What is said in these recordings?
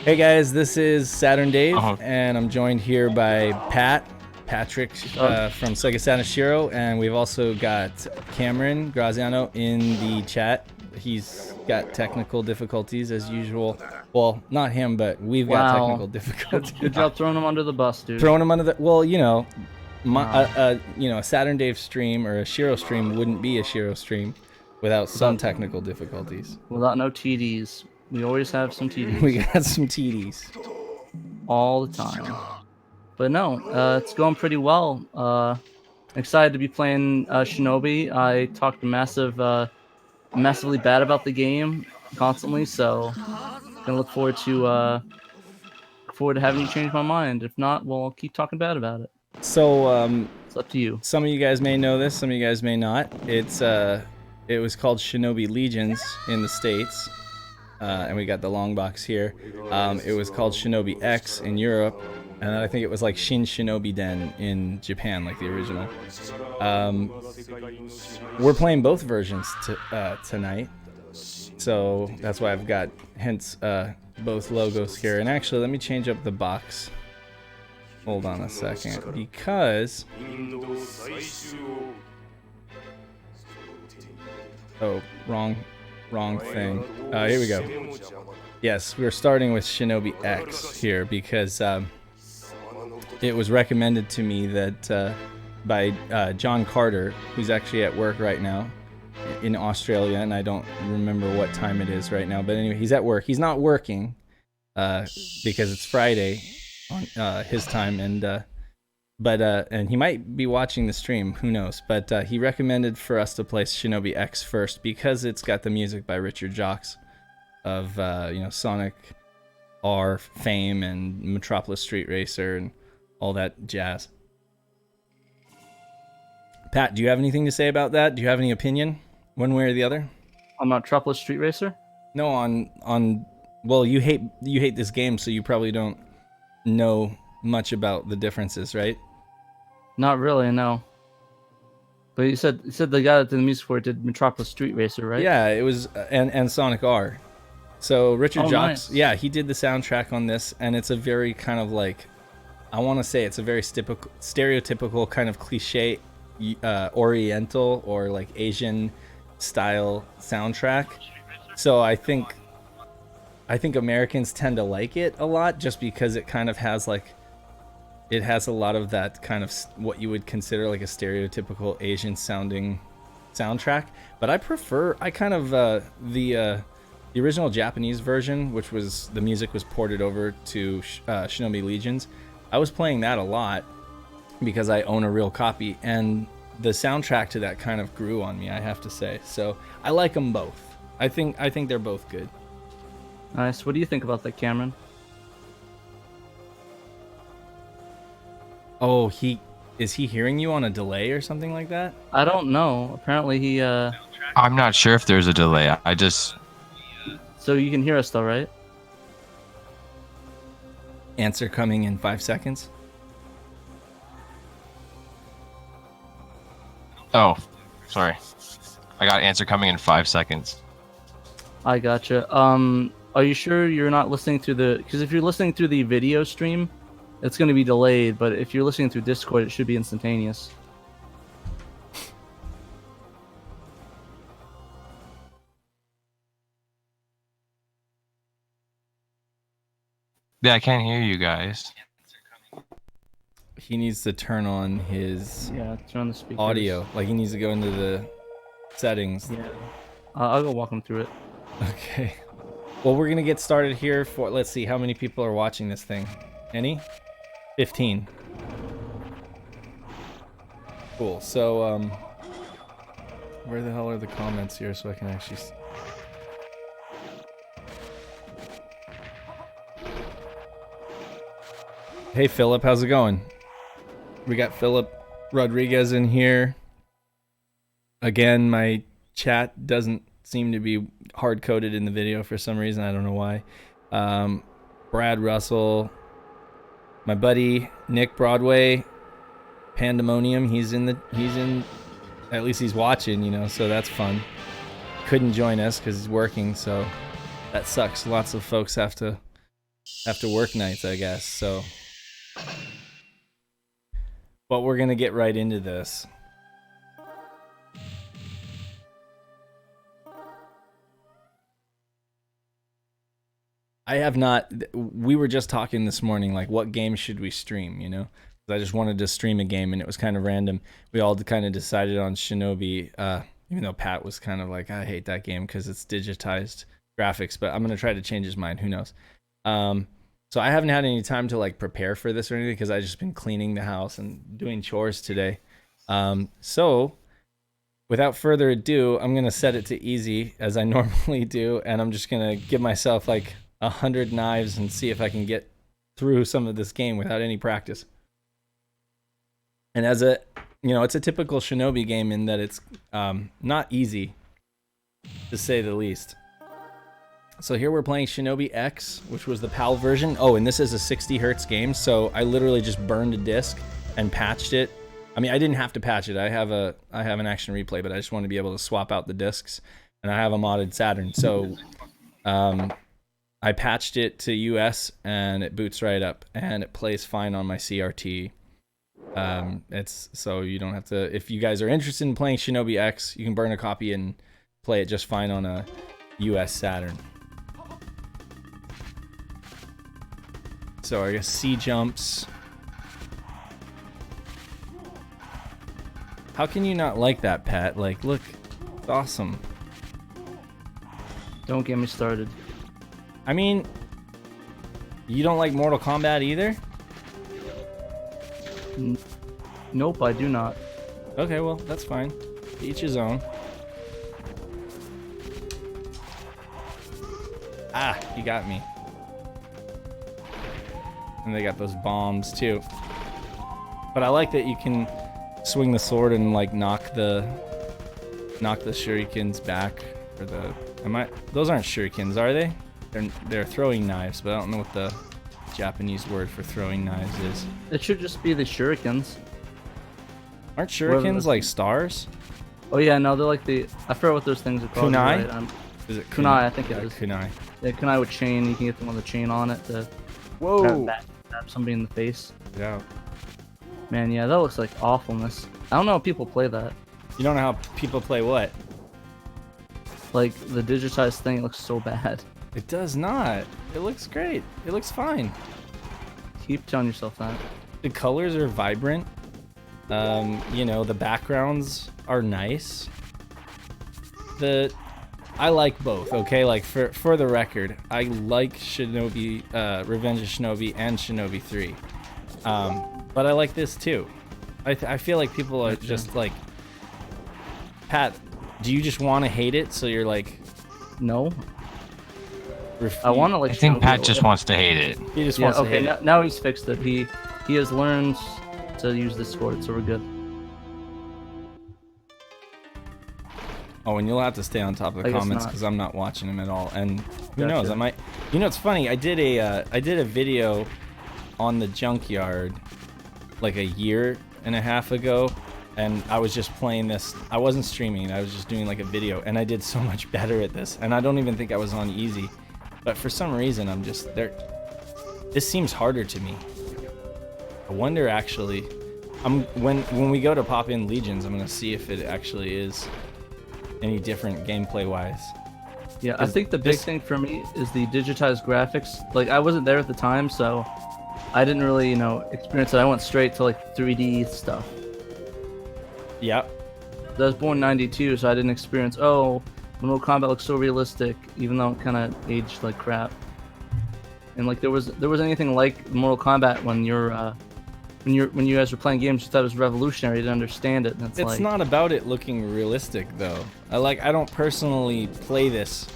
Hey guys, this is Saturn Dave, and I'm joined here by Patrick from SEGA SATURN, and we've also got Cameron Graziano in the chat. He's got technical difficulties as usual. Well, not him, but we've got technical difficulties. Good job throwing him under the bus, dude. Throwing him under the... Well, you know, a Saturn Dave stream or a Shiro stream wouldn't be a Shiro stream without some technical difficulties. Without no TDs. We always have some TDs. We got some TDs. All the time. But no, it's going pretty well. Excited to be playing Shinobi. I talked massively bad about the game constantly, so gonna look forward to having you change my mind. If not, well, I'll keep talking bad about it. So it's up to you. Some of you guys may know this, some of you guys may not. It was called Shinobi Legions in the States. And we got the long box here. It was called Shinobi X in Europe, and I think it was like Shin Shinobi Den in Japan, like the original. We're playing both versions tonight, so that's why I've got hence both logos here. And actually, let me change up the box. Hold on a second, because wrong thing. Here we go. Yes, we're starting with Shinobi X here because it was recommended to me that by John Carter, who's actually at work right now in Australia, and I don't remember what time it is right now, but anyway, he's at work. He's not working because it's Friday on his time, and he might be watching the stream, who knows, but he recommended for us to play Shinobi X first because it's got the music by Richard Jacques of Sonic R fame and Metropolis Street Racer and all that jazz. Pat, do you have anything to say about that? Do you have any opinion one way or the other? On Metropolis Street Racer? No, on well, you hate this game, so you probably don't know much about the differences, right? Not really, no. But you said the guy that did the music for it did Metropolis Street Racer, right? Yeah, it was and Sonic R. So Richard Jacques, nice. Yeah, he did the soundtrack on this, and it's a very kind of like, I want to say it's a very stereotypical kind of cliche Oriental or like Asian style soundtrack. So I think Americans tend to like it a lot just because it kind of has like, it has a lot of that kind of what you would consider like a stereotypical Asian sounding soundtrack. But I kind of the original Japanese version, which was the music was ported over to Shinobi Legions. I was playing that a lot because I own a real copy, and the soundtrack to that kind of grew on me, I have to say. So I like them both. I think they're both good. Nice. What do you think about that, Cameron? Oh, is he hearing you on a delay or something like that? I don't know. Apparently he I'm not sure if there's a delay. I just... So you can hear us though, right? Answer coming in 5 seconds. Oh, sorry. I got answer coming in 5 seconds. I gotcha. Are you sure you're not listening to because if you're listening through the video stream, it's going to be delayed, but if you're listening through Discord, it should be instantaneous. Yeah, I can't hear you guys. He needs to turn on his turn on the speakers. Audio. Like he needs to go into the settings. Yeah. I'll go walk him through it. Okay. Well, we're gonna get started here for, let's see, how many people are watching this thing? Any? 15. Cool. So, where the hell are the comments here so I can actually... Hey, Philip, how's it going? We got Philip Rodriguez in here. Again, my chat doesn't seem to be hard-coded in the video for some reason. I don't know why. Brad Russell, my buddy Nick Broadway, Pandemonium. He's in, at least he's watching, so that's fun. Couldn't join us because he's working, so that sucks. Lots of folks have to work nights, I guess. So, but we're gonna get right into this. I have not. We were just talking this morning, like, what game should we stream? You know, I just wanted to stream a game, and it was kind of random. We all kind of decided on Shinobi, even though Pat was kind of like, I hate that game because it's digitized graphics. But I'm gonna try to change his mind. Who knows? So I haven't had any time to like prepare for this or anything because I've just been cleaning the house and doing chores today. So without further ado, I'm gonna set it to easy as I normally do, and I'm just gonna give myself like 100 knives and see if I can get through some of this game without any practice. And as a, you know, it's a typical Shinobi game in that it's not easy, to say the least. So here we're playing Shinobi X, which was the PAL version. Oh, and this is a 60 hertz game, so I literally just burned a disc and patched it. I mean, I didn't have to patch it. I have an action replay, but I just want to be able to swap out the discs, and I have a modded Saturn. So I patched it to US, and it boots right up, and it plays fine on my CRT. It's so you don't have to. If you guys are interested in playing Shinobi X, you can burn a copy and play it just fine on a US Saturn. So I guess C jumps. How can you not like that, Pat? Like, look, it's awesome. Don't get me started. I mean, you don't like Mortal Kombat either? Nope, I do not. Okay, well, that's fine. Each his own. Ah, he got me. And they got those bombs too. But I like that you can swing the sword and like knock the shurikens back. Or the those aren't shurikens, are they? They're throwing knives, but I don't know what the Japanese word for throwing knives is. It should just be the shurikens. Aren't shurikens like stars? Oh yeah, no, they're like the, I forget what those things are called. Kunai? Right? Is it kunai? I think it is. Kunai. Yeah, kunai with chain. You can get them with a chain on it to Whoa! stab somebody in the face. Yeah. Man, yeah, that looks like awfulness. I don't know how people play that. You don't know how people play what? Like the digitized thing looks so bad. It does not. It looks great. It looks fine. Keep telling yourself that. The colors are vibrant. You know, the backgrounds are nice. I like both, okay? Like, for the record, I like Shinobi, Revenge of Shinobi and Shinobi 3. But I like this too. I feel like people are just like, Pat, do you just want to hate it so you're like... No. I want to like... I think Pat just wants to hate it. He just wants to hate it. Now he's fixed it. He has learned to use Discord, so we're good. Oh, and you'll have to stay on top of the comments because I'm not watching them at all. And who knows? I might. You know, it's funny. I did a video on the junkyard like a year and a half ago, and I was just playing this. I wasn't streaming. I was just doing like a video, and I did so much better at this. And I don't even think I was on easy, but for some reason I'm just there. This seems harder to me. I wonder actually. When we go to pop in Legions, I'm gonna see if it actually is any different gameplay wise. Yeah, I think the big thing for me is the digitized graphics. Like, I wasn't there at the time, so I didn't really, you know, experience it. I went straight to like 3D stuff. Yep. I was born in '92, so I didn't experience, oh, Mortal Kombat looks so realistic, even though it kind of aged like crap. And like there was anything like Mortal Kombat when when you guys were playing games, you thought it was revolutionary. You didn't understand it. And it's not about it looking realistic though. I don't personally play this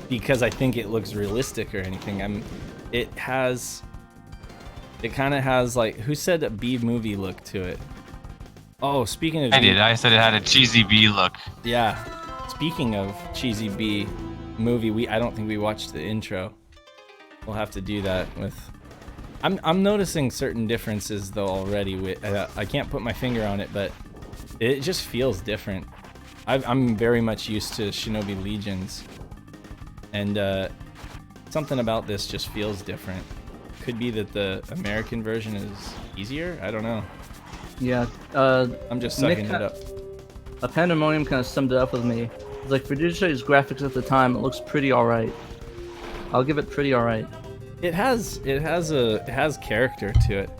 because I think it looks realistic or anything. It kind of has like, who said a B movie look to it? Oh, speaking of... I said it had a cheesy B look. Yeah. Speaking of cheesy B movie, I don't think we watched the intro. We'll have to do that with... I'm noticing certain differences though already. With I can't put my finger on it, but it just feels different. I'm very much used to Shinobi Legions. and something about this just feels different. Could be that the American version is easier. I don't know. Yeah. I'm just sucking Nick it up. A Pandemonium kind of summed it up with me. It's like for DJ's graphics at the time, it looks pretty alright. I'll give it pretty alright. It has character to it.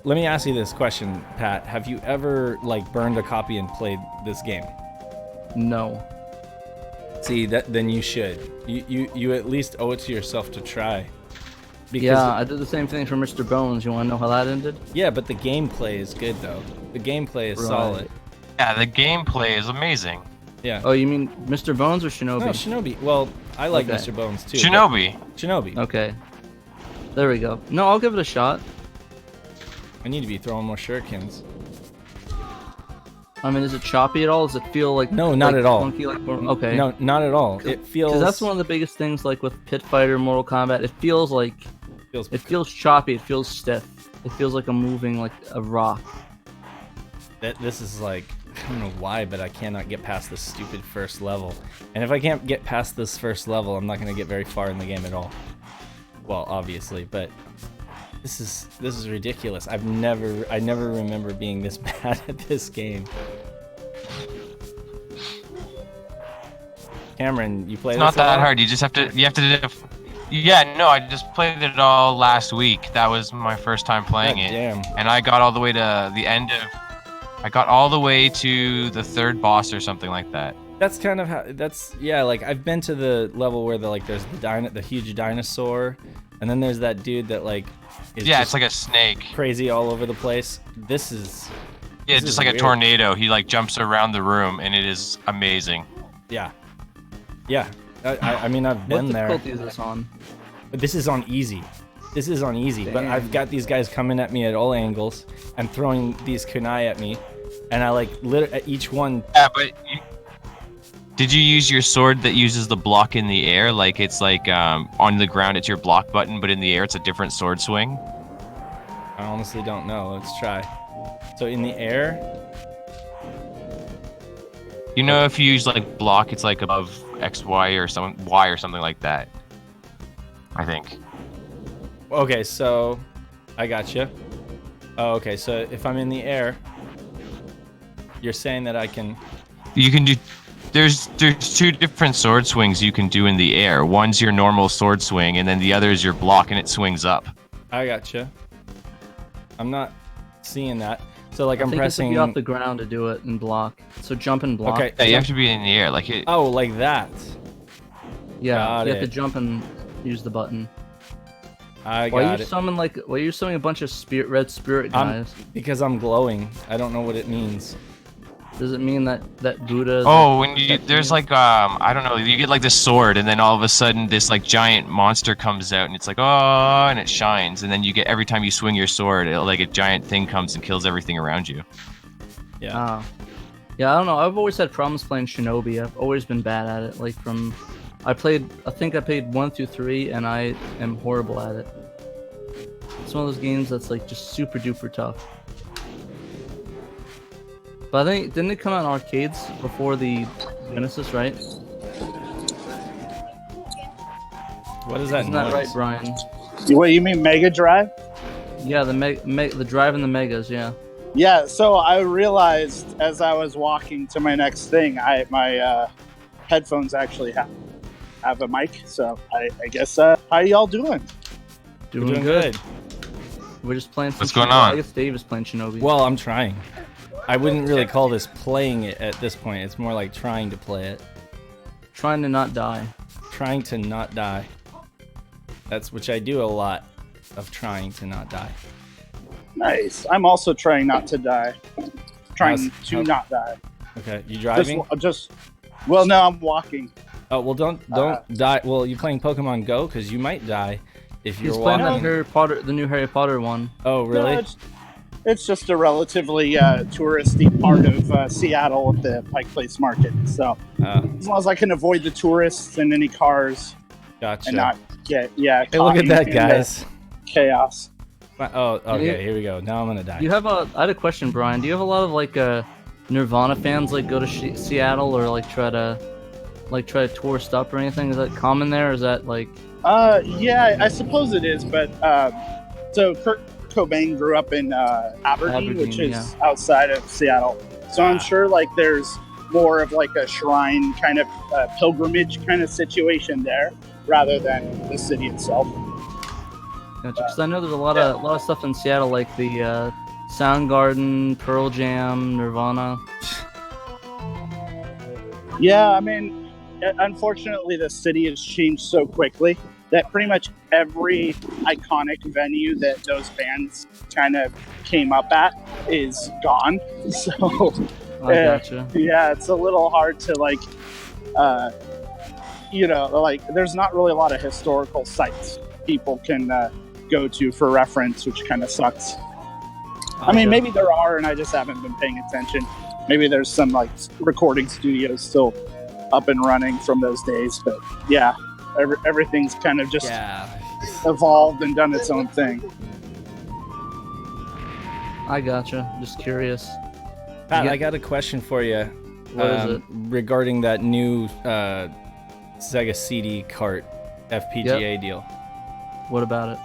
Let me ask you this question, Pat. Have you ever like burned a copy and played this game? No. See, then you should. You at least owe it to yourself to try. Because Yeah, I did the same thing for Mr. Bones. You want to know how that ended? yeah, but the gameplay is good though. The gameplay is Right. solid. Yeah, the gameplay is amazing. Yeah. Oh, you mean Mr. Bones or Shinobi? No, Shinobi. Well, I like Okay. Mr. Bones too. Shinobi. but Shinobi. Okay. There we go. No, I'll give it a shot. I need to be throwing more shurikens. I mean, is it choppy at all? Does it feel like No, not like at all. Funky, like, okay. No, not at all. It feels. Because that's one of the biggest things, like with Pit Fighter, Mortal Kombat. It feels like feels it feels choppy. It feels stiff. It feels like I'm moving like a rock. This is like, I don't know why, but I cannot get past this stupid first level. And if I can't get past this first level, I'm not gonna get very far in the game at all. Well, obviously, but this is ridiculous. I never remember being this bad at this game. Cameron, you play It's this not a that lot? hard. You have to. Yeah, no, I just played it all last week. That was my first time playing God it, damn. and I got all the way to the end of. I got all the way to the third boss or something like that. That's kind of how. Yeah. Like I've been to the level where there's the huge dinosaur, and then there's that dude that like. Is Yeah, just it's like a snake. crazy all over the place. This is. Yeah, This just is like a weird. tornado. He like jumps around the room, and it is amazing. Yeah. Yeah. I mean, I've What been there. difficulty is this on? But this is on easy. This is on easy. But I've got these guys coming at me at all angles and throwing these kunai at me, and I like at each one. Yeah, but did you use your sword that uses the block in the air? Like it's like on the ground, it's your block button, but in the air, it's a different sword swing. I honestly don't know. Let's try. So in the air. You know, if you use like block, it's like above X, Y, or something like that. I think. Okay, so I got you. Oh, okay. So if I'm in the air, you're saying that I can. You can do. There's two different sword swings you can do in the air. One's your normal sword swing, and then the other is your block, and it swings up. I got you. I'm not seeing that. So like I'm I think pressing. it's to be off the ground to do it and block. So jump and block. Okay. Yeah, you have to be in the air, like it. Oh, like that. Yeah, Got you have it. to jump and use the button. I Why got you it. summoning a bunch of red spirit guys? Because I'm glowing. I don't know what it means. Does it mean that Buddha? Oh, when there's like I don't know, you get like this sword, and then all of a sudden this like giant monster comes out, and it's like oh, and it shines, and then you get every time you swing your sword, like a giant thing comes and kills everything around you. Yeah. Ah. Yeah, I don't know. I've always had problems playing Shinobi. I've always been bad at it. Like I think I played 1 through 3, and I am horrible at it. It's one of those games that's like just super duper tough. But I think didn't it come out in arcades before the Genesis, right? What is that Isn't noise? that right, Brian? What, you mean Mega Drive? Yeah, the drive and the megas. Yeah. Yeah, so I realized as I was walking to my next thing, my headphones actually have a mic. So I guess, how y'all doing? Doing good. We're just playing. What's some going Shinobi. on? I guess Dave is playing Shinobi. Well, I'm trying. I wouldn't really call this playing it at this point. It's more like trying to play it. Trying to not die. Trying to not die. That's which I do a lot of trying to not die. Nice. I'm also trying not to die. Trying How's- to how- not die. Okay, you driving? Well, no, I'm walking. Oh well, don't die. Well, you playing Pokemon Go? Because you might die if you're He's playing walking. the new Harry Potter one. Oh really? No, it's just a relatively touristy part of Seattle at the Pike Place Market. So as long as I can avoid the tourists and any cars Gotcha. and not get Hey, look caught at that, in guys. chaos. Oh, okay. You- Here we go. Now I'm gonna die. I had a question, Brian. Do you have a lot of like Nirvana fans like go to Seattle or like try to like try to tour stuff or anything? Is that common there? Or is that like? Yeah, I suppose it is, but so Kurt Cobain grew up in Aberdeen, which is outside of Seattle. So I'm sure like there's more of like a shrine kind of pilgrimage kind of situation there rather than the city itself. Gotcha. Because I know there's a lot of stuff in Seattle, like the Soundgarden, Pearl Jam, Nirvana. Yeah, I mean, unfortunately, the city has changed so quickly that pretty much every iconic venue that those bands kind of came up at is gone. So, I gotcha. Yeah, it's a little hard to like, like there's not really a lot of historical sites people can go to for reference, which kind of sucks. I mean, maybe there are, and I just haven't been paying attention. Maybe there's some like recording studios still up and running from those days, but yeah, everything's kind of just evolved and done its own thing. I gotcha. Just curious. Pat, I got a question for you. What is it? Regarding that new Sega CD cart FPGA deal. What about it?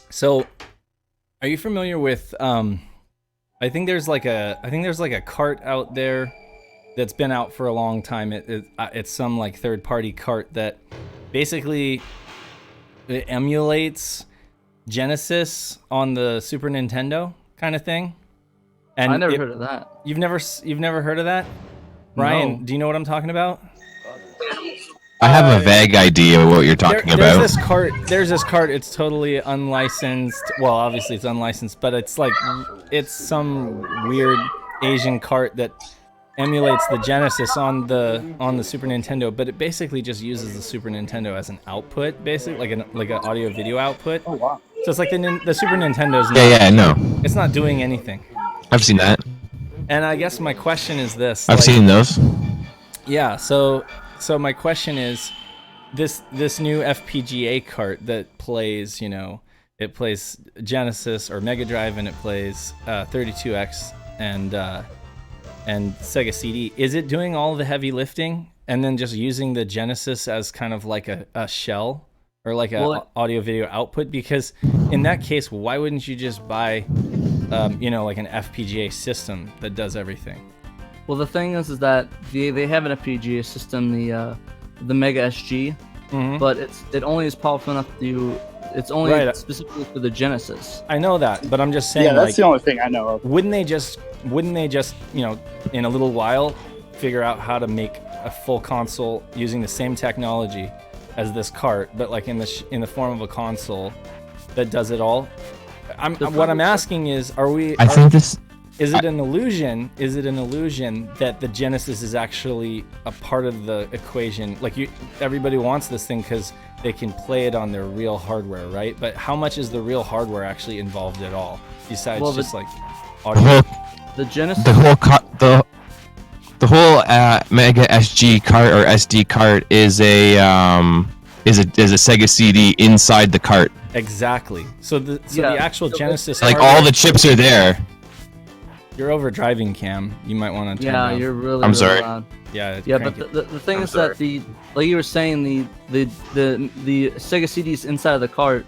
So, are you familiar with? I think there's like a cart out there that's been out for a long time. It's some like third-party cart that basically it emulates Genesis on the Super Nintendo kind of thing. And I never heard of that. You've never heard of that? Ryan, No. do you know what I'm talking about? I have a vague idea of what you're talking about. There's this cart. It's totally unlicensed. Well, obviously it's unlicensed, but it's some weird Asian cart that emulates the Genesis on the Super Nintendo, but it basically just uses the Super Nintendo as an output, basically like an audio video output. Oh wow! So it's like the Super Nintendo's it's not doing anything. I've seen that. And I guess my question is this. I've seen those. Yeah, so my question is, this new FPGA cart that plays, it plays Genesis or Mega Drive, and it plays 32X and Sega CD. Is it doing all the heavy lifting and then just using the Genesis as kind of like a shell or like a audio video output? Because in that case, why wouldn't you just buy, like an FPGA system that does everything? Well, the thing is that they have an FPGA system, the Mega SG, but it only is powerful enough to. It's only specifically for the Genesis. I know that, but I'm just saying. Yeah, that's the only thing I know of. Wouldn't they just, in a little while, figure out how to make a full console using the same technology as this cart, but like in the form of a console that does it all? What I'm asking is, is it an illusion? Is it an illusion that the Genesis is actually a part of the equation? Like everybody wants this thing because they can play it on their real hardware, right? But how much is the real hardware actually involved at all, besides just like audio? The Genesis. The whole Mega SG cart or SD cart is a Sega CD inside the cart. Exactly. So the actual Genesis. Like all the chips are there. You're overdriving, Cam. You might want to turn down. You're really. I'm sorry. Loud. Yeah. But the thing is that like you were saying, the Sega CD's inside of the cart.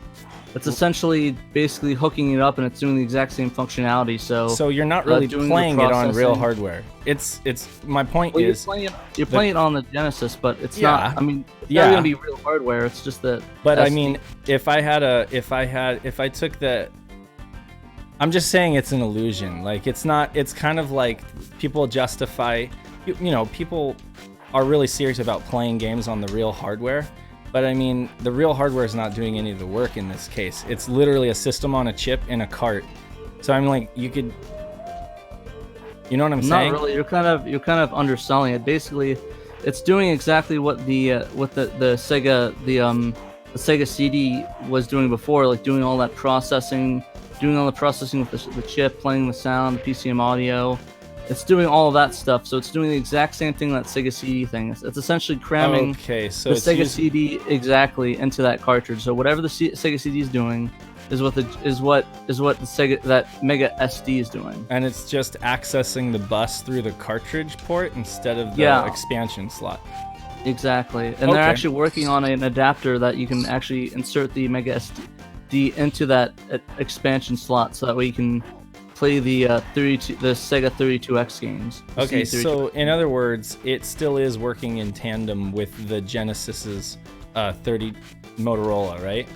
It's essentially basically hooking it up, and it's doing the exact same functionality. So you're not really playing it on real hardware. It's my point is you're playing it on the Genesis, but it's not. I mean, it's not gonna be real hardware. It's just that. But I mean, if I took the. I'm just saying it's an illusion. Like it's not. It's kind of like people justify. People are really serious about playing games on the real hardware. But I mean, the real hardware is not doing any of the work in this case. It's literally a system on a chip in a cart. So I'm like, you could, you know what I'm saying? Not really. You're kind of underselling it. Basically, it's doing exactly what the Sega CD was doing before, like doing all the processing with the chip, playing the sound, the PCM audio. It's doing all of that stuff, so it's doing the exact same thing that Sega CD thing is. It's essentially cramming the Sega CD exactly into that cartridge. So whatever the Sega CD is doing, is what the Sega that Mega SD is doing. And it's just accessing the bus through the cartridge port instead of the Yeah. expansion slot. Exactly, and Okay. they're actually working on an adapter that you can actually insert the Mega SD into that expansion slot, so that way you can play the Sega 32X games. the Okay, C32X. so in other words, it still is working in tandem with the Genesis's 30 Motorola, right?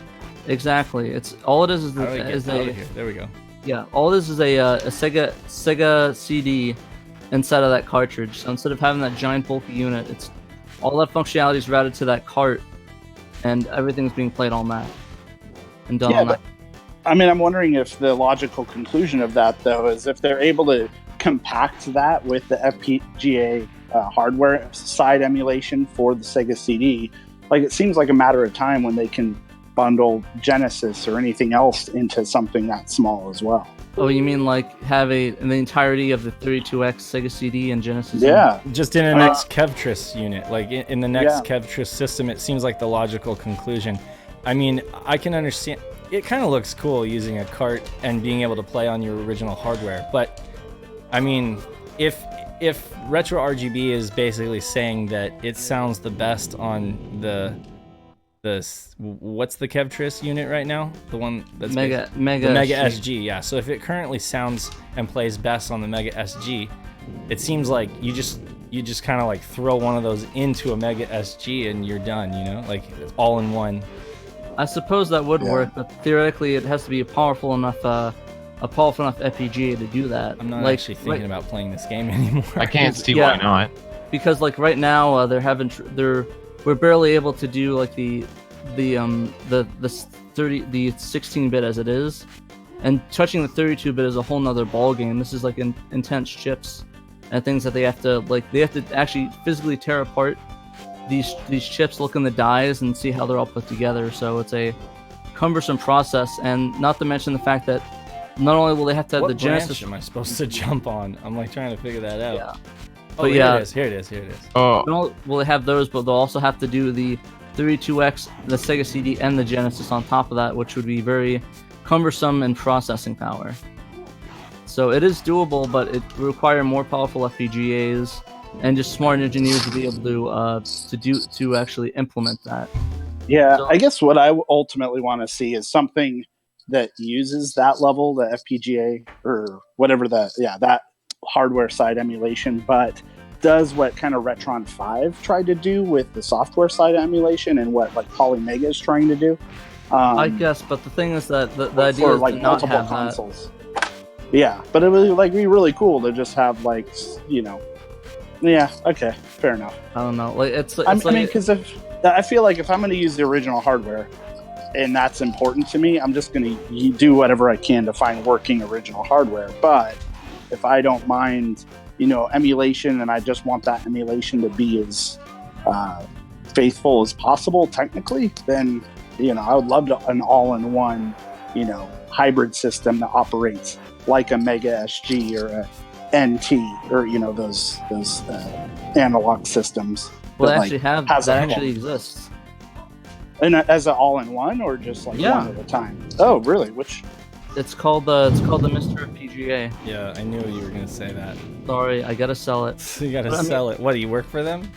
Exactly, it's all it is How do I get out of here? There we go. yeah, all this is a Sega CD inside of that cartridge. So instead of having that giant bulky unit, it's all that functionality is routed to that cart, and everything's being played on that and done Yeah, on that. I mean, I'm wondering if the logical conclusion of that, though, is if they're able to compact that with the FPGA hardware side emulation for the Sega CD, like it seems like a matter of time when they can bundle Genesis or anything else into something that small as well. Oh, you mean like have the entirety of the 32X Sega CD and Genesis? Yeah, Just in a next Kevtris unit, like in the next Yeah. Kevtris system, it seems like the logical conclusion. I mean, I can understand. It kind of looks cool using a cart and being able to play on your original hardware, but I mean, if Retro RGB is basically saying that it sounds the best on the what's the Kevtris unit right now? The one that's Mega the Mega SG. SG, yeah. So if it currently sounds and plays best on the Mega SG, it seems like you just kind of like throw one of those into a Mega SG and you're done, you know, like all in one. I suppose that would Yeah. work, but theoretically, it has to be a powerful enough FPGA to do that. I'm not like, actually thinking about playing this game anymore. I can't see Yeah. why not. because like right now we're barely able to do like the 16-bit as it is, and touching the 32-bit is a whole nother ball game. This is like intense chips and things that they have to actually physically tear apart these chips, look in the dies, and see how they're all put together. So it's a cumbersome process, and not to mention the fact that not only will they have to have What the branch Genesis. am I supposed to jump on? I'm like trying to figure that out. Yeah. Oh, But here yeah. it is. Here it is. Oh, Not only will they have those, but they'll also have to do the 32X, the Sega CD, and the Genesis on top of that, which would be very cumbersome in processing power. So it is doable, but it would require more powerful FPGAs and just smart engineers to be able to actually implement that. yeah. So- I guess what I ultimately want to see is something that uses that level, the FPGA or whatever that hardware side emulation, but does what kind of Retron 5 tried to do with the software side emulation and what like Polymega is trying to do. I guess, but the thing is that the idea for is like to not multiple have that. consoles. Yeah, but it would like be really cool to just have like, you know, yeah, okay, fair enough. I don't know. Like it's I like mean, because I feel like if I'm going to use the original hardware, and that's important to me, I'm just going to do whatever I can to find working original hardware. But if I don't mind, you know, emulation, and I just want that emulation to be as faithful as possible technically, then, you know, I would love an all-in-one, you know, hybrid system that operates like a Mega SG or a NT, or, you know, those analog systems. well, that, they actually have has that a actually exists. And as an all-in-one, or just like Yeah. one at a time? Oh, really? Which? It's called the Mr. FPGA. Yeah, I knew you were gonna say that. Sorry, I gotta sell it. So you gotta But I mean- sell it. What, do you work for them?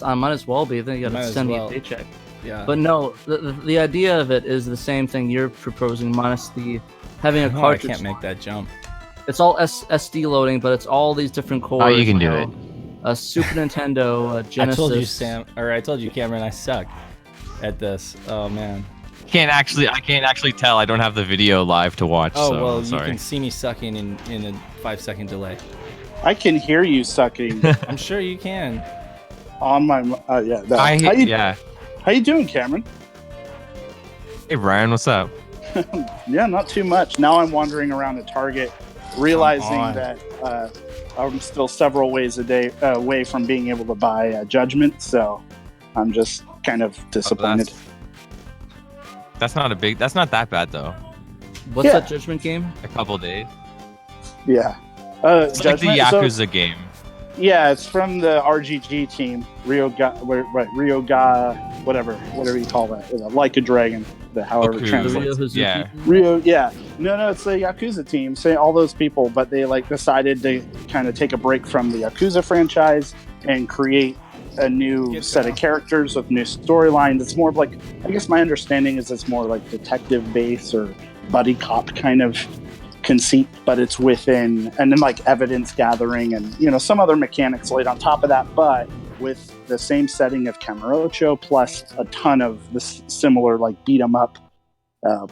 I might as well be. Then you Might gotta as send me well. a paycheck. Yeah. But no, the idea of it is the same thing you're proposing, minus the having a No, I cartridge. can't make that jump. It's all SD loading, but it's all these different cores. Oh, you can do know, it. A Super Nintendo, a Genesis. I told you, Sam, or I told you, Cameron, I suck at this. Oh man. I can't actually tell. I don't have the video live to watch. Oh so well, I'm you sorry. can see me sucking in a 5-second delay. I can hear you sucking I'm sure you can. on my. Yeah. No. Yeah. How you doing, Cameron? Hey Brian, what's up? Yeah, not too much. Now I'm wandering around at Target, realizing on. that I'm still several ways away from being able to buy Judgment. So I'm just kind of disappointed. That's not that bad though. What's Yeah. that Judgment game? A couple days. Yeah. It's Judgment. like the So, Yakuza game. yeah, it's from the RGG team, Ryoga whatever you call that, like a dragon, however Goku. translates. Yeah. Ryu, yeah. No, it's the Yakuza team. Say all those people, but they like decided to kind of take a break from the Yakuza franchise and create a new set of characters with new storylines. It's more of like, I guess my understanding is it's more like detective base or buddy cop kind of conceit, but it's within, and then like evidence gathering and, you know, some other mechanics laid on top of that, but with the same setting of Kamurocho plus a ton of this similar like beat 'em up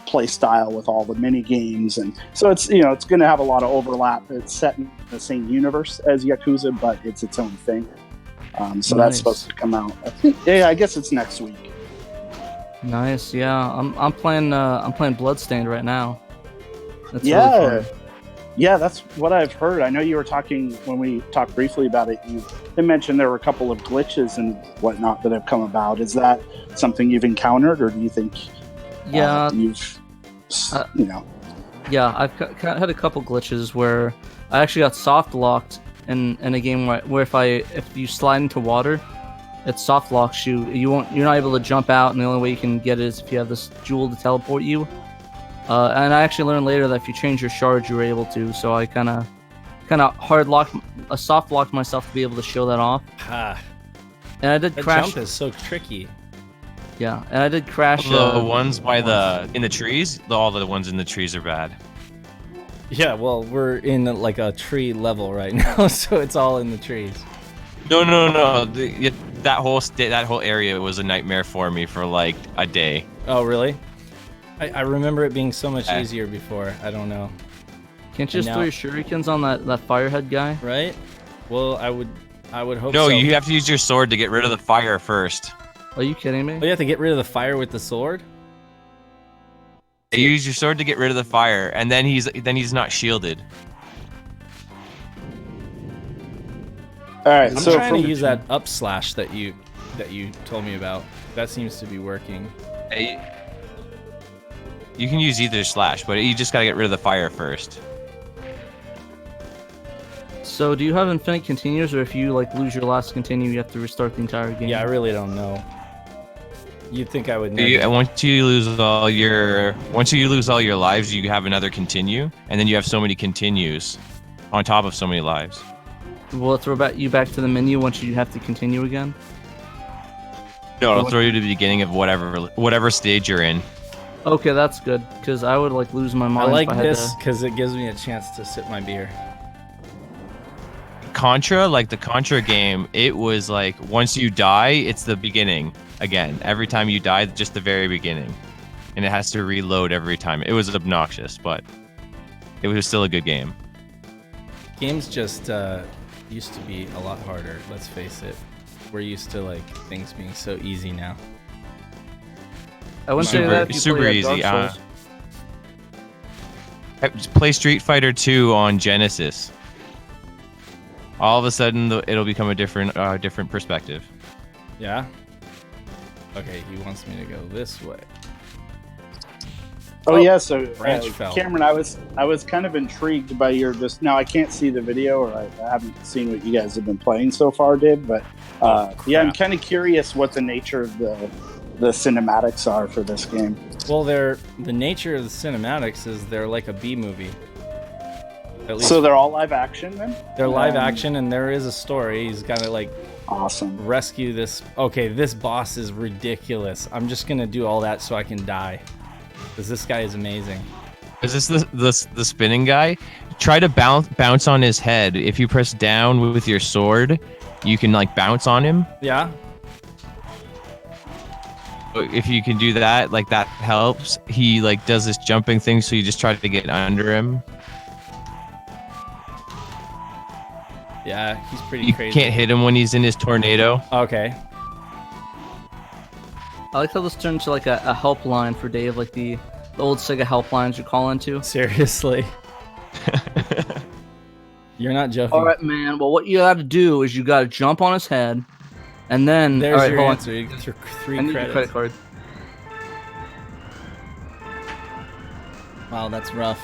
play style with all the mini games. And so it's, you know, it's going to have a lot of overlap. It's set in the same universe as Yakuza, but it's its own thing. So that's supposed to come out, I think, yeah, I guess it's next week. Nice. Yeah, I'm playing Bloodstained right now. That's Yeah. really fun. Yeah, that's what I've heard. I know you were talking, when we talked briefly about it, you mentioned there were a couple of glitches and whatnot that have come about. Is that something you've encountered, or do you think you've, you know? Yeah, I've had a couple glitches where I actually got soft locked in a game where if you slide into water, it soft locks you. You're not able to jump out, and the only way you can get it is if you have this jewel to teleport you. And I actually learned later that if you change your shards, you were able to. So I kind of soft locked myself to be able to show that off. And I did crash. Jump is so tricky. Yeah, and I did crash. The ones in the trees, all the ones in the trees are bad. Yeah, well, we're in like a tree level right now, so it's all in the trees. No. That whole area was a nightmare for me for like a day. Oh, really? I remember it being so much easier before. I don't know. Can't you just throw your shurikens on that firehead guy? Right? Well, I would hope No, so. you have to use your sword to get rid of the fire first. Are you kidding me? Oh, you have to get rid of the fire with the sword? You use your sword to get rid of the fire, and then he's not shielded. All right, I'm so trying to use that up slash that you told me about. That seems to be working. You can use either slash, but you just gotta get rid of the fire first. So do you have infinite continues, or if you like lose your last continue, you have to restart the entire game? Yeah, I really don't know. You'd think I would know. Once you lose all your lives, you have another continue, and then you have so many continues on top of so many lives. Will it throw you back to the menu once you have to continue again? No, it'll throw you to the beginning of whatever stage you're in. Okay, that's good, because I would like lose my mind. I like if I had this because it gives me a chance to sip my beer. Contra, like the Contra game, it was like once you die, it's the beginning again. Every time you die, just the very beginning, and it has to reload every time. It was obnoxious, but it was still a good game. Games just used to be a lot harder. Let's face it. We're used to like things being so easy now. I wouldn't say that if you super play easy. Dark Souls. Play Street Fighter 2 on Genesis. All of a sudden, it'll become a different perspective. Yeah. Okay, he wants me to go this way. Oh yeah, so branch fell. Cameron, I was kind of intrigued by your now I can't see the video, or I haven't seen what you guys have been playing so far, Dave. But yeah, I'm kind of curious what the nature of the cinematics are for this game. Well, the nature of the cinematics is they're like a B movie. At least So they're all live action then? they're live action, and there is a story. He's got to like Awesome. rescue this. Okay, this boss is ridiculous. I'm just gonna do all that so I can die, because this guy is amazing. Is this the spinning guy? Try to bounce on his head. If you press down with your sword, you can like bounce on him. Yeah. If you can do that, like that helps. He like does this jumping thing, so you just try to get under him. Yeah, he's pretty You crazy. can't hit him when he's in his tornado. Okay. I like how this turned into like a helpline for Dave, like the old Sega helplines you call into. Seriously. You're not joking. All right, man. Well, what you got to do is you got to jump on his head, and then There's all right, your hold on. answer. You get your I 3 need your credits. credit card. Wow, that's rough.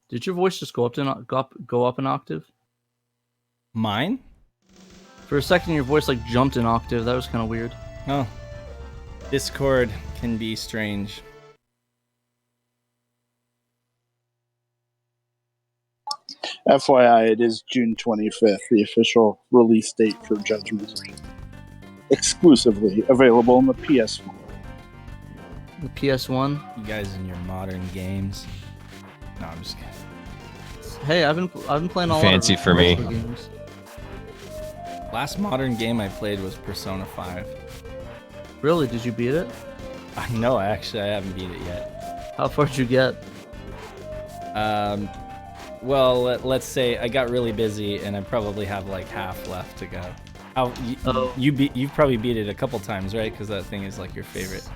Did your voice just go up an octave? Mine? For a second, your voice like jumped an octave. That was kind of weird. Oh, Discord can be strange. FYI, it is June 25th, the official release date for Judgment. Exclusively available on the PS4. The PS1. You guys in your modern games. No, I'm just kidding. Hey, I've been playing all Fancy of for me. games. Last modern game I played was Persona 5. Really? Did you beat it? No, actually, I haven't beat it yet. How far did you get? Well, let's say I got really busy, and I probably have like half left to go. You've probably beat it a couple times, right? Because that thing is like your favorite.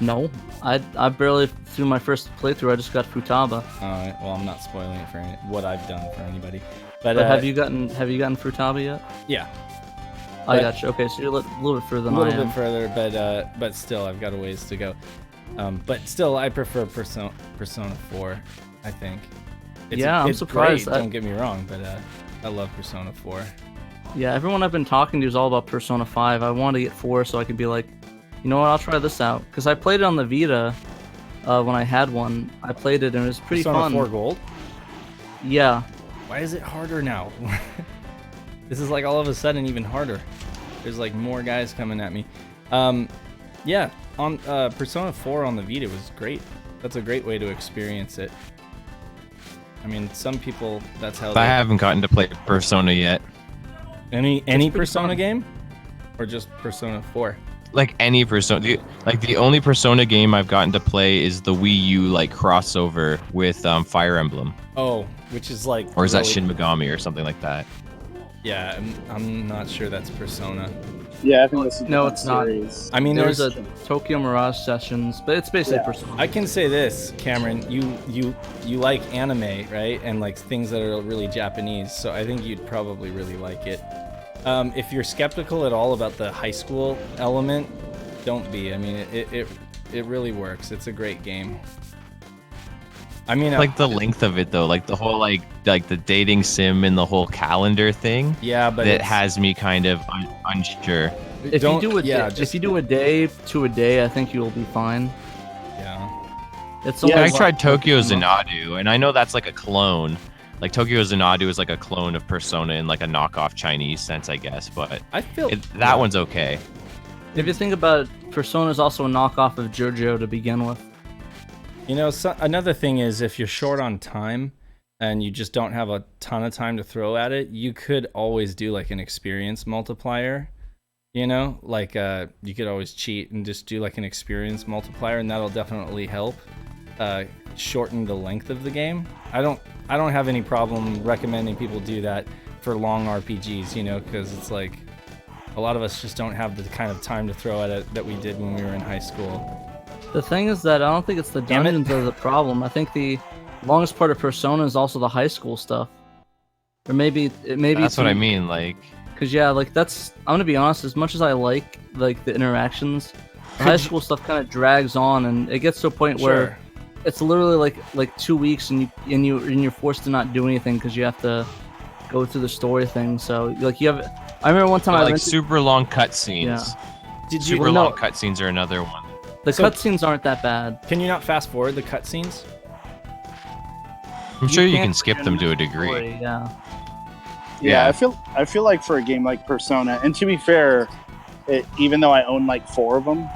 No, I barely through my first playthrough. I just got Futaba. Alright, well, I'm not spoiling it for what I've done for anybody. But have you gotten Futaba yet? Yeah. I got you. Okay, so you're a little bit further than I am. A little bit further, but still, I've got a ways to go. But still, I prefer Persona 4. I think. I'm surprised. Great, don't get me wrong, but I love Persona 4. Yeah, everyone I've been talking to is all about Persona 5. I want to get 4 so I can be like, you know what, I'll try this out. Because I played it on the Vita when I had one. I played it and it was pretty Persona fun. 4 Gold? Yeah. Why is it harder now? This is like all of a sudden even harder. There's like more guys coming at me. Yeah, on Persona 4 on the Vita was great. That's a great way to experience it. I mean, some people, that's how I haven't gotten to play Persona yet. Any Persona game? Or just Persona 4? Like any Persona. The only Persona game I've gotten to play is the Wii U like crossover with Fire Emblem. Oh, which is like... Or is that Shin Megami or something like that? Yeah, I'm not sure that's Persona. Yeah, I think this is No, it's not. series. I mean, There's a Tokyo Mirage Sessions, but it's basically Persona. I can say this, Cameron, you like anime, right? And like things that are really Japanese, so I think you'd probably really like it. If you're skeptical at all about the high school element, don't be. I mean, it really works. It's a great game. I mean, like the length of it though, like the whole like the dating sim and the whole calendar thing. Yeah, but that has me kind of unsure. If you do a day to a day, I think you'll be fine. Yeah. It's I tried Tokyo Xanadu, and I know that's like a clone. Like Tokyo Xanadu is like a clone of Persona in like a knockoff Chinese sense, I guess. But I feel that one's okay. If you think about it, Persona is also a knockoff of JoJo to begin with. You know, another thing is if you're short on time and you just don't have a ton of time to throw at it, you could always do like an experience multiplier. You know, like you could always cheat and just do like an experience multiplier, and that'll definitely help shorten the length of the game. I don't have any problem recommending people do that for long RPGs, you know, because it's like a lot of us just don't have the kind of time to throw at it that we did when we were in high school. The thing is that I don't think it's the dungeons that are the problem. I think the longest part of Persona is also the high school stuff. Or maybe that's what I mean, like... Because, yeah, like, that's... I'm gonna be honest, as much as I like the interactions, the high school stuff kind of drags on, and it gets to a point where it's literally, like 2 weeks, and you're forced to not do anything because you have to go through the story thing, so, like, you have... I remember one time like super long cutscenes. Yeah. Super long cutscenes are another one. The cutscenes aren't that bad. Can you not fast forward the cutscenes? I'm sure you can skip them to a degree. Story, Yeah, I feel like for a game like Persona, and to be fair, even though I own like 4 of them,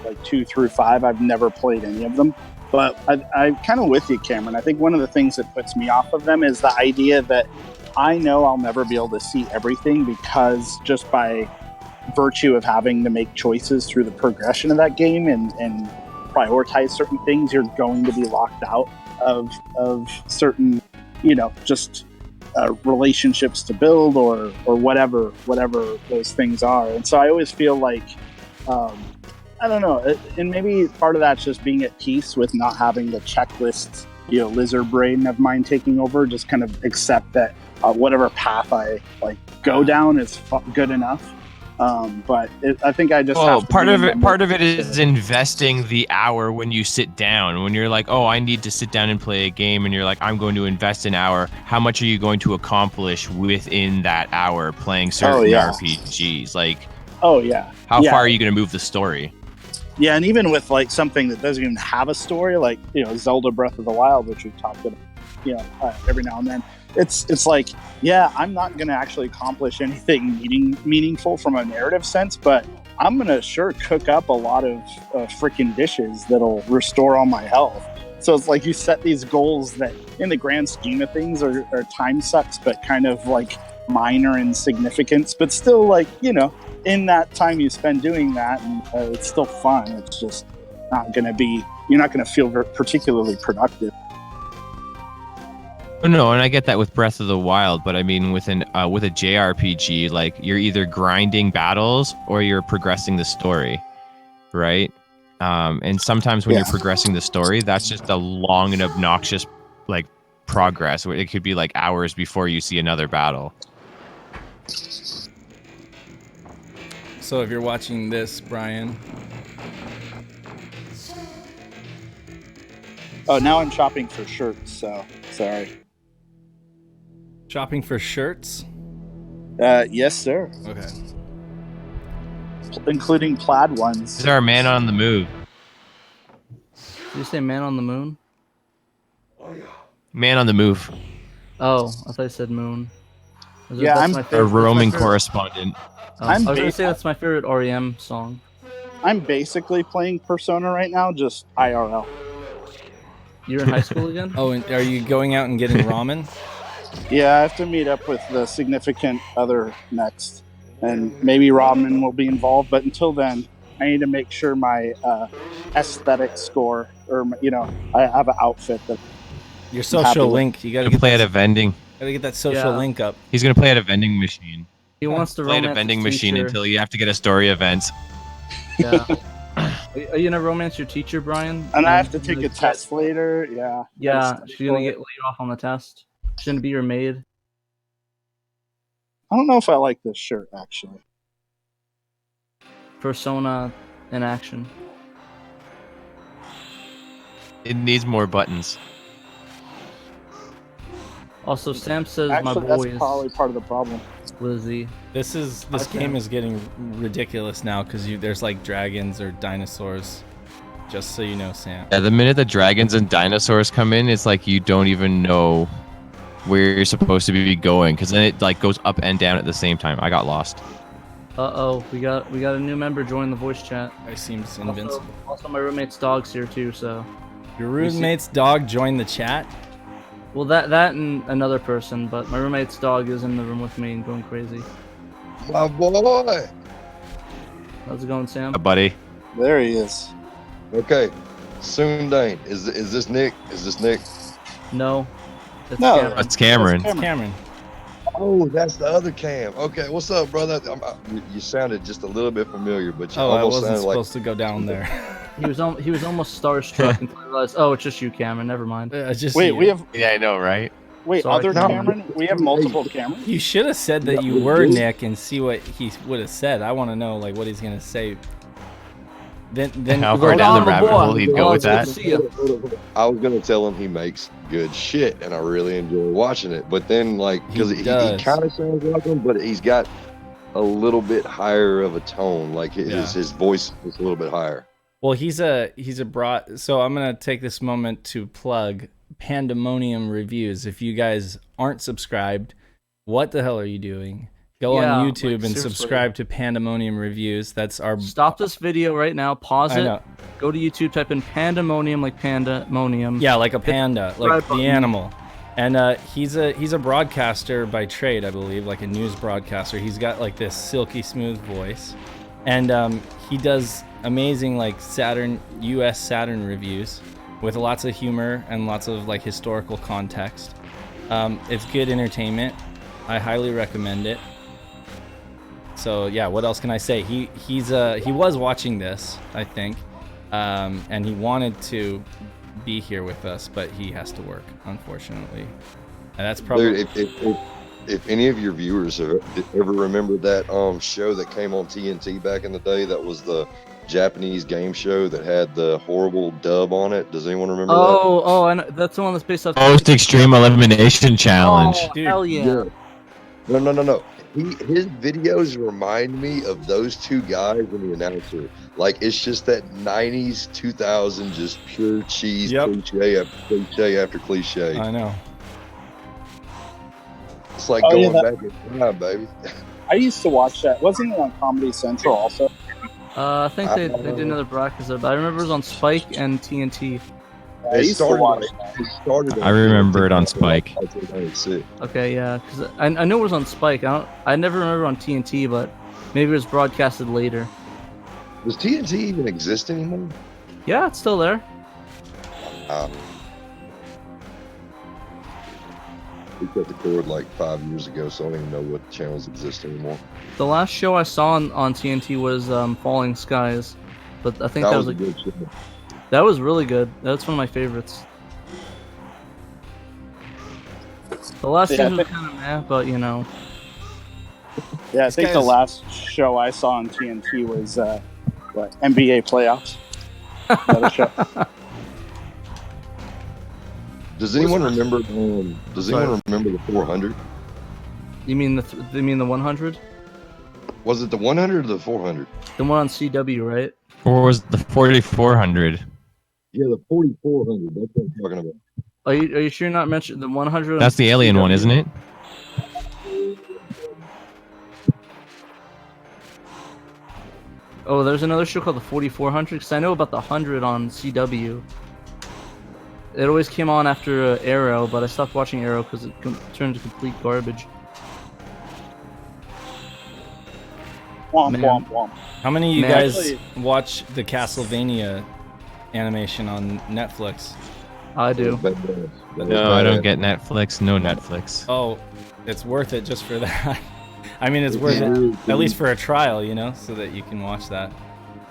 like 2 through 5, I've never played any of them. But I'm kind of with you, Cameron. I think one of the things that puts me off of them is the idea that I know I'll never be able to see everything because just by virtue of having to make choices through the progression of that game and prioritize certain things, you're going to be locked out of certain, you know, just relationships to build or whatever those things are. And so I always feel like I don't know, and maybe part of that's just being at peace with not having the checklist, you know, lizard brain of mine taking over. Just kind of accept that whatever path I like go down is good enough. But I think I just Oh, have to part be of in it. the Part of it mood is to- investing the hour when you sit down. When you're like, oh, I need to sit down and play a game, and you're like, I'm going to invest an hour. How much are you going to accomplish within that hour playing certain yeah. RPGs? Like, Oh yeah. how Yeah. far are you going to move the story? Yeah, and even with like something that doesn't even have a story, like Zelda Breath of the Wild, which we've talked about, every now and then, it's like, yeah, I'm not going to actually accomplish anything meaningful from a narrative sense, but I'm going to sure cook up a lot of freaking dishes that'll restore all my health. So it's like you set these goals that, in the grand scheme of things, are time sucks, but kind of like minor in significance, but still like in that time you spend doing that, and it's still fun. It's just not going to be. You're not going to feel particularly productive. No, and I get that with Breath of the Wild, but I mean with a JRPG, like you're either grinding battles or you're progressing the story, right? And sometimes when you're progressing the story, that's just a long and obnoxious like progress. It could be like hours before you see another battle. So if you're watching this, Brian, Oh, now I'm shopping for shirts. So sorry. shopping for shirts. Yes, sir. Okay. Including plaid ones. Is there a man on the move? Did you say Man on the Moon? Man on the move. Oh, I thought you said Moon. Yeah, That's I'm my A favorite, roaming that's my favorite- correspondent. I was I'm gonna ba- say that's my favorite REM song. I'm basically playing Persona right now, just IRL. You're in high school again? Oh, and are you going out and getting ramen? Yeah, I have to meet up with the significant other next, and maybe Robin will be involved. But until then, I need to make sure my aesthetic score, or I have an outfit that. Your happy social with- link. You gotta Gonna get play at that, a vending. gotta get that social Yeah. link up. He's gonna play at a vending machine. He wants to Play at a romance vending his machine teacher. until you have to get a story event. Yeah. Are you gonna romance your teacher, Brian? And I have to take a test later. Yeah. Yeah, she's gonna get laid off on the test. She's gonna be your maid. I don't know if I like this shirt actually. Persona in action. It needs more buttons. Also, Sam says Actually, my that's boy probably is part of the problem. Lizzie. This Okay. game is getting ridiculous now because there's like dragons or dinosaurs. Just so you know, Sam. Yeah, the minute the dragons and dinosaurs come in, it's like you don't even know where you're supposed to be going, because then it like goes up and down at the same time. I got lost. Uh-oh, we got a new member join the voice chat. I seems invincible. Also, my roommate's dog's here too, so. Your roommate's dog joined the chat. Well, that and another person, but my roommate's dog is in the room with me and going crazy. My boy. How's it going, Sam? Buddy. There he is. Okay. Soon Dane. Is this Nick? Is this Nick? No. That's No. Cameron. That's Cameron. That's Cameron. Oh, that's the other Cam. Okay, what's up, brother? You sounded just a little bit familiar, but you Oh, I almost wasn't sounded like. supposed to go down there. He was almost starstruck until I realized, oh, it's just you, Cameron. Never mind. Just Wait, you. we have Yeah, I know, right? Sorry. other No. Cameron. We have multiple Camerons. You should have said that you were Nick and see what he would have said. I want to know like what he's gonna say. Then How far down the rabbit hole he'd go Oh, with it's good that? to see you. I was gonna tell him he makes good shit, and I really enjoy watching it. But then, like, because He he does. kind of sounds like him, but he's got a little bit higher of a tone. Like his voice is a little bit higher. Well, he's a broad. So I'm gonna take this moment to plug Pandemonium Reviews. If you guys aren't subscribed, what the hell are you doing? Go Yeah, on like, YouTube and seriously. subscribe to Pandemonium Reviews. That's our. Stop this video right now. Pause I it. know. Go to YouTube. Type in Pandemonium, like Pandemonium. Yeah, like a panda, like subscribe the button. animal. And he's a broadcaster by trade, I believe, like a news broadcaster. He's got like this silky smooth voice, and he does amazing like U.S. Saturn reviews with lots of humor and lots of like historical context. It's good entertainment. I highly recommend it. So yeah, what else can I say? He was watching this, I think, and he wanted to be here with us, but he has to work, unfortunately. And that's probably Dude, if any of your viewers have ever remembered that show that came on TNT back in the day, that was the Japanese game show that had the horrible dub on it. Does anyone remember that? Oh, I know. That's the one that's based off. Most Extreme Elimination Challenge. Oh, Dude, hell yeah. No. His videos remind me of those two guys and the announcer. Like, it's just that 90s, 2000, just pure cheese, cliche after cliche after cliche. I know. It's like going back in time, baby. I used to watch that. Wasn't it on Comedy Central also? I think they did another broadcast of it. I remember it was on Spike and TNT. I used to watch that. I remember it on Spike. Okay, yeah, because I know it was on Spike. I never remember on TNT, but maybe it was broadcasted later. Does TNT even exist anymore? Yeah, it's still there. We cut the cord like 5 years ago, so I don't even know what channels exist anymore. The last show I saw on TNT was Falling Skies, but I think that was a good show. That was really good. That's one of my favorites. The last season was kind of meh, but you know. Yeah, I think the last show I saw on TNT was NBA playoffs. Another show. Does anyone remember? Does anyone remember the 400? You mean the 100? Was it the 100 or the 400? The one on CW, right? Or was it the 4400? Yeah, the 4400. That's what I'm talking about. Are you sure you're not mentioning the 100? That's the alien one, isn't it? Oh, there's another show called the 4400. Because I know about the 100 on CW. It always came on after Arrow, but I stopped watching Arrow because it turned to complete garbage. Womp, womp, womp. How many of you guys watch the Castlevania animation on Netflix? I do. No, I don't get Netflix. No Netflix. Oh, it's worth it just for that. I mean, it's worth it at least for a trial, you know, so that you can watch that.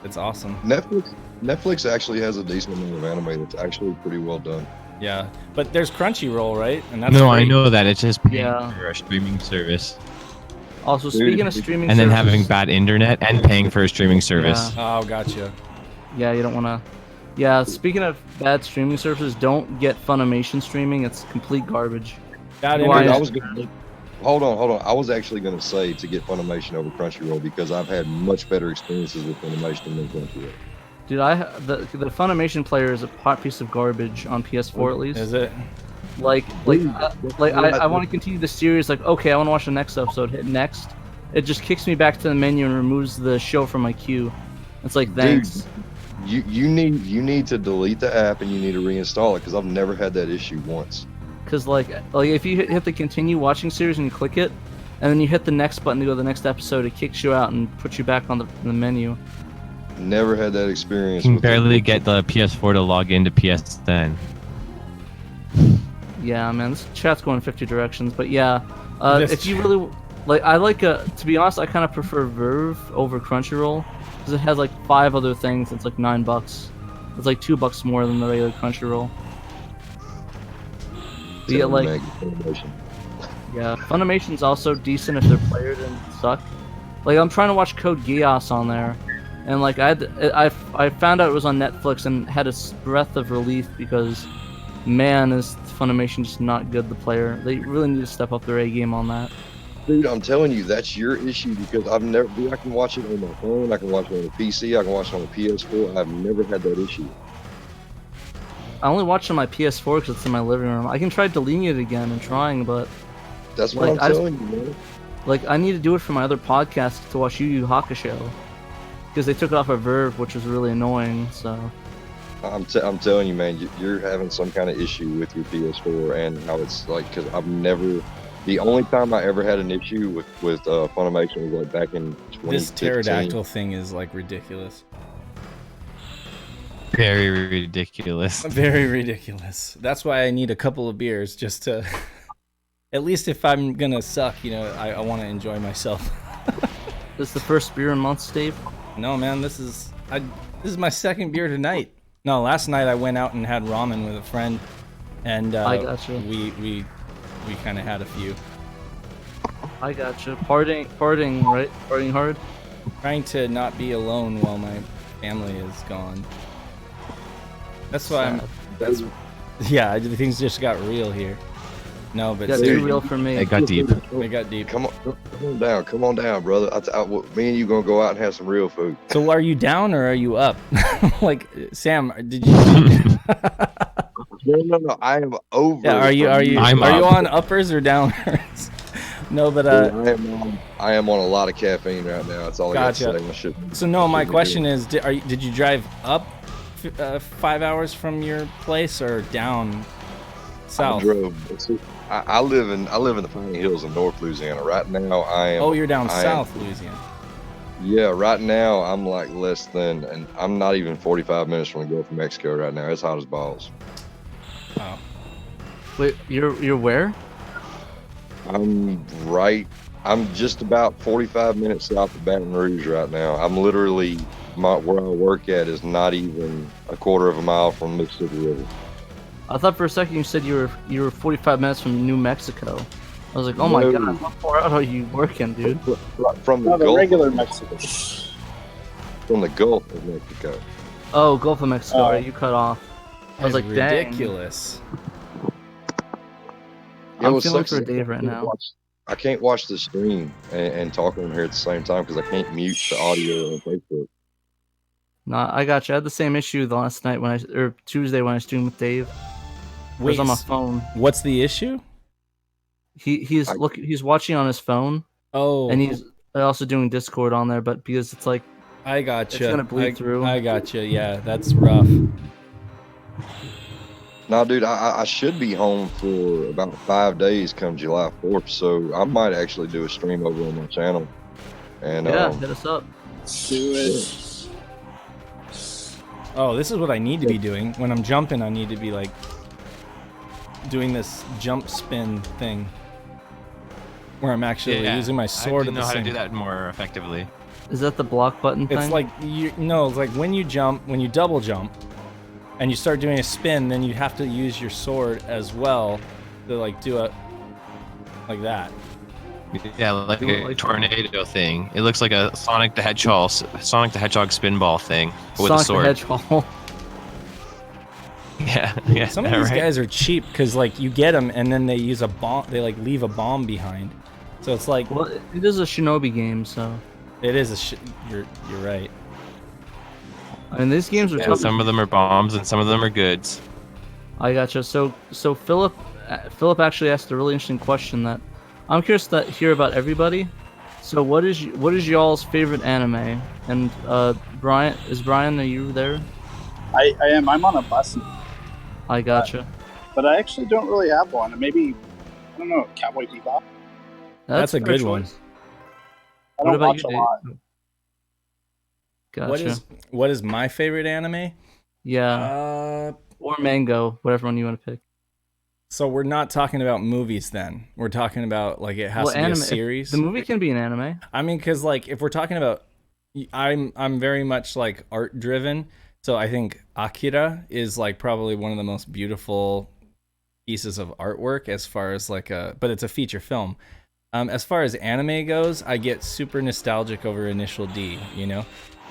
It's awesome. Netflix actually has a decent amount of anime that's actually pretty well done. Yeah, but there's Crunchyroll, right? And that's No, great. I know that. It's just paying Yeah. for a streaming service. Also, speaking of streaming and then services, having bad internet and paying for a streaming service. Oh, gotcha. Yeah, you don't want to. Yeah, speaking of bad streaming services, don't get Funimation streaming. It's complete garbage. Bad Why- internet. Hold on. I was actually going to say to get Funimation over Crunchyroll because I've had much better experiences with Funimation than Crunchyroll. Dude, the Funimation player is a hot piece of garbage on PS4 at least. Is it? I want to continue the series. Like, okay, I want to watch the next episode. Hit next. It just kicks me back to the menu and removes the show from my queue. It's like, thanks. Dude, you need to delete the app and you need to reinstall it because I've never had that issue once. Because like if you hit the continue watching series and you click it, and then you hit the next button to go to the next episode, it kicks you out and puts you back on the menu. Never had that experience. You can barely get the PS4 to log into PSN. Yeah, man, this chat's going 50 directions, but yeah, if you really like, to be honest, I kind of prefer Verve over Crunchyroll because it has like 5 other things. It's like $9. It's like $2 more than the regular Crunchyroll. But yeah, like, yeah, Funimation's also decent if their player didn't suck. Like, I'm trying to watch Code Geass on there, and like I found out it was on Netflix and had a breath of relief because, man, is Funimation just not good. The player, they really need to step up their A game on that. Dude, I'm telling you, that's your issue because I can watch it on my phone, I can watch it on a PC, I can watch it on a PS4. I've never had that issue. I only watch on my PS4 because it's in my living room. I can try deleting it again and trying, but that's what I'm telling you, man. Like, I need to do it for my other podcast to watch Yu Yu Hakusho because they took it off of Verve, which was really annoying. So I'm telling you, man, you're having some kind of issue with your PS4 and how it's like because the only time I ever had an issue with Funimation was like back in 2015. This pterodactyl thing is like ridiculous. Very ridiculous. Very ridiculous. That's why I need a couple of beers just to, at least if I'm gonna suck, you know, I want to enjoy myself. This is the first beer in months, Dave? No, man, this is my second beer tonight. No, last night I went out and had ramen with a friend, and I gotcha. we kind of had a few. I gotcha. Parting, right? Parting hard. Trying to not be alone while my family is gone. That's why I'm. That's yeah. Things just got real here. No, but Got too seriously, real for me. It got deep. they got deep. Come on down, brother. Me and you gonna go out and have some real food. So are you down or are you up? Like Sam, did you? No. I am over. Yeah, are you I'm are you up. on uppers or downers? No, but I am on a lot of caffeine right now. That's all Gotcha. I got to say. so no. My question is, did you drive up 5 hours from your place or down south? I drove. I live in the Pine Hills in North Louisiana. Right now, I am. Oh, you're down south, Louisiana. Yeah, right now I'm like less than, and I'm not even 45 minutes from the Gulf of Mexico right now. It's hot as balls. Oh, Wait, you're where? I'm just about 45 minutes south of Baton Rouge right now. I'm literally, where I work at is not even a quarter of a mile from Mississippi River. I thought for a second you said you were 45 minutes from New Mexico. I was like, oh my No. god, how far out are you working, dude? From the No, the Gulf, regular Mexico. from the Gulf of Mexico. Oh, Gulf of Mexico, Oh. right, you cut off. I was that's like, dang. ridiculous. I'm what feeling sucks for is Dave right now. I can't watch the stream and talk on here at the same time because I can't mute the audio on Facebook. Nah, I got you. I had the same issue the last night or Tuesday when I streamed with Dave. I was Wait, on my phone. what's the issue? He's watching on his phone, Oh, and he's also doing Discord on there, but because it's like I gotcha. it's gonna bleed through. I gotcha. Yeah, that's rough. No, dude, I should be home for about 5 days come July 4th, so I might actually do a stream over on my channel. And yeah, hit us up. Do it. Oh, this is what I need to be doing. When I'm jumping, I need to be like doing this jump spin thing. Where I'm actually using my sword I at didn't the know how to same do that more effectively. Is that the block button thing? It's like it's like when you double jump and you start doing a spin, then you have to use your sword as well to like do it like that. Yeah, like a tornado thing. It looks like a Sonic the Hedgehog spinball thing with Sonic a sword. the Hedgehog. Yeah. Some of these guys are cheap because like you get them and then they use a bomb. They like leave a bomb behind. So it's like Well, it is a Shinobi game, so it is you're right. I mean these games are Yeah, tough. some of them are bombs and some of them are goods. I gotcha. So Philip actually asked a really interesting question that I'm curious to hear about everybody. So what is y'all's favorite anime? And Brian, are you there? I am. I'm on a bus, I gotcha. but I actually don't really have one. Maybe, I don't know, Cowboy Bebop. That's a fair good one. choice. I What don't about watch you, a Dave? lot. Gotcha. What is my favorite anime? Yeah. Or Mango, whatever one you want to pick. So we're not talking about movies then. We're talking about like it has to be a series. The movie can be an anime. I mean, because like if we're talking about, I'm very much like art driven. So I think Akira is like probably one of the most beautiful pieces of artwork as far as like but it's a feature film. As far as anime goes, I get super nostalgic over Initial D. You know.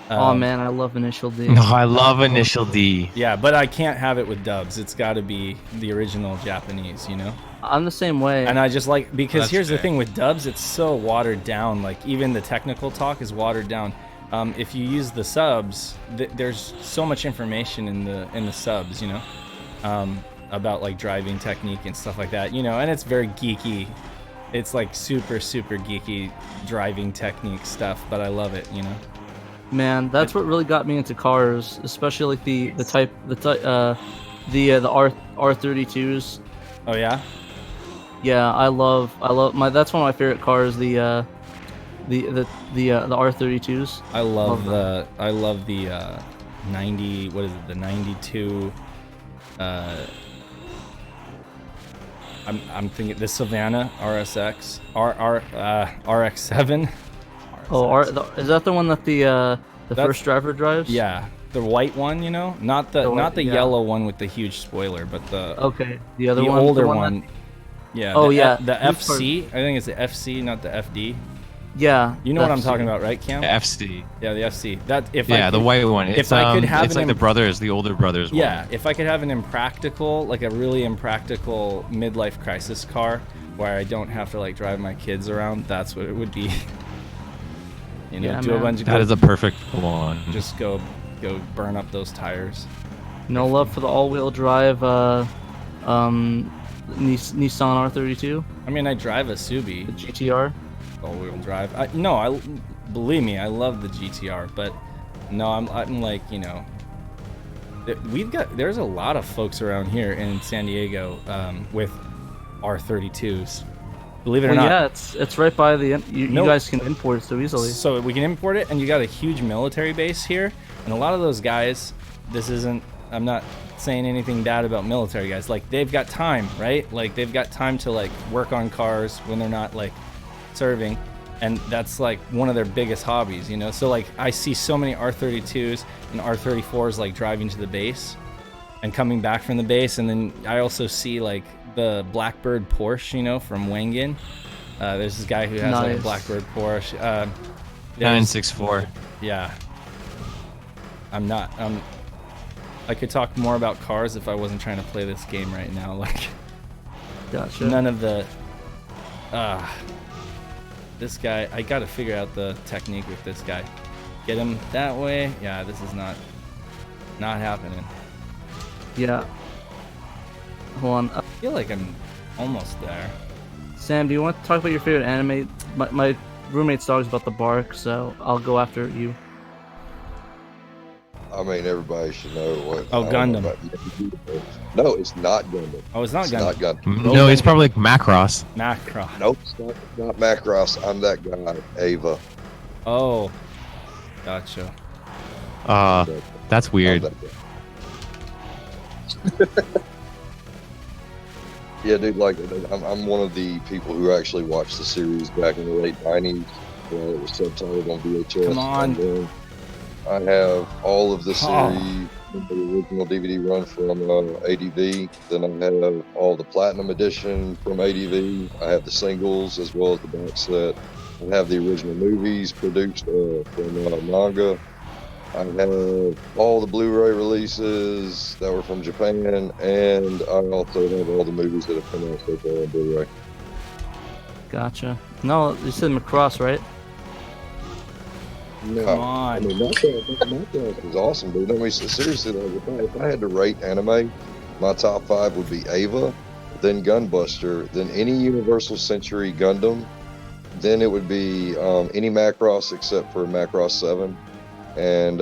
Oh man, I love Initial D. No, I love Initial D. Yeah, but I can't have it with dubs. It's got to be the original Japanese, you know? I'm the same way. And I just like, because That's here's the fair. thing with dubs, it's so watered down. Like, even the technical talk is watered down. If you use the subs, there's so much information in the subs, you know? About, like, driving technique and stuff like that, you know? And it's very geeky. It's, like, super, super geeky driving technique stuff, but I love it, you know? Man, that's what really got me into cars, especially like the R32s. Oh, yeah? Yeah, I love that's one of my favorite cars, the R32s. I love the 90, what is it, the 92 I'm thinking the Savannah RSX RX7. Oh, is that the one that the That's- first driver drives? Yeah, the white one, you know, not the The white- not the yeah. yellow one with the huge spoiler, but the Okay, the other the one, older the one. Yeah. Oh, yeah. The Which part? FC. I think it's the FC, not the FD. Yeah. You know what I'm FC. talking about, right, Cam? FC. Yeah, the FC. That if Yeah, I the could, white one. if It's I could have it's an like the brothers, the older brothers one. Yeah, if I could have an impractical, like a really impractical midlife crisis car where I don't have to like drive my kids around, that's what it would be. You know, Yeah, do a man. bunch of That is a perfect one. just go burn up those tires. No love for the all-wheel drive Nissan R32, I mean, I drive a the Subi GTR. all-wheel drive. Believe me, I love the GTR, but no, I'm like, you know, there's a lot of folks around here in San Diego with R32s. Believe it or Well, not. yeah, it's right by the. You No. guys can import it so easily. So we can import it, and you got a huge military base here, and a lot of those guys. I'm not saying anything bad about military guys. Like they've got time, right? Like they've got time to like work on cars when they're not like serving, and that's like one of their biggest hobbies, you know. So like I see so many R32s and R34s like driving to the base and coming back from the base, and then I also see like the Blackbird Porsche, you know, from Wengen. There's this guy who has like a Nice. Blackbird Porsche. 964. Yeah. I could talk more about cars if I wasn't trying to play this game right now. Like, Gotcha. none of the. This guy, I gotta figure out the technique with this guy. Get him that way. Yeah, this is not happening. Yeah. Hold on. I feel like I'm almost there. Sam, do you want to talk about your favorite anime? My roommate's dog's about to bark, so I'll go after you. I mean, everybody should know what. Oh, I don't know Gundam. about- No, it's not Gundam. Oh, it's not It's Gundam. not Gundam. No, it's probably like Macross. Macron. Nope, it's not Macross. I'm that guy, Ava. Oh, gotcha. That's I'm weird. that guy. Yeah, dude. Like, I'm one of the people who actually watched the series back in the late '90s while it was subtitled on VHS. Come on. And then I have all of the Oh. series, the original DVD run from ADV. Then I have all the Platinum Edition from ADV. I have the singles as well as the box set. I have the original movies produced from manga. I have all the Blu-ray releases that were from Japan, and I also have all the movies that have come out so far on Blu-ray. Gotcha. No, you said Macross, right? No, Come I on. mean, Macross was awesome, dude. I mean, seriously, though, if I had to rate anime, my top 5 would be Ava, then Gunbuster, then any Universal Century Gundam, then it would be any Macross except for Macross 7, and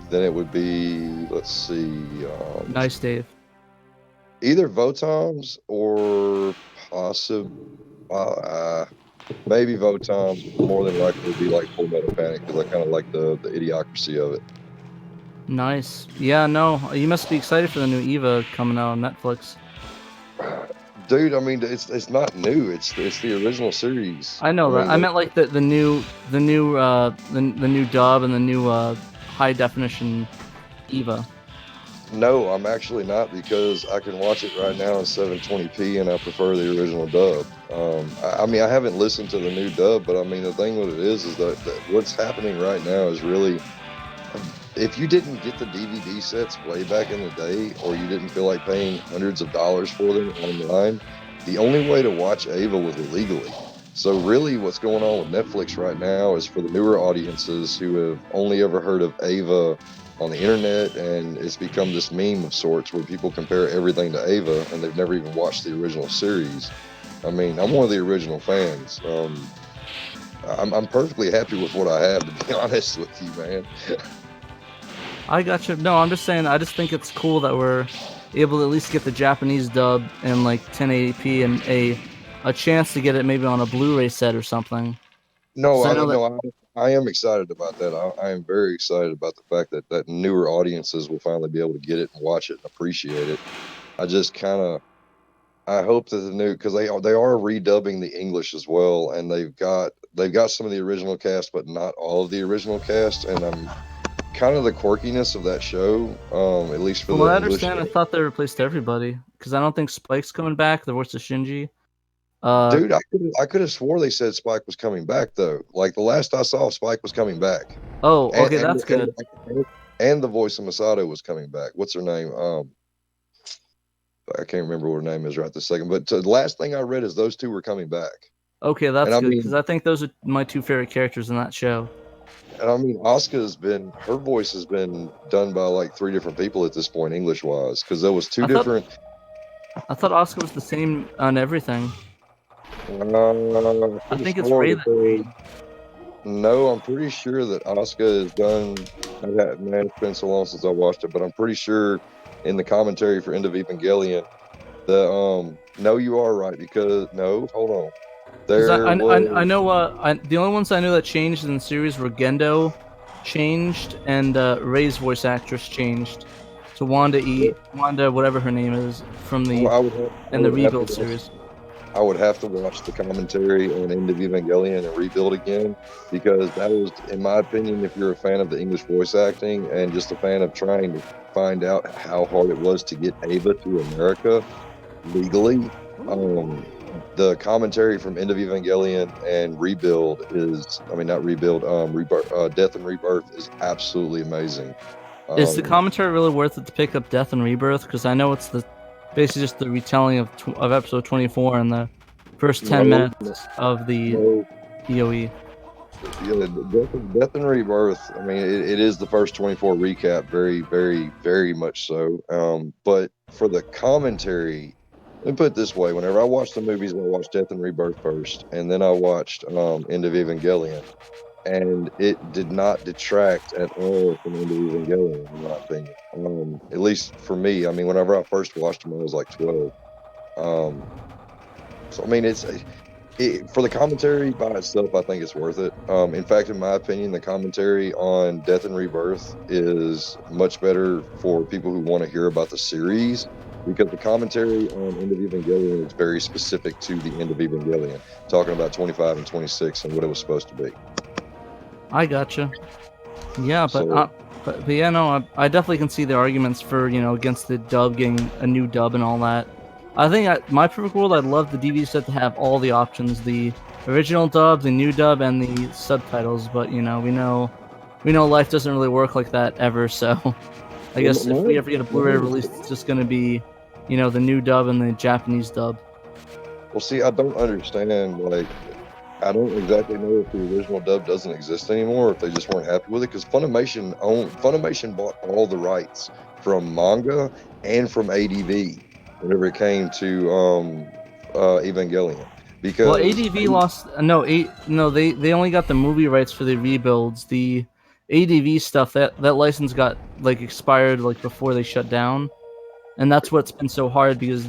then it would be, let's see, Nice, Dave. either Votoms or maybe Votoms, but more than likely would be like Full Metal Panic because I kind of like the idiocracy of it. Nice. Yeah, no, you must be excited for the new Eva coming out on Netflix. Dude, I mean, it's not new. It's the original series. I know that. mean, I meant like the new dub and the new high definition Eva. No, I'm actually not because I can watch it right now in 720p and I prefer the original dub. I mean, I haven't listened to the new dub, but I mean, the thing with it is that what's happening right now is really, if you didn't get the DVD sets way back in the day, or you didn't feel like paying hundreds of dollars for them online, the only way to watch Ava was illegally. So really what's going on with Netflix right now is for the newer audiences who have only ever heard of Ava on the internet, and it's become this meme of sorts where people compare everything to Ava and they've never even watched the original series. I mean, I'm one of the original fans. I'm perfectly happy with what I have, to be honest with you, man. I gotcha. No, I'm just saying. I just think it's cool that we're able to at least get the Japanese dub in like 1080p and a chance to get it maybe on a Blu-ray set or something. No, So I I know know. I am excited about that. I am very excited about the fact that newer audiences will finally be able to get it and watch it and appreciate it. I just I hope that the new, because they are redubbing the English as well, and they've got some of the original cast, but not all of the original cast, and I'm kind of the quirkiness of that show, at least for From the what I English. understand, I thought they replaced everybody because I don't think Spike's coming back. The voice of Shinji. Dude, I could have swore they said Spike was coming back though. Like the last I saw, Spike was coming back, Oh, and okay, that's good. and the voice of Masato was coming back. What's her name? I can't remember what her name is right this second. But the last thing I read is those two were coming back. Okay, And that's I good because mean, I think those are my two favorite characters in that show. Asuka's been her voice has been done by like 3 different people at this point, English wise, because there was 2 different. I thought Oscar was the same on everything. I think it's swore Ray that that. No, I'm pretty sure that Asuka has done. Man, it's been so long since I watched it, but I'm pretty sure in the commentary for End of Evangelion, no, you are right because no, hold on, Because there I was. know the only ones I knew that changed in the series were Gendo changed and Ray's voice actress changed to Wanda whatever her name is from the Well, I in the would have to Rebuild watch. series. I would have to watch the commentary on End of Evangelion and Rebuild again because that was, in my opinion, if you're a fan of the English voice acting and just a fan of trying to find out how hard it was to get Ava to America legally, the commentary from End of Evangelion and Rebuild is, I mean, not Rebuild, Rebirth, Death and Rebirth is absolutely amazing. Is the commentary really worth it to pick up Death and Rebirth? Because I know it's basically just the retelling of episode 24 and the first 10 minutes of the EOE. Yeah, Death and Rebirth. I mean, it is the first 24 recap, very, very, very much so. But for the commentary, let me put it this way: whenever I watched the movies, I watched Death and Rebirth first, and then I watched End of Evangelion, and it did not detract at all from End of Evangelion, in my opinion. At least for me. I mean, whenever I first watched them, I was like 12. So I mean, for the commentary by itself, I think it's worth it. In fact, in my opinion, the commentary on Death and Rebirth is much better for people who want to hear about the series because the commentary on End of Evangelion is very specific to the End of Evangelion, talking about 25 and 26 and what it was supposed to be. I gotcha. Yeah, So, but yeah, no, I definitely can see the arguments for against the dub getting a new dub and all that. I think my perfect world, I'd love the DVD set to have all the options: the original dub, the new dub, and the subtitles. But we know life doesn't really work like that ever. So I guess if we ever get a Blu-ray release, it's just gonna be, the new dub and the Japanese dub. well, see, I don't understand. Like, I don't exactly know if the original dub doesn't exist anymore, or if they just weren't happy with it. Because Funimation bought all the rights from manga and from ADV whenever it came to Evangelion. Because Well, ADV lost no, they only got the movie rights for the rebuilds. The ADV stuff that license got expired before they shut down, and that's what's been so hard because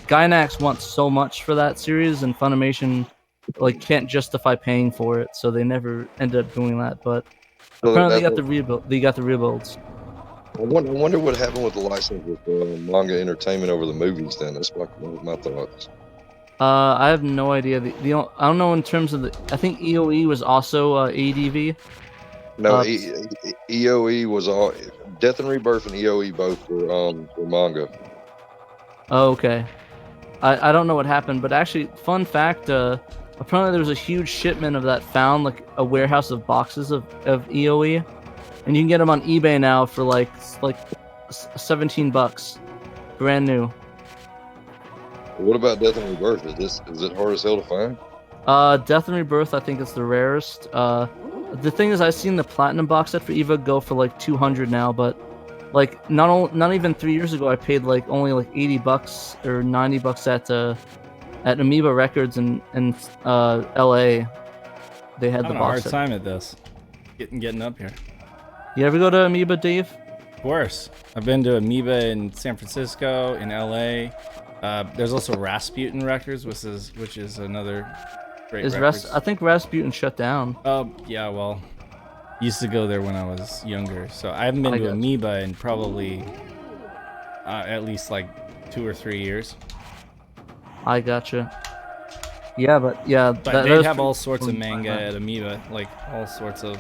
Gainax wants so much for that series, and Funimation can't justify paying for it, so they never ended up doing that. But apparently, they got the rebuild. They got the rebuilds. I wonder what happened with the license with manga entertainment over the movies. Then that's my thoughts. I have no idea. I don't know in terms of I think EOE was also ADV. No, EOE was all Death and Rebirth and EOE both were manga. Oh, okay. I don't know what happened, but actually, fun fact. Apparently, there was a huge shipment of that found a warehouse of boxes of EOE, and you can get them on eBay now for like $17, brand new. What about Death and Rebirth? Is it hard as hell to find? Death and Rebirth, I think it's the rarest. The thing is, I've seen the platinum box set for Eva go for like 200 now, but not even 3 years ago, I paid only $80 or $90 at Amoeba Records in LA. They had the box set. I'm having a hard time at this. Getting up here. You ever go to Amoeba, Dave? Of course. I've been to Amoeba in San Francisco, in LA. There's also Rasputin Records, which is another great record. I think Rasputin shut down. Yeah, well, used to go there when I was younger, so I haven't been to Amoeba in probably at least 2 or 3 years. I gotcha. Yeah, but they have all sorts of manga at Amoeba, all sorts of,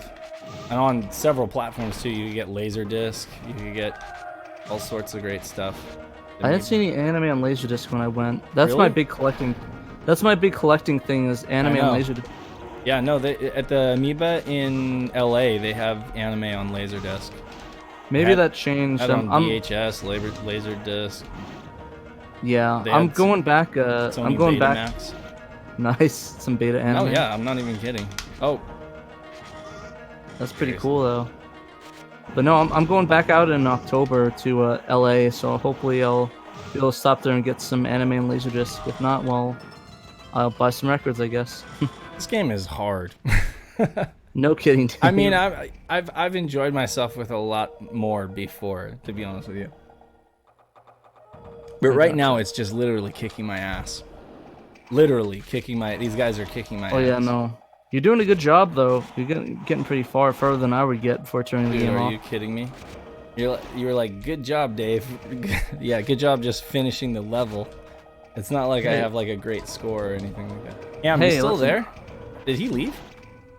and on several platforms too. You get Laserdisc, you can get all sorts of great stuff. I didn't see any anime on Laserdisc when I went. That's my Really? big collecting. That's my big collecting thing is anime know. on Laserdisc. Yeah, no, at the Amoeba in LA, they have anime on Laserdisc. Maybe that changed. Had on I'm VHS, Laserdisc. yeah. They I'm had going back. Sony I'm going back. Betamax. Nice, some beta anime. Oh yeah, I'm not even kidding. Oh, That's pretty Seriously. cool though. But no, I'm going back out in October to LA, so hopefully I'll be able to stop there and get some anime and Laserdisc. If not, well, I'll buy some records, I guess. this game is hard. No kidding. Dude. I mean, I've enjoyed myself with a lot more before, to be honest with you. But right now, it's just literally kicking my ass. Literally kicking my. These guys are kicking my ass. Oh yeah, no. You're doing a good job though. You're getting pretty further than I would get before turning the Dude, game are off. you kidding me? You were like, good job, Dave. Yeah, good job just finishing the level. It's not like I have like a great score or anything like that. Yeah, I'm still listen. there. Did he leave?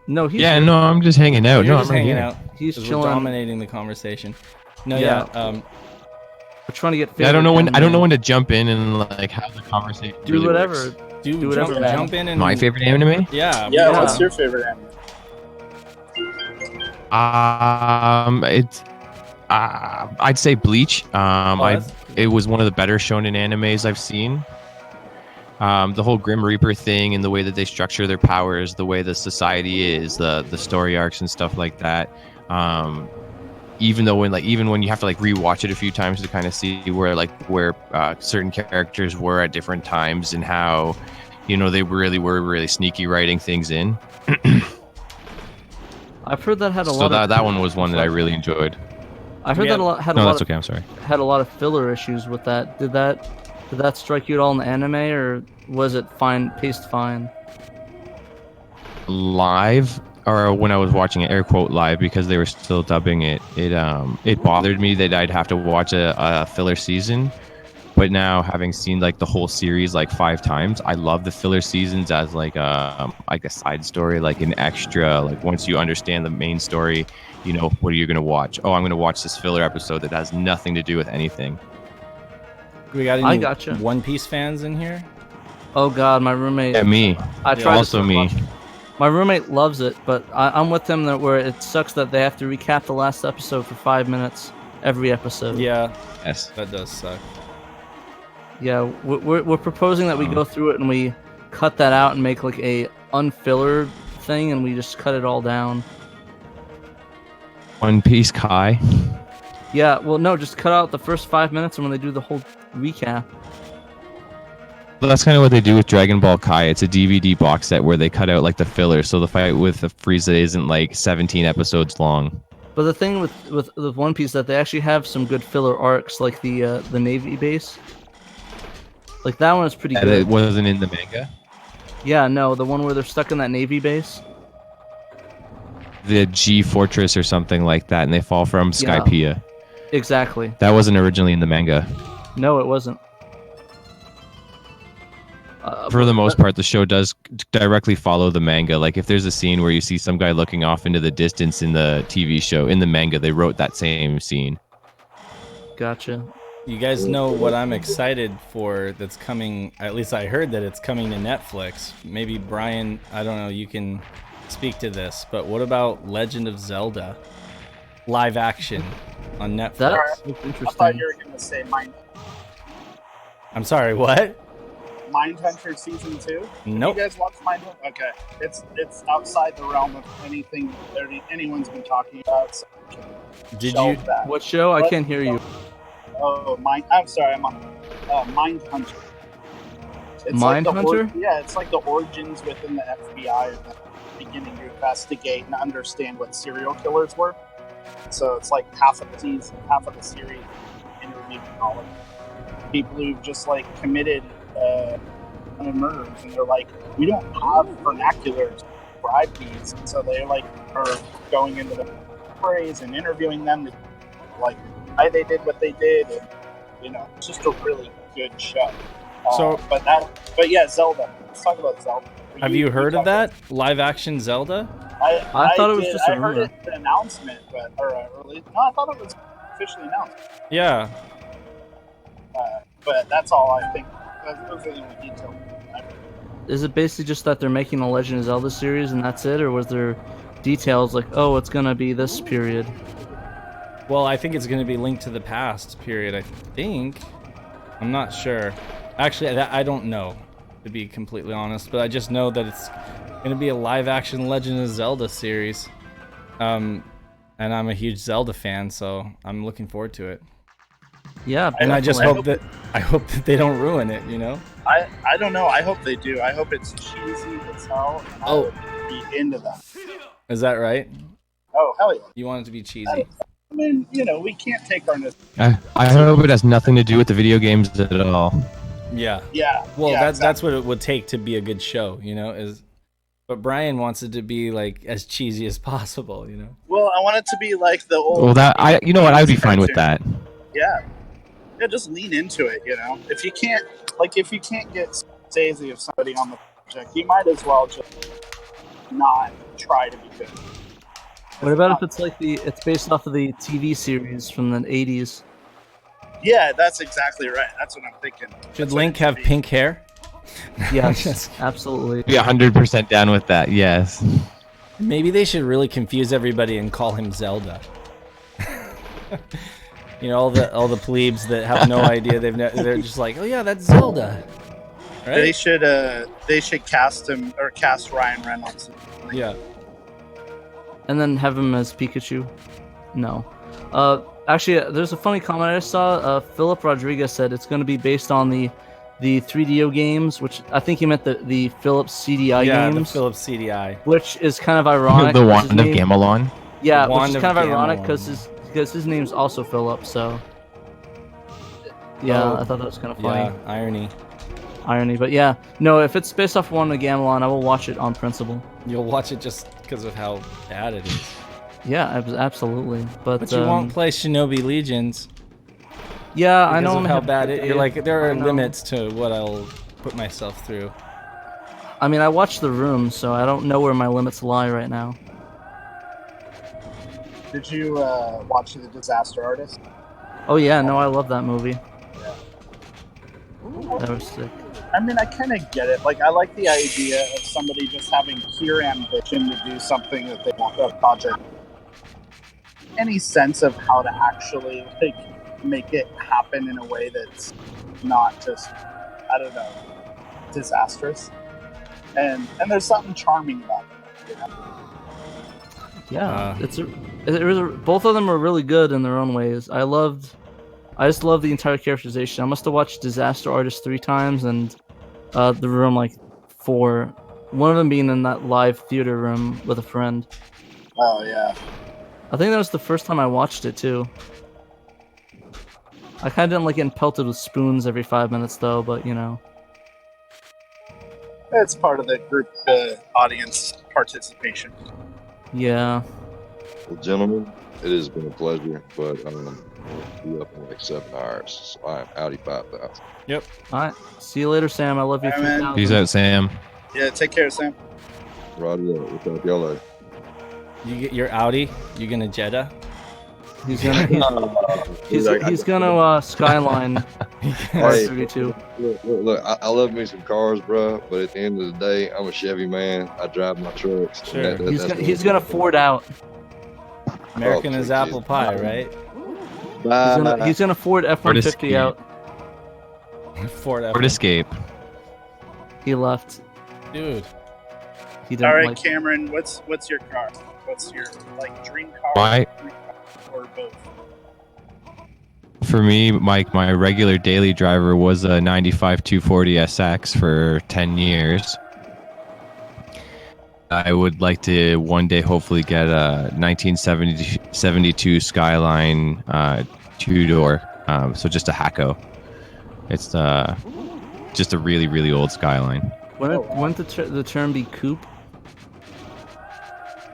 No, he's Yeah, no, I'm just hanging out. You're No, just I'm right hanging here. out. He's 'Cause chilling. We're dominating the conversation. No, Yeah. yeah. We're trying to get. Yeah, I don't know when. favorite I don't know anime. when to jump in and like have the conversation. Do really whatever. works. Dude, Do whatever, man. jump in and My favorite anime? Yeah. Yeah, what's your favorite anime? It's. I'd say Bleach. that's- It was one of the better shonen animes I've seen. The whole Grim Reaper thing and the way that they structure their powers, the way the society is, the story arcs and stuff like that. Even when you have to like rewatch it a few times to kind of see where certain characters were at different times and how, they really were really sneaky writing things in. I've heard that had a So lot of. that one was one that I really enjoyed. I heard Yeah. that a lot had No, a lot that's of, okay. I'm sorry. had a lot of filler issues with that. Did that strike you at all in the anime, or was it fine, paced fine? Live, or when I was watching it, air quote live, because they were still dubbing it. It bothered me that I'd have to watch a filler season. But now, having seen like the whole series like 5 times, I love the filler seasons as like a side story, like an extra. Like once you understand the main story, what are you gonna watch? Oh, I'm gonna watch this filler episode that has nothing to do with anything. We got I any gotcha. One Piece fans in here? Oh God, my roommate. Yeah, me. I tried. Also me. My roommate loves it, but I'm with him where it sucks that they have to recap the last episode for 5 minutes every episode. Yeah, Yes. that does suck. Yeah, we're proposing that we go through it and we cut that out and make like a unfiller thing, and we just cut it all down. One Piece Kai. Yeah, well, no, just cut out the first 5 minutes, and when they do the whole recap. Well, that's kind of what they do with Dragon Ball Kai. It's a DVD box set where they cut out like the filler, so the fight with the Frieza isn't like 17 episodes long. But the thing with One Piece that they actually have some good filler arcs, like the Navy base. Like that one is pretty And good. it wasn't in the manga. Yeah, no, the one where they're stuck in that Navy base. The G Fortress or something like that, and they fall from Skypiea. Exactly. That wasn't originally in the manga. No, it wasn't. For the most part, the show does directly follow the manga. Like if there's a scene where you see some guy looking off into the distance in the TV show, in the manga, they wrote that same scene. Gotcha. You guys know what I'm excited for that's coming, at least I heard that it's coming to Netflix. Maybe Brian, I don't know, you can speak to this, but what about Legend of Zelda? Live action on Netflix. That's I thought interesting. you were going to say I'm sorry, what? Mindhunter Season 2? Nope. You guys watch Mindhunter? Okay. It's outside the realm of anything anyone's been talking about. So Did shelve you? that. What show? I can't hear you. Oh, I'm sorry, I'm on Mindhunter. It's like the Mindhunter? it's like the origins within the FBI and the beginning to investigate and understand what serial killers were. So it's like half of the season, half of the series interviewing all of people who've just like committed murders, and they're like, we don't have vernaculars to describe these, so they like are going into the stories and interviewing them, to, like why they did what they did, and it's just a really good show. But yeah, Zelda. Let's talk about Zelda. Have you heard of that live action Zelda? I thought it was just a I heard rumor. an announcement, but I thought it was officially announced. Yeah. But that's all I think. Those are the only details. Is it basically just that they're making a Legend of Zelda series and that's it, or was there details like, oh, it's gonna be this period? Well, I think it's going to be Link to the Past period. I think. I'm not sure. Actually, I don't know, to be completely honest. But I just know that it's going to be a live-action Legend of Zelda series. And I'm a huge Zelda fan, so I'm looking forward to it. Yeah, And I just definitely. hope that they don't ruin it, you know? I don't know. I hope they do. I hope it's cheesy as hell. And I would be into that. Is that right? Oh, hell yeah. You want it to be cheesy? I mean, you know, we can't take our... I hope it has nothing to do with the video games at all. Yeah. Yeah. Well, yeah, that's what it would take to be a good show, you know? But Brian wants it to be like as cheesy as possible, you know? Well, I want it to be like the old... Well, you know what? I would be fine with that. Yeah. Yeah, just lean into it, you know? If you can't get Daisy of somebody on the project, you might as well just not try to be good. What about if it's like it's based off of the TV series from the 80s? Yeah, that's exactly right. That's what I'm thinking. Should Link have pink hair? Yes, absolutely. Be 100% down with that. Yes. Maybe they should really confuse everybody and call him Zelda. You know, all the plebes that have no idea, they're just like, oh yeah, that's Zelda. Right? They should cast him or cast Ryan Reynolds. Yeah. And then have him as Pikachu? No. Actually, there's a funny comment I saw. Philip Rodriguez said it's going to be based on the 3DO games, which I think he meant the Philips CDI Yeah, games. the Philips CDI. Which is kind of ironic. The Wand of Gamelon. Yeah, The which Wand is of kind of ironic Gamelon. because his name's also Philip, so... Yeah, I thought that was kind of funny. Yeah, irony. But yeah, no, if it's based off Wand of Gamelon, I will watch it on principle. You'll watch it just because of how bad it is. Yeah, absolutely. But you won't play Shinobi Legions. Yeah, I Because know of how bad it. You're like, there are limits to what I'll put myself through. I mean, I watched The Room, so I don't know where my limits lie right now. Did you watch The Disaster Artist? Oh yeah, no, I love that movie. That was sick. I mean, I kind of get it. Like, I like the idea of somebody just having pure ambition to do something that they want a project. Any sense of how to actually make it happen in a way that's not just, I don't know, disastrous. And there's something charming about it. You know? Yeah, both of them are really good in their own ways. I just love the entire characterization. I must have watched Disaster Artist 3 times and The Room like 4. One of them being in that live theater room with a friend. Oh yeah. I think that was the first time I watched it too. I kind of didn't like getting pelted with spoons every 5 minutes though, but you know. It's part of the group audience participation. Yeah. Well, gentlemen, it has been a pleasure, but I'll be up in like 7 hours, so I am Audi 5000. Yep. Alright. See you later, Sam. I love you. All right, man. 3000. Peace out, Sam. Yeah, take care, Sam. Roddy, what's up, y'all later? You get your Audi. You gonna Jeddah? He's gonna Skyline Hey, 32. Look, I love me some cars, bro, but at the end of the day, I'm a Chevy man. I drive my trucks. Sure. He's gonna Ford out. American is please. apple pie, right? He's gonna Ford F-150 Escape. out. Ford F. Ford Escape. He left. Dude. He didn't All right, like. Cameron, what's your car? What's your dream car? Why? Or both? For me, my regular daily driver was a 95 240 SX for 10 years. I would like to one day hopefully get a 1972 Skyline 2-door, so just a Hakko. It's just a really, really old Skyline. Wouldn't the term be coupe?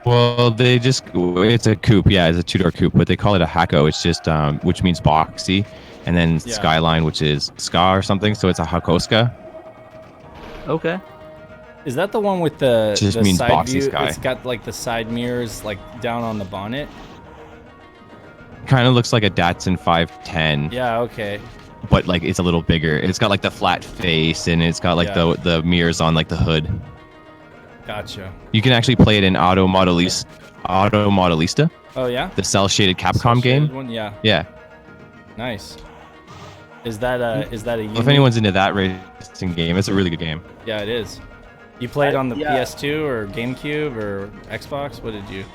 Well, it's a coupe, yeah, it's a 2-door coupe, but they call it a Hakko. It's just, which means boxy, and then Skyline, which is ska or something, so it's a Hakoska. Okay. Is that the one with the means side boxy view? sky. It's got like the side mirrors like down on the bonnet. Kind of looks like a Datsun 510. Yeah, okay. but like it's a little bigger. It's got like the flat face, and it's got like the mirrors on like the hood. Gotcha. You can actually play it in Auto Modelista. Oh yeah. The cell shaded Capcom Cell-shaded game. one? Yeah. Yeah. Nice. Is that a unique... If anyone's into that racing game, it's a really good game. Yeah, it is. You played on the PS2 or GameCube or Xbox? What did you?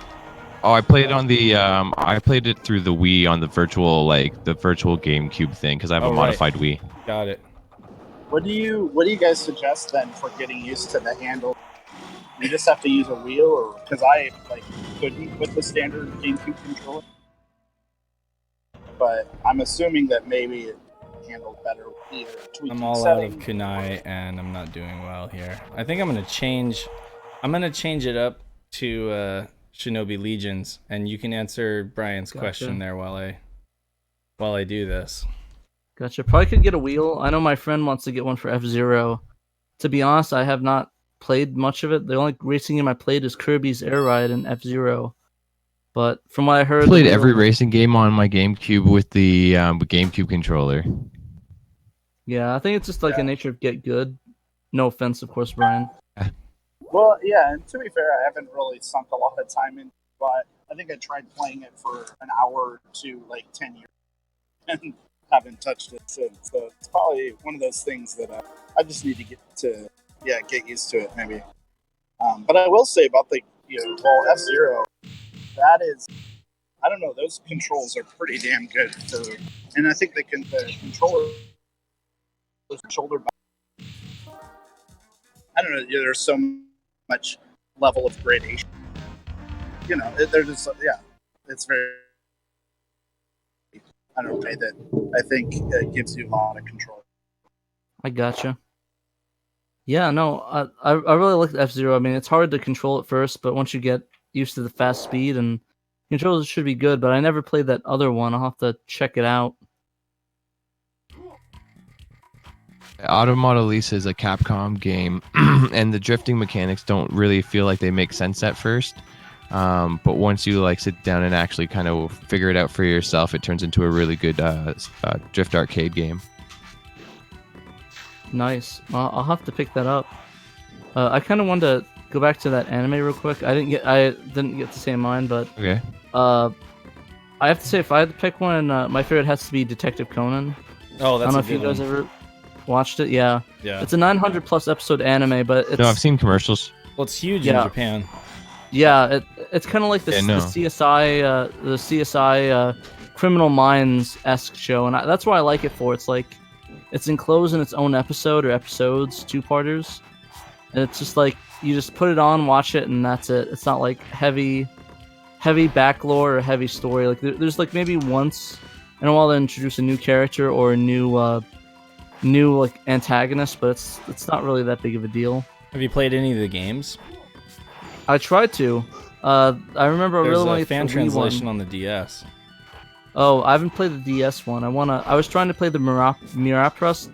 Oh, I played it on the I played it through the Wii on the virtual GameCube thing because I have a modified Wii. Got it. What do you guys suggest then for getting used to the handle? You just have to use a wheel, or because I couldn't with the standard GameCube controller, but I'm assuming that maybe it handled better with either tweaking I'm all settings. out of kunai and I'm not doing well here. I think I'm gonna change it up to Shinobi Legions, and you can answer Brian's question there while I do this. Gotcha. Probably could get a wheel. I know my friend wants to get one for F-Zero. To be honest, I have not played much of it. The only racing game I played is Kirby's Air Ride and F-Zero. But from what I heard, I played every racing game on my GameCube with the GameCube controller. Yeah, I think it's just like a nature of get good. No offense, of course, Brian. Well, yeah, and to be fair, I haven't really sunk a lot of time in, but I think I tried playing it for an hour to like 10 years and haven't touched it since. So it's probably one of those things that I just need to get used to it maybe. But I will say about the F-Zero, that is, I don't know, those controls are pretty damn good and I think the controller shoulder back. I don't know, there's so much level of gradation. They're just it's very, I don't know, way that I think gives you a lot of control. I gotcha. Yeah, no, I really like F-Zero. I mean, it's hard to control at first, but once you get used to the fast speed, and controls should be good, but I never played that other one. I'll have to check it out. Auto Modelista is a Capcom game, and the drifting mechanics don't really feel like they make sense at first. But once you sit down and actually kind of figure it out for yourself, it turns into a really good drift arcade game. Nice. Well, I'll have to pick that up. I kind of wanted to go back to that anime real quick. I didn't get to say mine, but okay. I have to say, if I had to pick one, my favorite has to be Detective Conan. Oh, that's I don't know if you guys ever watched it. Yeah. It's a 900 plus episode anime, but it's... No, I've seen commercials. Well, it's huge in Japan. Yeah, it's kind of like the CSI Criminal Minds-esque show, and that's why I like it for. It's like it's enclosed in its own episode or episodes, two-parters, and it's just like you just put it on, watch it, and that's it. It's not like heavy back lore or heavy story. Like there's like maybe once in a while they introduce a new character or a new like antagonist, but it's not really that big of a deal. Have you played any of the games? I tried to. I remember There's really wanting a fan translation on the DS. Oh, I haven't played the DS one. I was trying to play the Mirapolis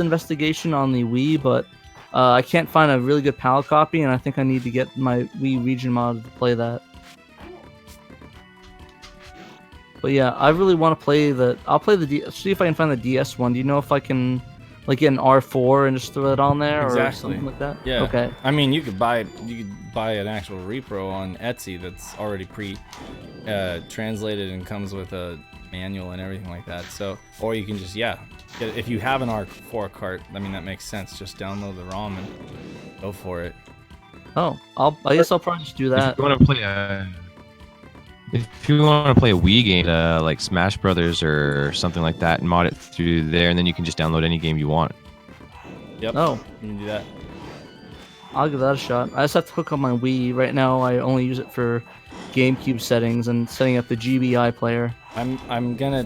Investigation on the Wii, but I can't find a really good PAL copy, and I think I need to get my Wii region mod to play that. But yeah, I really want to play I'll play see if I can find the DS one. Do you know if I can get an R4 and just throw it on there or something like that? Yeah. Okay. I mean, you could buy an actual repro on Etsy that's already translated and comes with a manual and everything like that. So, or you can just if you have an R4 cart, I mean that makes sense. Just download the ROM and go for it. Oh, I guess I'll probably just do that. If you want to play a Wii game, like Smash Brothers or something like that, and mod it through there, and then you can just download any game you want. Yep. Oh, you can do that. I'll give that a shot. I just have to hook up my Wii. Right now, I only use it for GameCube settings and setting up the GBI player. I'm gonna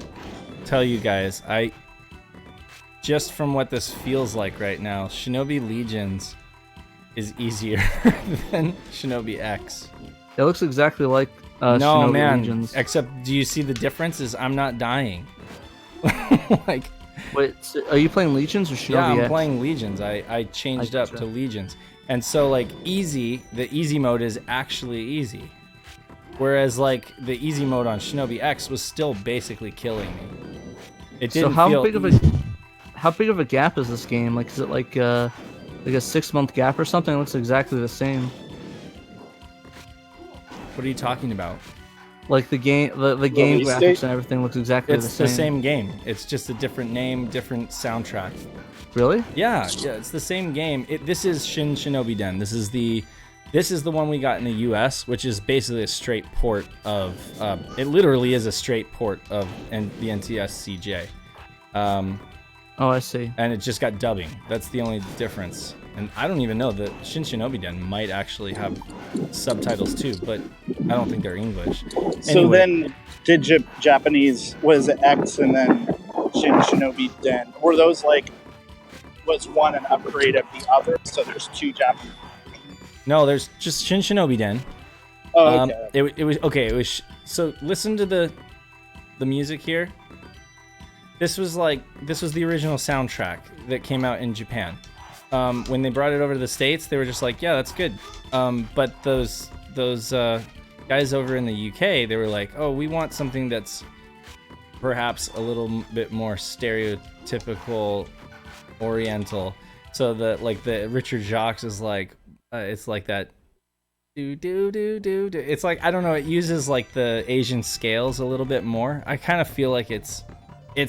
tell you guys, just from what this feels like right now, Shinobi Legions is easier than Shinobi X. It looks exactly like no, Shinobi man. Legions. Except, do you see the difference? Is I'm not dying. Wait, so are you playing Legions or Shinobi Yeah, I'm X? playing Legions. I changed up to Legions, and so the easy mode is actually easy, whereas the easy mode on Shinobi X was still basically killing me. It So didn't how feel big of a gap is this game? Like, is it like a 6-month gap or something? It looks exactly the same. What are you talking about? Like the game Release graphics date? and everything looks exactly It's the same game. It's just a different name, different soundtrack. Really? Yeah, it's the same game. This is Shin Shinobi Den. This is the one we got in the U.S., which is basically a straight port of. It literally is a straight port of the NTS CJ. Oh, I see. And it just got dubbing. That's the only difference. And I don't even know that Shin Shinobi Den might actually have subtitles too, but I don't think they're English. So Anyway, then, did Japanese was it X and then Shin Shinobi Den? Were those like was one an upgrade of the other? So there's two Japanese. no, there's just Shin Shinobi Den. Oh, okay. It was okay. It was so. Listen to the music here. This was the original soundtrack that came out in Japan. When they brought it over to the States, they were just like, yeah, that's good. But those guys over in the UK, they were like, oh, we want something that's perhaps a little bit more stereotypical Oriental. So the Richard Jacques is like, it's like that. Do do do do do. It's like, I don't know. It uses like the Asian scales a little bit more. I kind of feel like it's I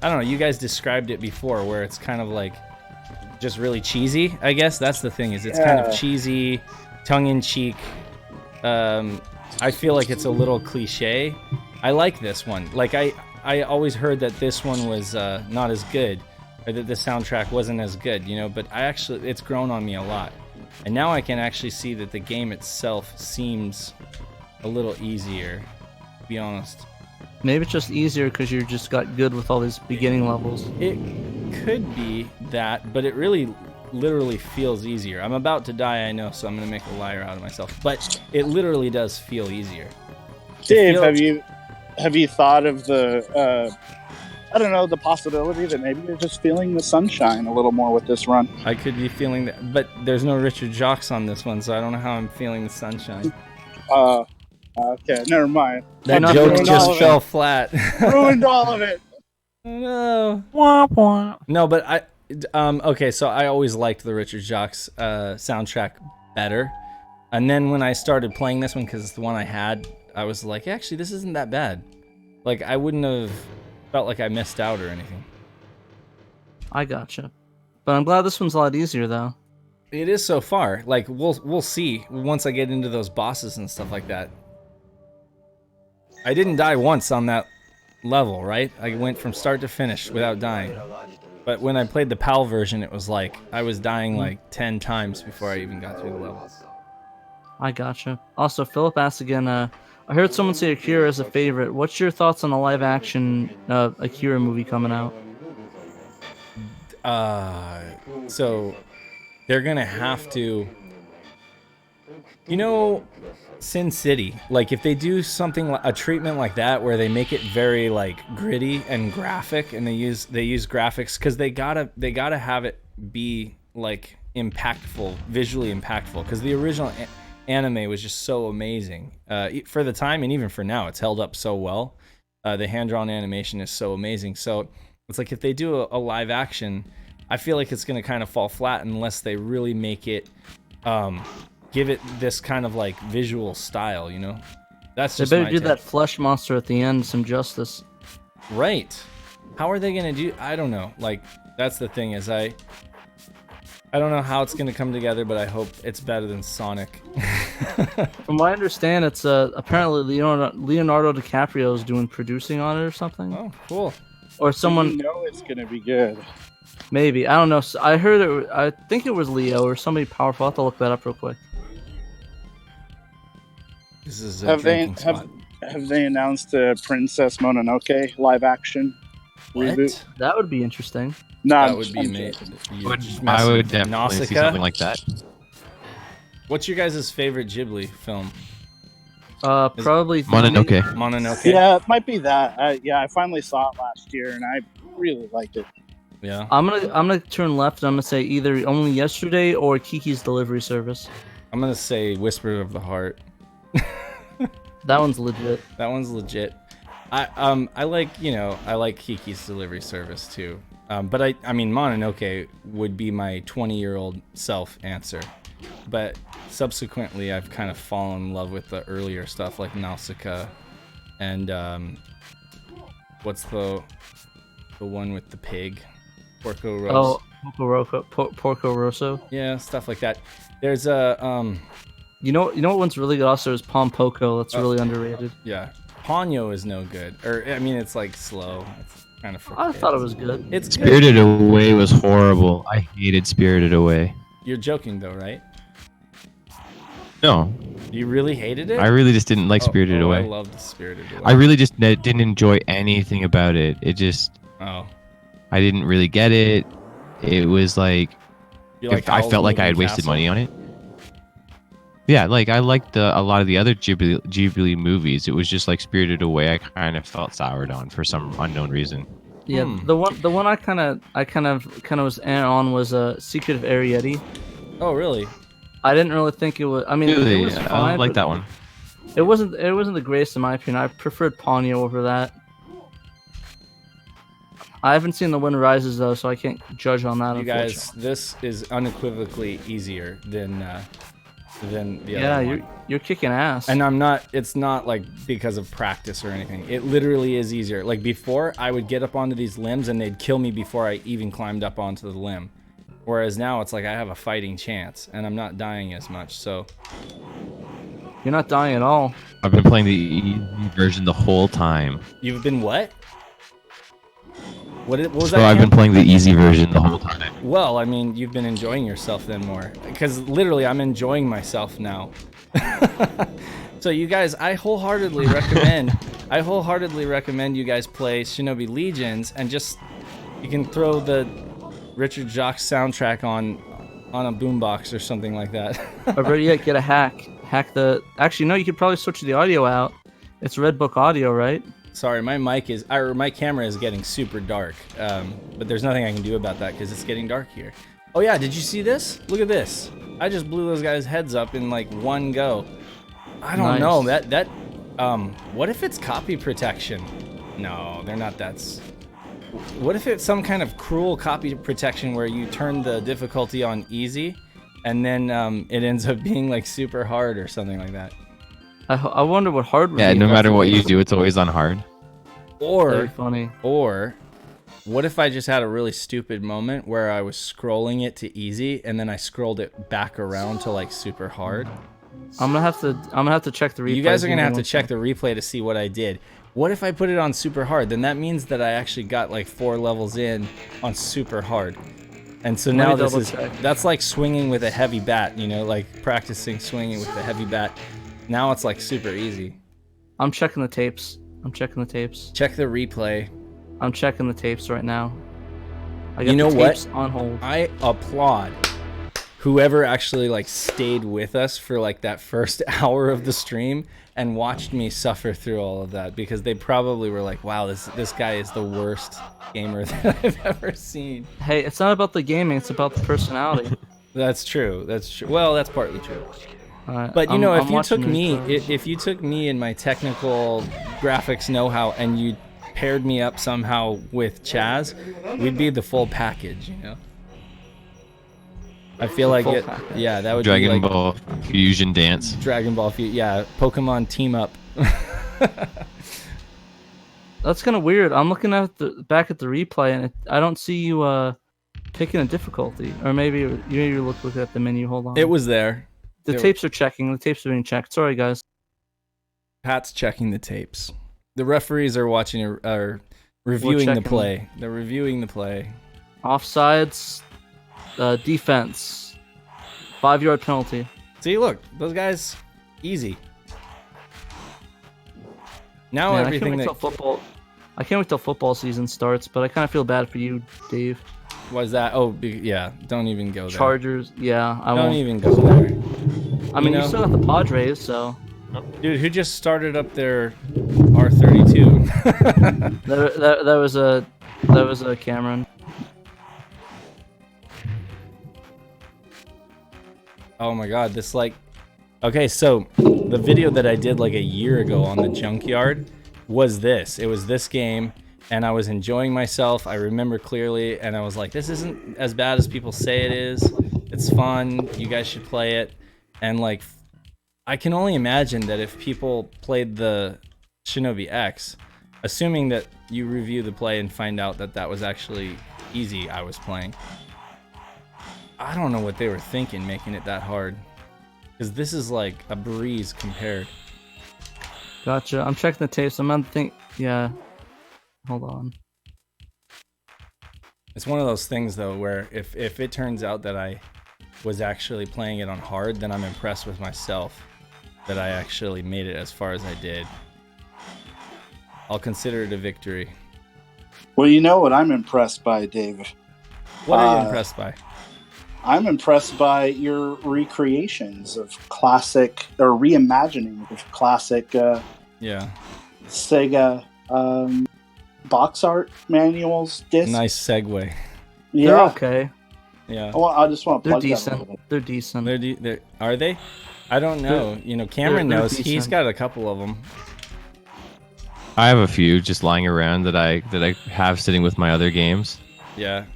don't know, you guys described it before where it's kind of like just really cheesy, I guess. That's the thing, is it's kind of cheesy, tongue-in-cheek. I feel like it's a little cliche. I like this one. Like, I always heard that this one was not as good, or that the soundtrack wasn't as good, you know, but it's grown on me a lot. And now I can actually see that the game itself seems a little easier, to be honest. Maybe it's just easier because you just got good with all these beginning levels. It could be that, but it really literally feels easier. I'm about to die, I know, so I'm going to make a liar out of myself. But it literally does feel easier. Dave, have you thought of the I don't know, the possibility that maybe you're just feeling the sunshine a little more with this run? I could be feeling that, but there's no Richard Jacques on this one, so I don't know how I'm feeling the sunshine. Okay, never mind. That not joke feeling just all of fell it. flat. Ruined all of it. No. No, but okay, so I always liked the Richard Jacques soundtrack better. And then when I started playing this one, because it's the one I had, I was like, actually, this isn't that bad. Like, I wouldn't have felt like I missed out or anything. I gotcha. But I'm glad this one's a lot easier, though. It is so far. Like, we'll see once I get into those bosses and stuff like that. I didn't die once on that level, right? I went from start to finish without dying. But when I played the PAL version, it was like I was dying like 10 times before I even got through the level. I gotcha. Also, Philip asked again, I heard someone say Akira is a favorite. What's your thoughts on the live-action Akira movie coming out? So they're gonna have to, you know, Sin City. Like, if they do something, a treatment like that, where they make it very like gritty and graphic, and they use graphics, because they gotta have it be like impactful, visually impactful, because the original anime was just so amazing for the time, and even for now, it's held up so well. The hand-drawn animation is so amazing. So it's like, if they do a live action, I feel like it's gonna kind of fall flat unless they really make it give it this kind of like visual style, you know? That's just they better my do take. that flesh monster at the end some justice. Right. How are they gonna do? I don't know. Like, that's the thing, is I don't know how it's gonna come together, but I hope it's better than Sonic. From what I understand, it's apparently Leonardo DiCaprio is doing producing on it or something. Oh, cool. Or someone, You know it's gonna be good. maybe, I don't know. I heard it. I think it was Leo or somebody powerful. I'll have to look that up real quick. This is a Have they drinking spot. have they announced a Princess Mononoke live action reboot? What? That would be interesting. No, That would be I'm amazing. I would definitely see something like that. What's your guys' favorite Ghibli film? Probably Mononoke. Mononoke? Yeah, it might be that. I finally saw it last year and I really liked it. Yeah. I'm gonna turn left. And I'm gonna say either Only Yesterday or Kiki's Delivery Service. I'm gonna say Whisper of the Heart. That one's legit. That one's legit. I like, you know, I like Kiki's delivery service too. But I mean Mononoke would be my 20-year-old self answer. But subsequently I've kind of fallen in love with the earlier stuff like Nausicaa and what's the one with the pig? Porco Rosso. Oh, Porco Rosso. Yeah, stuff like that. There's a You know what one's really good also is Pom Poco. That's really underrated. yeah. Ponyo is no good. Or I mean it's like slow. It's kind of for I kids. thought it was good. It's good. Spirited Away was horrible. I hated Spirited Away. You're joking though, right? No, You really hated it? I really just didn't like Spirited I Away. loved Spirited Away. I really just didn't enjoy anything about it. It just, Oh. I didn't really get it. It was like, You like I Howl's felt like I had Moving wasted Castle? money on it. Yeah, like I liked a lot of the other Ghibli movies. It was just like Spirited Away. I kind of felt soured on for some unknown reason. Yeah, the one I kind of was on was Secret of Arrietty. Oh, really? I didn't really think it was. I mean, Really, it was I fine, like but that one. It wasn't the greatest in my opinion. I preferred Ponyo over that. I haven't seen The Wind Rises though, so I can't judge on that. You guys, unfortunately. this is unequivocally easier than the Yeah, other one. you're kicking ass. And it's not like because of practice or anything. It literally is easier. Like before, I would get up onto these limbs and they'd kill me before I even climbed up onto the limb. Whereas now it's like I have a fighting chance and I'm not dying as much. So You're not dying at all. I've been playing the easy version the whole time. you've been what? What was So that? I've Cam? been playing the easy version the whole time. Well, I mean, you've been enjoying yourself then more. Because literally, I'm enjoying myself now. So you guys, I wholeheartedly recommend you guys play Shinobi Legions and just you can throw the Richard Jacques soundtrack on a boombox or something like that. Or better yet, get a hack. Actually, no, you could probably switch the audio out. It's Redbook audio, right? Sorry, my camera is getting super dark. But there's nothing I can do about that because it's getting dark here. Oh yeah, did you see this? Look at this. I just blew those guys' heads up in like one go. I don't know. That what if it's copy protection? No, they're not what if it's some kind of cruel copy protection where you turn the difficulty on easy and then it ends up being like super hard or something like that? I wonder what hard would Yeah, be. no matter what you do, it's always on hard. Very Or funny. Or what if I just had a really stupid moment where I was scrolling it to easy and then I scrolled it back around to like super hard? I'm gonna have to check the replay. You guys are gonna have to check the replay to see what I did. What if I put it on super hard? Then that means that I actually got like 4 levels in on super hard. And so now that's like swinging with a heavy bat, you know, like practicing swinging with a heavy bat. Now it's like super easy. I'm checking the tapes. Check the replay. I'm checking the tapes right now. I got You know the what? tapes on hold. I applaud whoever actually like stayed with us for like that first hour of the stream and watched me suffer through all of that, because they probably were like, wow, this guy is the worst gamer that I've ever seen. Hey, it's not about the gaming, it's about the personality. That's true. Well, that's partly true. But you I'm- know, I'm if you watching took your me, videos. if you took me and my technical graphics know-how and you paired me up somehow with Chaz, we'd be the full package, you know. I feel like Full it. package. Yeah, that would Dragon be like Ball Fusion Dance. Dragon Ball. Yeah, Pokemon team up. That's kind of weird. I'm looking at back at the replay and I don't see you picking a difficulty, or maybe you look at the menu. Hold on. It was there. The tapes are checking. The tapes are being checked. Sorry, guys. Pat's checking the tapes. The referees are reviewing the checking. play. They're reviewing the play. Offsides, defense, 5-yard penalty. See, look, those guys, easy. Now Man, everything I can't wait till football season starts, but I kind of feel bad for you, Dave. was that. Oh, yeah. Don't even go there. Chargers, yeah. I Don't won't. even go there. I mean, you you know? still got the Padres, so Dude, who just started up their R32? that was a Cameron. Oh my god, this like... Okay, so the video that I did like a year ago on the junkyard, was this. It was this game, and I was enjoying myself. I remember clearly, and I was like, this isn't as bad as people say it is. It's fun. You guys should play it. And like, I can only imagine that if people played the Shinobi X, assuming that you review the play and find out that that was actually easy, I was playing. I don't know what they were thinking making it that hard. Because this is like a breeze compared. Gotcha. I'm checking the tapes. I'm on yeah. Hold on. It's one of those things though where if it turns out that I was actually playing it on hard, then I'm impressed with myself that I actually made it as far as I did. I'll consider it a victory. Well, you know what I'm impressed by, Dave? What are you impressed by? I'm impressed by your recreations of classic, or reimagining of classic SEGA box art manuals, discs. Nice segue. Yeah. They're okay. Yeah. I just want to They're plug that a little decent. bit. They're decent. Are they? I don't know. You know, Cameron they're knows. He's decent. got a couple of them. I have a few just lying around that I have sitting with my other games. Yeah.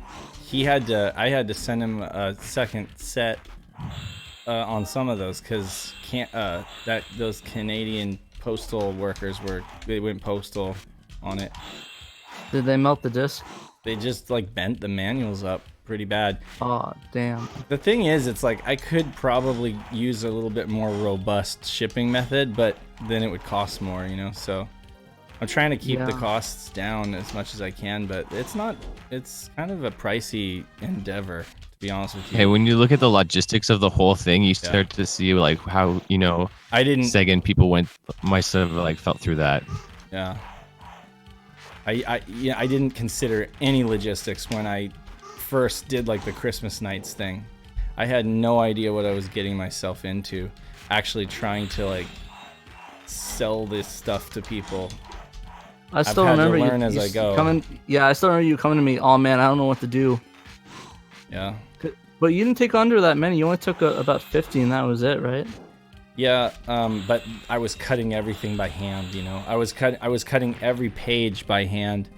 I had to send him a second set on some of those because those Canadian postal workers they went postal on it. Did they melt the disc? They just like bent the manuals up pretty bad. Oh, damn. The thing is, it's like I could probably use a little bit more robust shipping method, but then it would cost more, you know. So I'm trying to keep the costs down as much as I can, but it's kind of a pricey endeavor, to be honest with you. Hey, when you look at the logistics of the whole thing, you start to see like how, you know, SEGA and people must have like felt through that. Yeah. I didn't consider any logistics when I first did like the Christmas nights thing. I had no idea what I was getting myself into, actually trying to like sell this stuff to people. I still remember learn as I go. I still remember you coming to me. Oh man, I don't know what to do. Yeah. But you didn't take under that many. You only took about 50, and that was it, right? Yeah. But I was cutting everything by hand. You know, I was cutting every page by hand.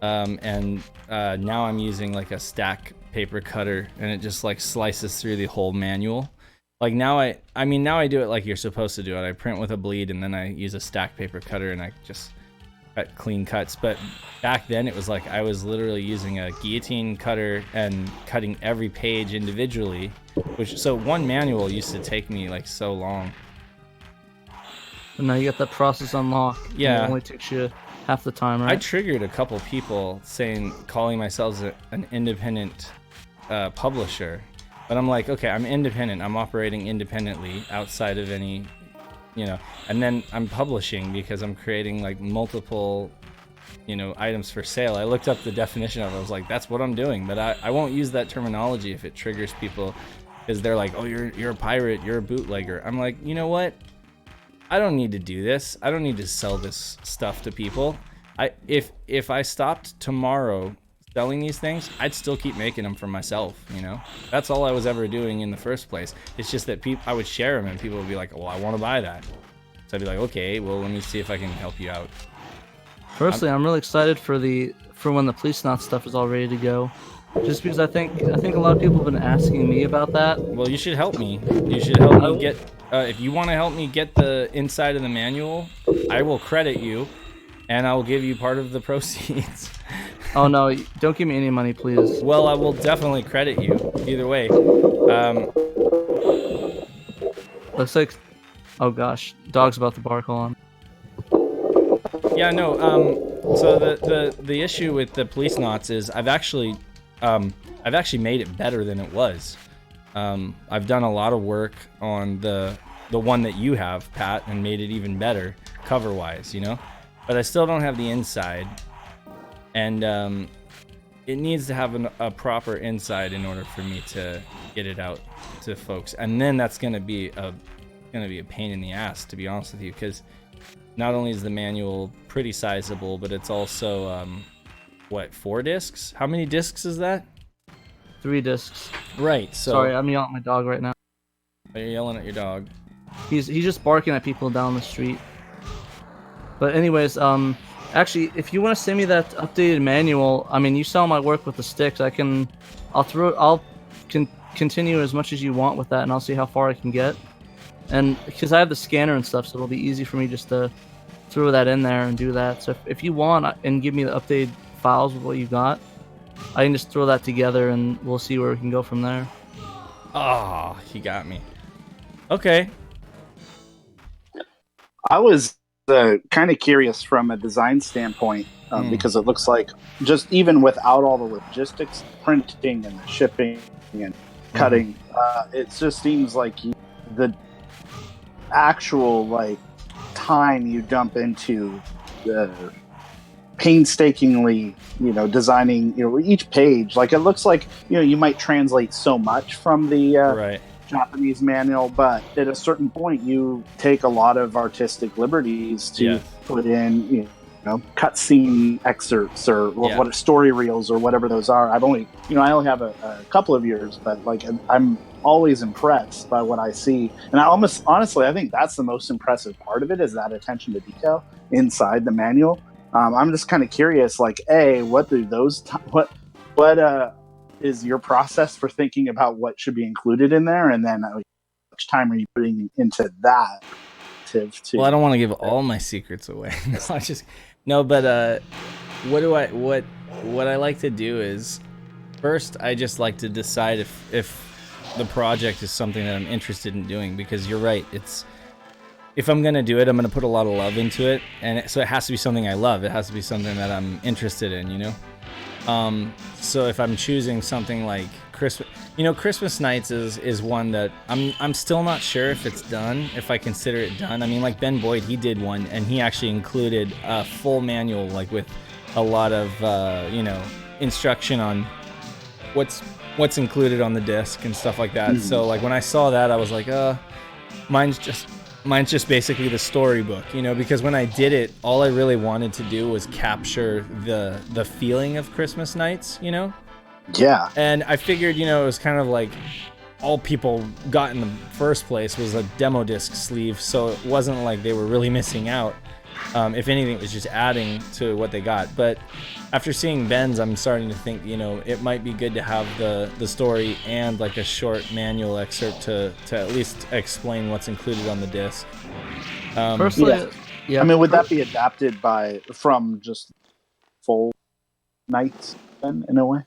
And now I'm using like a stack paper cutter, and it just like slices through the whole manual. Like now I do it like you're supposed to do it. I print with a bleed, and then I use a stack paper cutter, and I just cut clean cuts. But back then it was like I was literally using a guillotine cutter and cutting every page individually, so one manual used to take me like so long. And now you got that process unlocked. Yeah. It only takes you half the time, right? I triggered a couple people calling myself an independent publisher, but I'm like, okay, I'm independent. I'm operating independently outside of any, you know, and then I'm publishing because I'm creating like multiple, you know, items for sale. I looked up the definition of it. I was like, that's what I'm doing, but I won't use that terminology if it triggers people, because they're like, oh, you're a pirate, you're a bootlegger. I'm like, you know what? I don't need to do this. I don't need to sell this stuff to people. If I stopped tomorrow selling these things, I'd still keep making them for myself, you know? That's all I was ever doing in the first place. It's just that I would share them and people would be like, well, I want to buy that. So I'd be like, okay, well, let me see if I can help you out. Personally, I'm really excited for when the Police Knot stuff is all ready to go. Just because I think a lot of people have been asking me about that. Well, you should help me. You should help me get... if you want to help me get the inside of the manual, I will credit you, and I will give you part of the proceeds. Oh no, don't give me any money, please. Well, I will definitely credit you, either way. Looks like... Oh gosh, dog's about to bark on. Yeah, no, so the issue with the Police Knots is I've actually made it better than it was. I've done a lot of work on the one that you have, Pat, and made it even better cover-wise, you know? But I still don't have the inside, and it needs to have a proper inside in order for me to get it out to folks. And then that's gonna be a pain in the ass, to be honest with you, because not only is the manual pretty sizable, but it's also 4 discs? How many discs is that? 3 discs. Right. So Sorry, I'm yelling at my dog right now. Are you yelling at your dog? He's just barking at people down the street. But anyways, actually, if you want to send me that updated manual, I mean, you saw my work with the sticks. I'll continue as much as you want with that, and I'll see how far I can get. And because I have the scanner and stuff, so it'll be easy for me just to throw that in there and do that. So if you want and give me the updated files with what you got, I can just throw that together and we'll see where we can go from there. Oh, he got me. Okay. I was kind of curious from a design standpoint because it looks like just even without all the logistics, printing and the shipping and cutting, it just seems like the actual like time you dump into the painstakingly, designing, each page. Like it looks like, you might translate so much from the Japanese manual, but at a certain point you take a lot of artistic liberties to put in, cutscene excerpts or what story reels or whatever those are. I only have a couple of years, but like I'm always impressed by what I see, and honestly I think that's the most impressive part of it, is that attention to detail inside the manual. I'm just kind of curious, like, what do those what is your process for thinking about what should be included in there, and then how much time are you putting into that? Well, I don't want to give all my secrets away. But what I like to do is, first I just like to decide if the project is something that I'm interested in doing, because you're right, if I'm gonna do it, I'm gonna put a lot of love into it, and so it has to be something I love. It has to be something that I'm interested in, So if I'm choosing something like Christmas Nights is one that I'm still not sure if it's done, if I consider it done. I mean, like Ben Boyd, he did one, and he actually included a full manual, like with a lot of instruction on what's included on the disc and stuff like that. So like when I saw that, I was like, mine's just basically the storybook, because when I did it, all I really wanted to do was capture the feeling of Christmas Nights, Yeah. And I figured, it was kind of like all people got in the first place was a demo disc sleeve, so it wasn't like they were really missing out. If anything, it was just adding to what they got. But after seeing Ben's, I'm starting to think, it might be good to have the story and like a short manual excerpt to at least explain what's included on the disc. Personally, yeah. I mean, would that be adapted from just full nights then, in a way?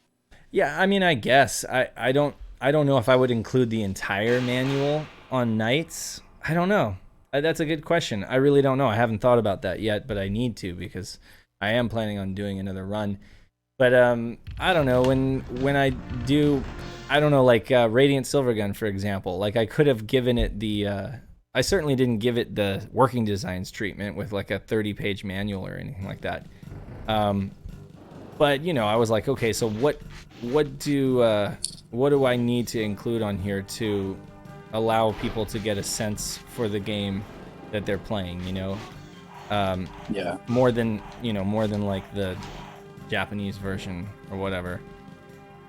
Yeah, I mean, I guess I don't know if I would include the entire manual on nights. I don't know. That's a good question. I really don't know. I haven't thought about that yet, but I need to, because I am planning on doing another run. But I don't know, when I do, I don't know, like Radiant Silvergun, for example. Like I could have given it I certainly didn't give it the working designs treatment with like a 30-page manual or anything like that. But I was like, okay, so what do I need to include on here to allow people to get a sense for the game that they're playing, more than like the Japanese version or whatever.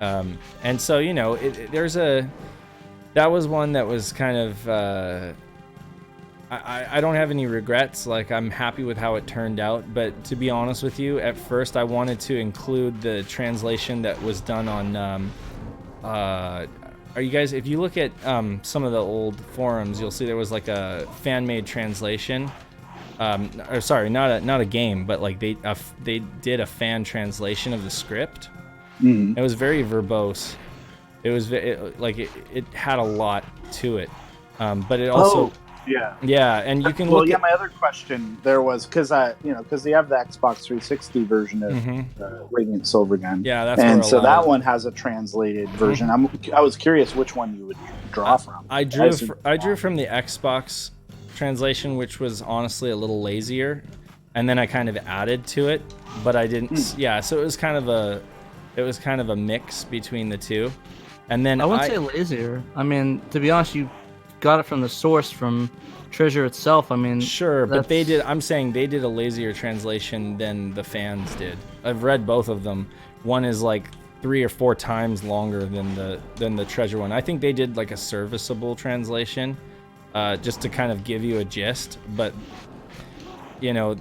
And so, that was one that was kind of, I don't have any regrets. Like, I'm happy with how it turned out, but to be honest with you, at first I wanted to include the translation that was done on, are you guys, if you look at some of the old forums, you'll see there was like a fan-made translation. Or sorry, not a game, but like they did a fan translation of the script. It was very verbose. It was it had a lot to it, but it also yeah, and you can look. My other question there was because you have the Xbox 360 version of Radiant Silvergun. Yeah, that's and so that one has a translated version. I was curious which one you would draw from. I drew from the Xbox translation, which was honestly a little lazier, and then I kind of added to it, but I didn't. Yeah, so it was kind of a mix between the two, and then I wouldn't say lazier. I mean, to be honest, you got it from the source, from Treasure itself. I mean, sure, but I'm saying they did a lazier translation than the fans did. I've read both of them. One is like 3 or 4 times longer than the Treasure one. I think they did like a serviceable translation, just to kind of give you a gist. But you know,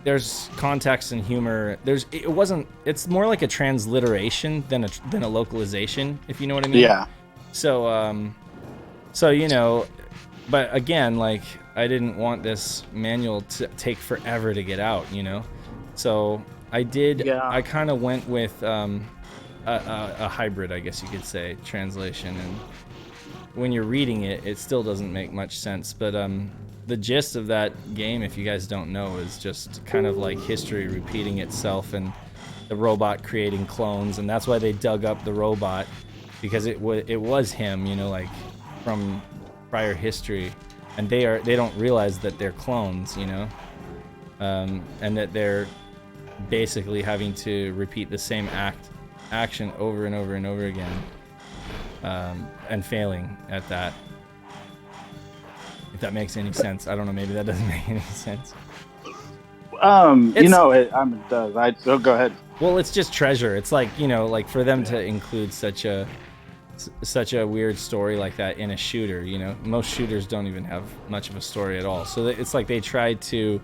there's context and humor. It's more like a transliteration than a localization, if you know what I mean. Yeah. So you know, but again, like, I didn't want this manual to take forever to get out, you know. So I kind of went with a hybrid, I guess you could say, translation. And when you're reading it, it still doesn't make much sense. But the gist of that game, if you guys don't know, is just kind of like history repeating itself and the robot creating clones. And that's why they dug up the robot, because it was him, you know, like from prior history. And they don't realize that they're clones, you know, and that they're basically having to repeat the same action over and over and over again, and failing at that. If that makes any sense. I don't know, maybe that doesn't make any sense. You know, it does. Go ahead. Well, it's just treasure. It's like, you know, like for them to include such a weird story like that in a shooter, you know, most shooters don't even have much of a story at all. So it's like they try to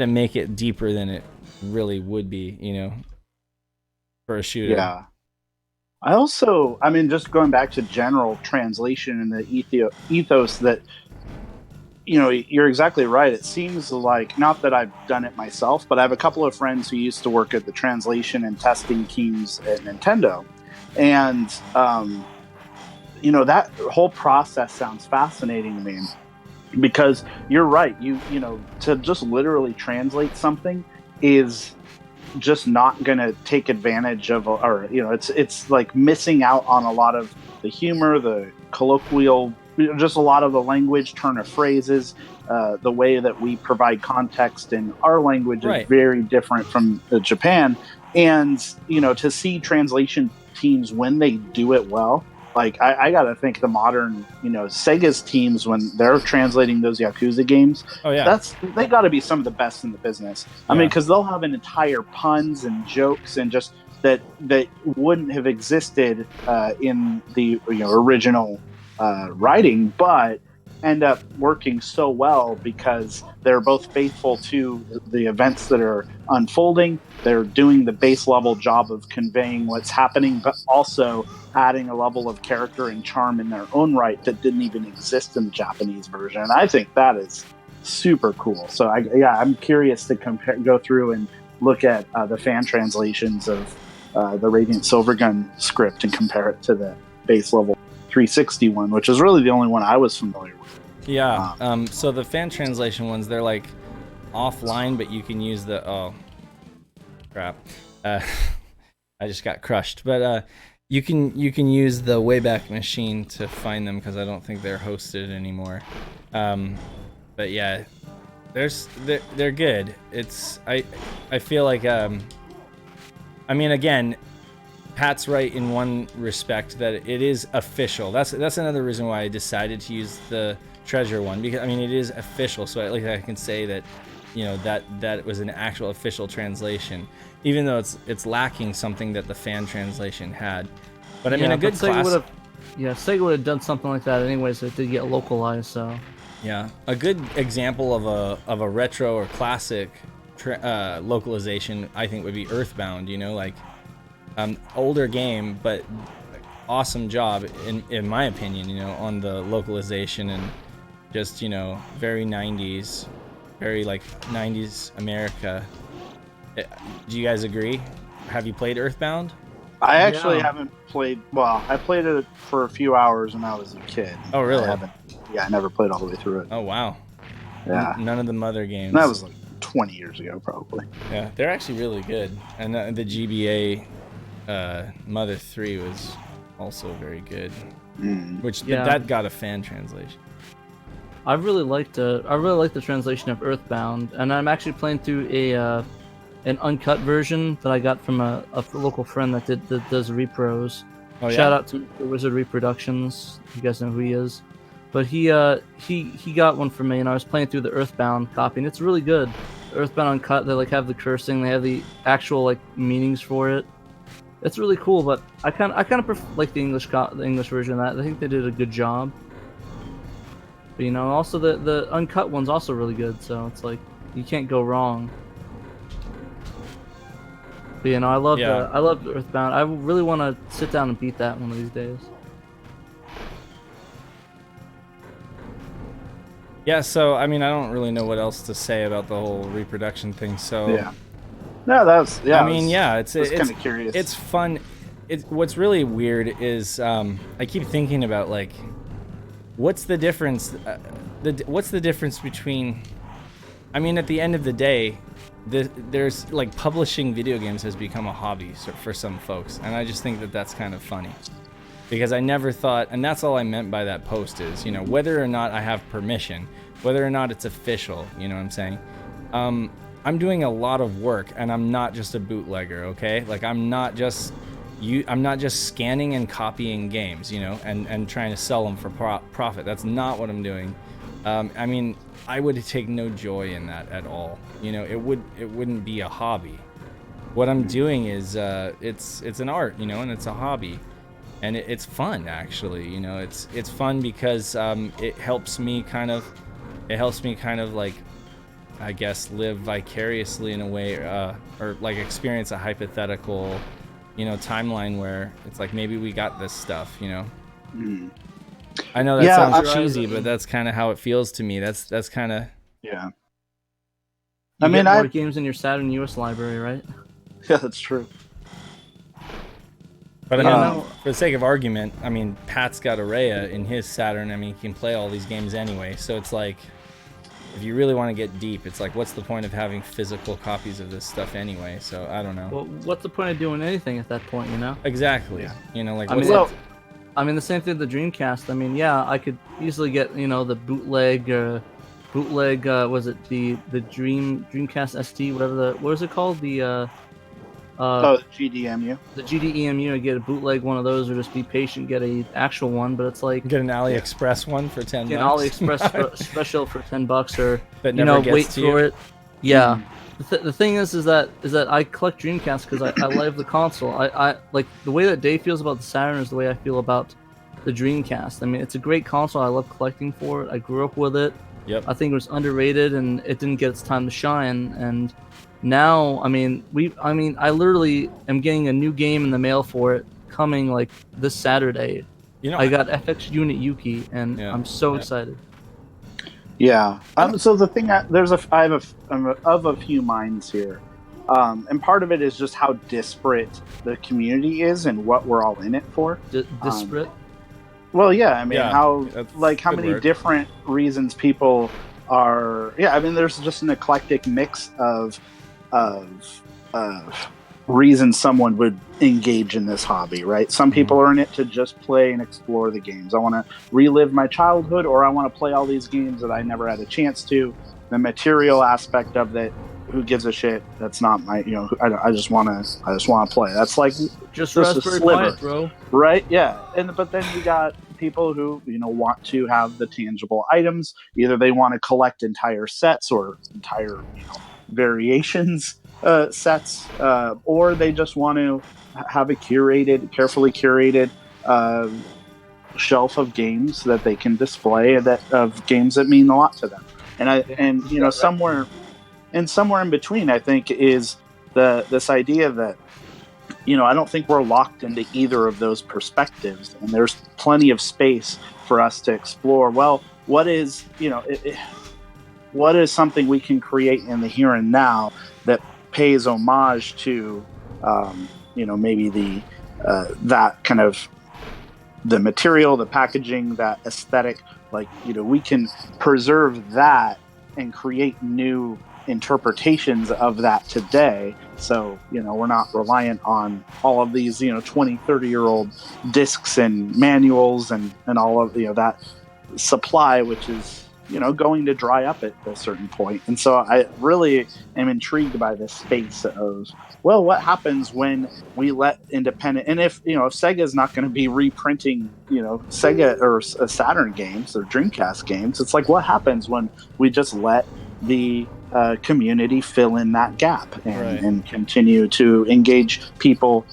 make it deeper than it really would be, you know, for a shooter. Yeah. I mean, just going back to general translation and the ethos that, you know, you're exactly right. It seems like, not that I've done it myself, but I have a couple of friends who used to work at the translation and testing teams at Nintendo. And, you know, that whole process sounds fascinating to me, because you're right. You know, to just literally translate something is just not going to take advantage of, or, you know, it's like missing out on a lot of the humor, the colloquial, just a lot of the language, turn of phrases, the way that we provide context in our language is very different from Japan. And, you know, to see translation teams, when they do it well, like I gotta think the modern, you know, Sega's teams, when they're translating those Yakuza games, they gotta be some of the best in the business. I mean, because they'll have an entire puns and jokes and just that wouldn't have existed in the, you know, original writing, but end up working so well because they're both faithful to the events that are unfolding. They're doing the base level job of conveying what's happening, but also adding a level of character and charm in their own right that didn't even exist in the Japanese version. And I think that is super cool. So I'm curious to go through and look at the fan translations of the Radiant Silvergun script and compare it to the base level 360 one, which is really the only one I was familiar with. Yeah. So the fan translation ones, they're like offline, but you can use the crap. I just got crushed. But you can use the Wayback Machine to find them, because I don't think they're hosted anymore. But yeah, they're good. It's I feel like I mean, again, Pat's right in one respect, that it is official. That's another reason why I decided to use the treasure one, because I mean, it is official, so I can say that, you know, that was an actual official translation, even though it's lacking something that the fan translation had. But I mean, a good class. Sega would have done something like that anyways. It did get localized, so. Yeah, a good example of a retro or classic localization, I think, would be Earthbound. You know, like older game, but awesome job in my opinion. You know, on the localization and just, you know, very 90s, very like 90s America. Do you guys agree? Have you played Earthbound? I actually haven't played. Well, I played it for a few hours when I was a kid. Oh, really? I never played all the way through it. Oh, wow. Yeah. None of the Mother games. That was like 20 years ago, probably. Yeah, they're actually really good. And the GBA Mother 3 was also very good. Which that got a fan translation. I really liked the translation of Earthbound, and I'm actually playing through an uncut version that I got from a local friend that does repros. Oh, yeah? Shout out to Wizard Reproductions. You guys know who he is. But he got one for me, and I was playing through the Earthbound copy, and it's really good. Earthbound uncut, they like have the cursing, they have the actual like meanings for it. It's really cool, but I kind of prefer like the English version of that. I think they did a good job. But, you know, also the uncut one's also really good. So it's like, you can't go wrong. But you know, I love Earthbound. I really want to sit down and beat that one of these days. Yeah, so I mean, I don't really know what else to say about the whole reproduction thing. So Yeah. No, that's yeah. I mean, yeah, it's kind of curious. It's fun. What's really weird is I keep thinking about like, what's the difference? What's the difference between? I mean, at the end of the day, there's like publishing video games has become a hobby for some folks, and I just think that that's kind of funny. Because I never thought, and that's all I meant by that post is, you know, whether or not I have permission, whether or not it's official, you know what I'm saying? I'm doing a lot of work, and I'm not just a bootlegger, okay? Like, I'm not just scanning and copying games, you know, and trying to sell them for profit. That's not what I'm doing. I mean, I would take no joy in that at all. You know, it wouldn't be a hobby. What I'm doing is, it's an art, you know, and it's a hobby. And it's fun, actually. You know, it's fun because it helps me kind of like, I guess, live vicariously in a way, or like experience a hypothetical, you know, timeline where it's like maybe we got this stuff, you know. I know that sounds cheesy, but that's kind of how it feels to me. That's kind of yeah. I mean, more games in your Saturn US library, right? Yeah, that's true. But I mean, for the sake of argument, I mean, Pat's got Araya in his Saturn. I mean, he can play all these games anyway. So it's like, if you really want to get deep, it's like, what's the point of having physical copies of this stuff anyway? So I don't know. Well, what's the point of doing anything at that point, you know? Exactly. Yeah. You know, like, I mean, the same thing with the Dreamcast. I mean, yeah, I could easily get, you know, the bootleg, was it the Dreamcast ST, what was it called? The GDEMU. The GDEMU, I get a bootleg one of those, or just be patient, get a actual one. But it's like get an AliExpress one for $10. Get an AliExpress special for $10, or that you never know, gets wait to for you. it. Yeah. The thing is that I collect Dreamcast because I love the console. I like the way that Dave feels about the Saturn is the way I feel about the Dreamcast. I mean, it's a great console. I love collecting for it. I grew up with it. Yep. I think it was underrated and it didn't get its time to shine. And now, I mean, I literally am getting a new game in the mail for it coming like this Saturday. You know, I got FX Unit Yuki, and I'm so excited. Yeah. So the thing, I'm of a few minds here, and part of it is just how disparate the community is and what we're all in it for. Disparate. Well, yeah. I mean, how many word. different reasons people are. Yeah. I mean, there's just an eclectic mix of reasons someone would engage in this hobby, right? Some people are in it to just play and explore the games. I want to relive my childhood, or I want to play all these games that I never had a chance to. The material aspect of it, who gives a shit? That's not my, you know, I just want to play. That's like just Raspberry Pi, bro. Right? Yeah. But then you got people who, you know, want to have the tangible items. Either they want to collect entire sets or entire, you know, variations sets, or they just want to have a carefully curated shelf of games that they can display, of games that mean a lot to them. And you know, somewhere in between, I think, is this idea that, you know, I don't think we're locked into either of those perspectives, and there's plenty of space for us to explore. Well, what is, you know, what is something we can create in the here and now that pays homage to, you know, maybe the that kind of the material, the packaging, that aesthetic. Like, you know, we can preserve that and create new interpretations of that today. So, you know, we're not reliant on all of these, you know, 20, 30-year-old discs and manuals and all of, you know, that supply, which is, you know, going to dry up at a certain point. And so I really am intrigued by this space of, well, what happens when we let independent, and if, you know, if Sega's not going to be reprinting, you know, Sega or Saturn games or Dreamcast games, it's like, what happens when we just let the community fill in that gap and continue to engage people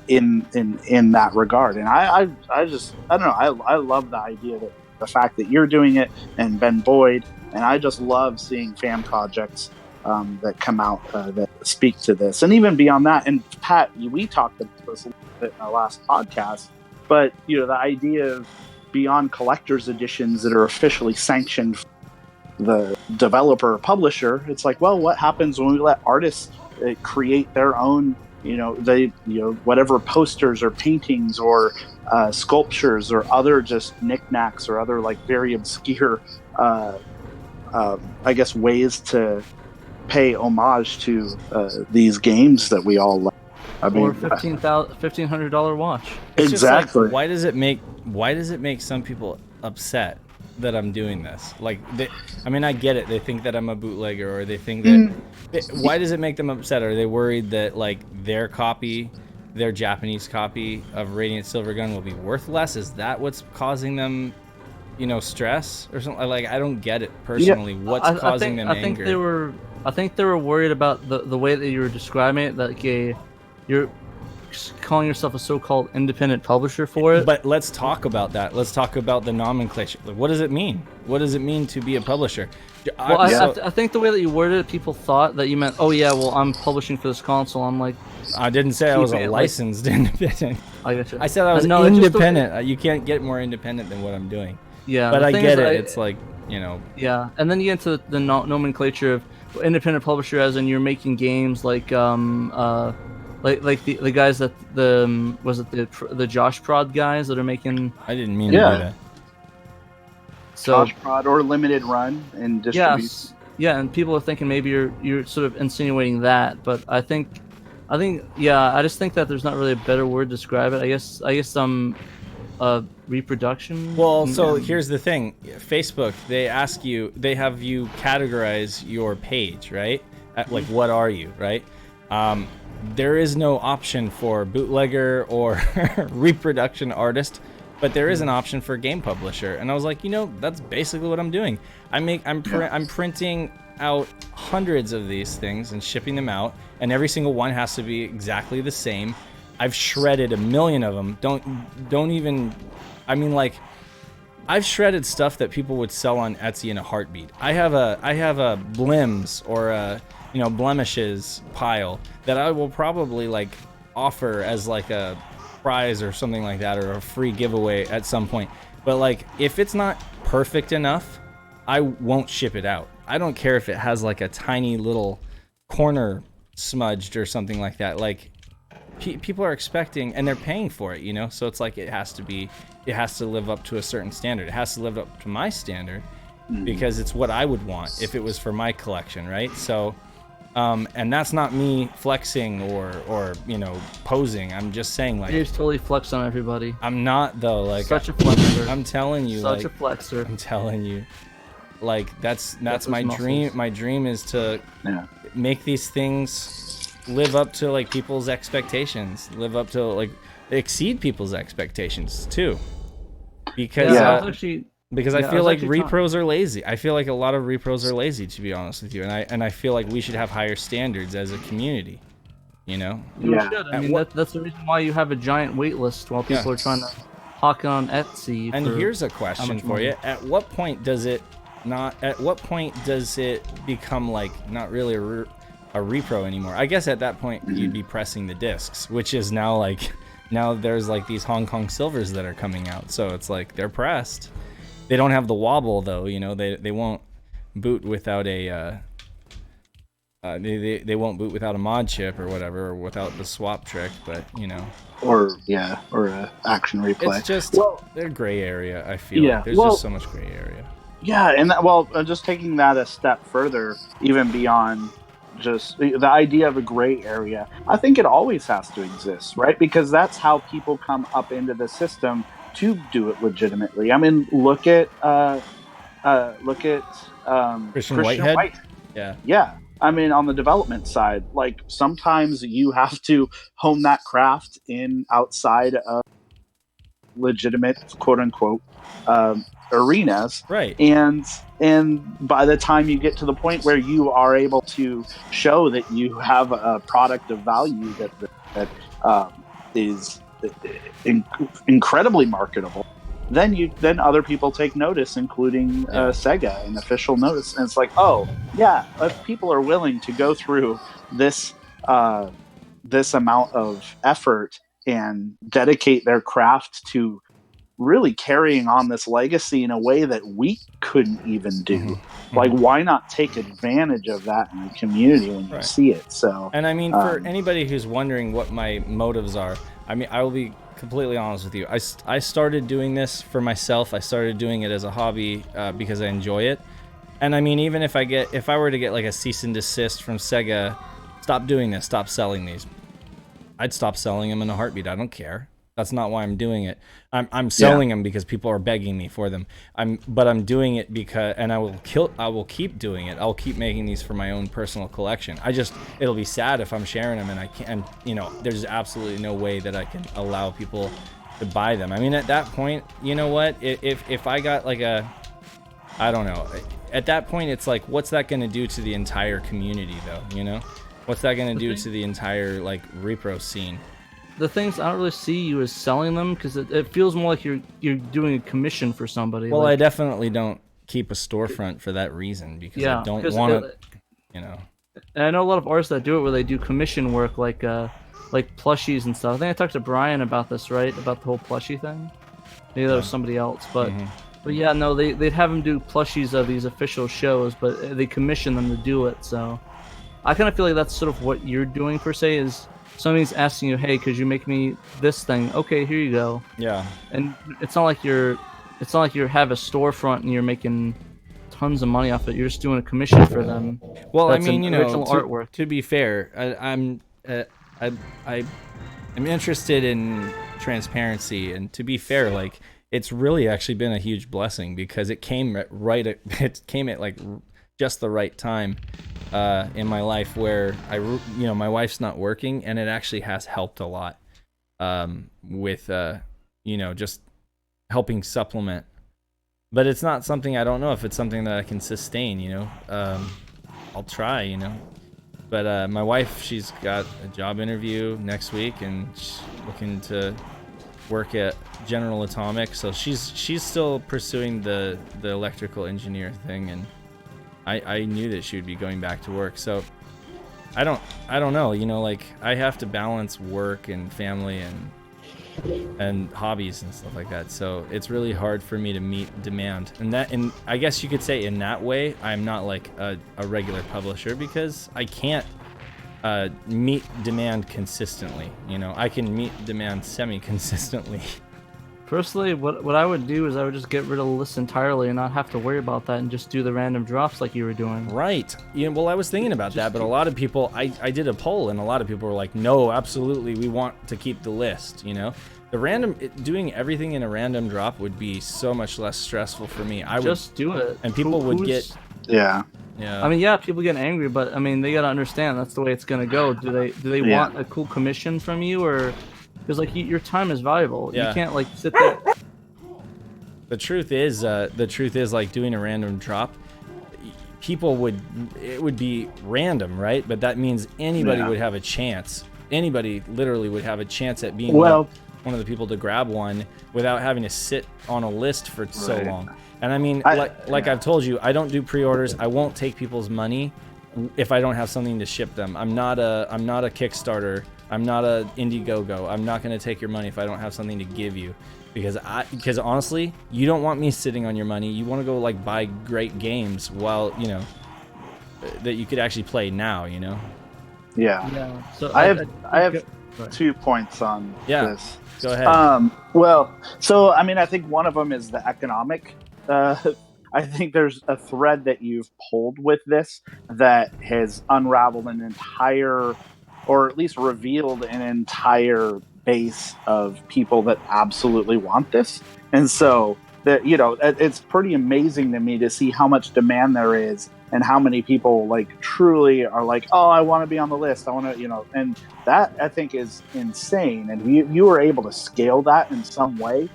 in that regard? And I don't know, I love the idea that the fact that you're doing it, and Ben Boyd, and I just love seeing fan projects that come out that speak to this, and even beyond that. And Pat, we talked about this a little bit in our last podcast, but the idea of beyond collector's editions that are officially sanctioned the developer or publisher, it's like, well, what happens when we let artists create their own, whatever posters or paintings or sculptures or other just knickknacks or other like very obscure, I guess, ways to pay homage to these games that we all love. I mean, or $1,500 watch. It's exactly. Just like, why does it make some people upset that I'm doing this? Like, I get it. They think that I'm a bootlegger, or they think that. Why does it make them upset? Are they worried that like their Japanese copy of Radiant Silvergun will be worth less? Is that what's causing them, stress or something? Like, I don't get it personally. Yeah. What's causing them anger? I think they were worried about the way that you were describing it. Like you're calling yourself a so-called independent publisher for it. But let's talk about that. Let's talk about the nomenclature. Like, what does it mean? What does it mean to be a publisher? Well, I think the way that you worded it, people thought that you meant, oh yeah, well, I'm publishing for this console. I'm like, I didn't say I was a licensed independent. I get you. I said I was independent. You can't get more independent than what I'm doing. Yeah, but I get it. It's like, Yeah, and then you get into the nomenclature of independent publisher, as in you're making games like the guys that the Josh Prod guys that are making. I didn't mean to do that. So Josh Prod or limited run and distribution. Yes, yeah, and people are thinking maybe you're sort of insinuating that, but I just think that there's not really a better word to describe it. I guess reproduction. Well, so here's the thing. Facebook, they have you categorize your page, right? Like, what are you, right? There is no option for bootlegger or reproduction artist, but there is an option for game publisher. And I was like, that's basically what I'm doing. I'm printing out hundreds of these things and shipping them out, and every single one has to be exactly the same. I've shredded a million of them. Don't even. I've shredded stuff that people would sell on Etsy in a heartbeat. I have a blims or a blemishes pile that I will probably like offer as like a prize or something like that, or a free giveaway at some point. But like, if it's not perfect enough, I won't ship it out. I don't care if it has like a tiny little corner smudged or something like that. Like, people are expecting, and they're paying for it, so it's like it has to live up to a certain standard. It has to live up to my standard, because it's what I would want if it was for my collection, right? So and that's not me flexing or posing. I'm just saying, like, you just totally flex on everybody. I'm not, though. Like, such a flexer. I'm telling you, such a flexer. I'm telling you, like, that's my dream. My dream is to make these things live up to like people's expectations, live up to like exceed people's expectations too, because I feel like repros are lazy. I feel like a lot of repros are lazy, to be honest with you, and I feel like we should have higher standards as a community. We should. I mean, that's the reason why you have a giant wait list while people are trying to hawk on Etsy. And here's a question for you: At what point does it become like not really a repro anymore? I guess at that point you'd be pressing the discs, which is now there's like these Hong Kong silvers that are coming out, so it's like they're pressed. They don't have the wobble though, they won't boot without a they won't boot without a mod chip or whatever, or without the swap trick, but or a action replay. It's just they're gray area. I feel like there's just so much gray area. Yeah, and just taking that a step further, even beyond just the idea of a gray area, I think it always has to exist, right? Because that's how people come up into the system to do it legitimately. I mean, look at Christian White. Yeah. I mean, on the development side, like, sometimes you have to hone that craft in outside of legitimate, quote unquote, arenas, right? And by the time you get to the point where you are able to show that you have a product of value that is incredibly marketable, then other people take notice, including Sega, an official notice, and it's like, oh yeah, if people are willing to go through this this amount of effort and dedicate their craft to really carrying on this legacy in a way that we couldn't even do. Like, why not take advantage of that in the community when you see it? So, and I mean, for anybody who's wondering what my motives are, I mean, I will be completely honest with you. I started doing this for myself. I started doing it as a hobby because I enjoy it. And I mean, even if I were to get like a cease and desist from Sega, stop doing this, stop selling these, I'd stop selling them in a heartbeat. I don't care. That's not why I'm doing it. I'm selling them because people are begging me for them. But I'm doing it because, and I will keep doing it. I'll keep making these for my own personal collection. It'll be sad if I'm sharing them and I can't, you know, there's absolutely no way that I can allow people to buy them. I mean, at that point, you know what? If I got like I don't know. At that point, it's like, what's that going to do to the entire community, though? You know, what's that going to do to the entire like repro scene? The things I don't really see you as selling them, because it feels more like you're doing a commission for somebody. Well, like, I definitely don't keep a storefront for that reason, because I don't want to, you know. And I know a lot of artists that do it where they do commission work, like plushies and stuff. I think I talked to Brian about this, right? About the whole plushie thing. Maybe that was somebody else, but yeah, no, they'd have them do plushies of these official shows, but they commission them to do it. So I kind of feel like that's sort of what you're doing per se, is somebody's asking you, hey, could you make me this thing? Okay, here you go. Yeah. And it's not like you have a storefront and you're making tons of money off it. You're just doing a commission for them. Well, I mean, you know, artwork. To be fair, I'm interested in transparency, and to be fair, like, it's really actually been a huge blessing, because it came at like just the right time in my life, where my wife's not working, and it actually has helped a lot with just helping supplement. But it's not something, I don't know if it's something that I can sustain, you know. I'll try, you know. But my wife, she's got a job interview next week, and she's looking to work at General Atomics, so she's still pursuing the electrical engineer thing, and I knew that she would be going back to work. So I don't know, you know, like, I have to balance work and family and hobbies and stuff like that. So it's really hard for me to meet demand. And I guess you could say in that way, I'm not like a regular publisher, because I can't meet demand consistently. You know, I can meet demand semi-consistently. Personally, what I would do is I would just get rid of the list entirely and not have to worry about that, and just do the random drops like you were doing. Right. Yeah, well, I was thinking about that, but a lot of people, I did a poll, and a lot of people were like, no, absolutely, we want to keep the list, you know? Doing everything in a random drop would be so much less stressful for me. I would just do it. And people would get... Yeah. I mean, yeah, people get angry, but I mean, they gotta understand that's the way it's gonna go. Do they want a cool commission from you, or... Because, like, your time is valuable. Yeah. You can't, like, sit there. The truth is, like, doing a random drop, it would be random, right? But that means anybody would have a chance. Anybody literally would have a chance at being one of the people to grab one without having to sit on a list for so long. And I mean, like I've told you, I don't do pre-orders. I won't take people's money if I don't have something to ship them. I'm not a Kickstarter. I'm not a Indiegogo. I'm not going to take your money if I don't have something to give you, because honestly, you don't want me sitting on your money. You want to go, like, buy great games while, you know, that you could actually play now, you know? Yeah. So I have 2 points on this. Go ahead. Well, so I mean, I think one of them is the economic. I think there's a thread that you've pulled with this that has unraveled an entire, or at least revealed an entire base of people that absolutely want this. And so that, you know, it's pretty amazing to me to see how much demand there is, and how many people, like, truly are like, oh, I want to be on the list. I want to, you know, and that, I think, is insane. And you were able to scale that in some way.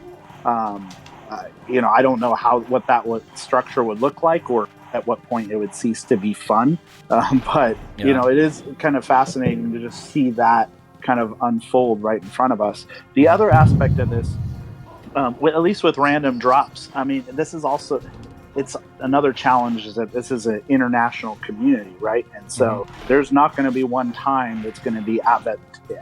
You know, I don't know what that structure would look like, or at what point it would cease to be fun. But, you know, it is kind of fascinating to just see that kind of unfold right in front of us. The other aspect of this at least with random drops. I mean, this is also, it's another challenge is that this is an international community, right? And so there's not going to be one time that's going to be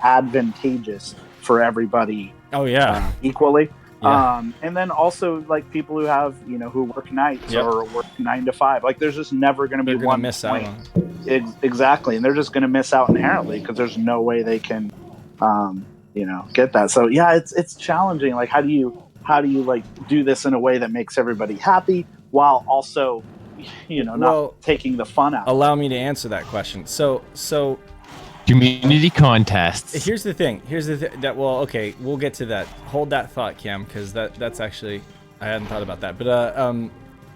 advantageous for everybody. Oh yeah, equally. Yeah. And then also like people who have, who work nights or work 9 to 5, like there's just never going to be one miss point. out on it. Exactly. And they're just going to miss out inherently because there's no way they can, get that. So yeah, it's challenging. Like, how do you like do this in a way that makes everybody happy while also, not taking the fun out? Allow me to answer that question. So community contests. Here's the thing. Okay, we'll get to that. Hold that thought, Cam, because that's actually, I hadn't thought about that. But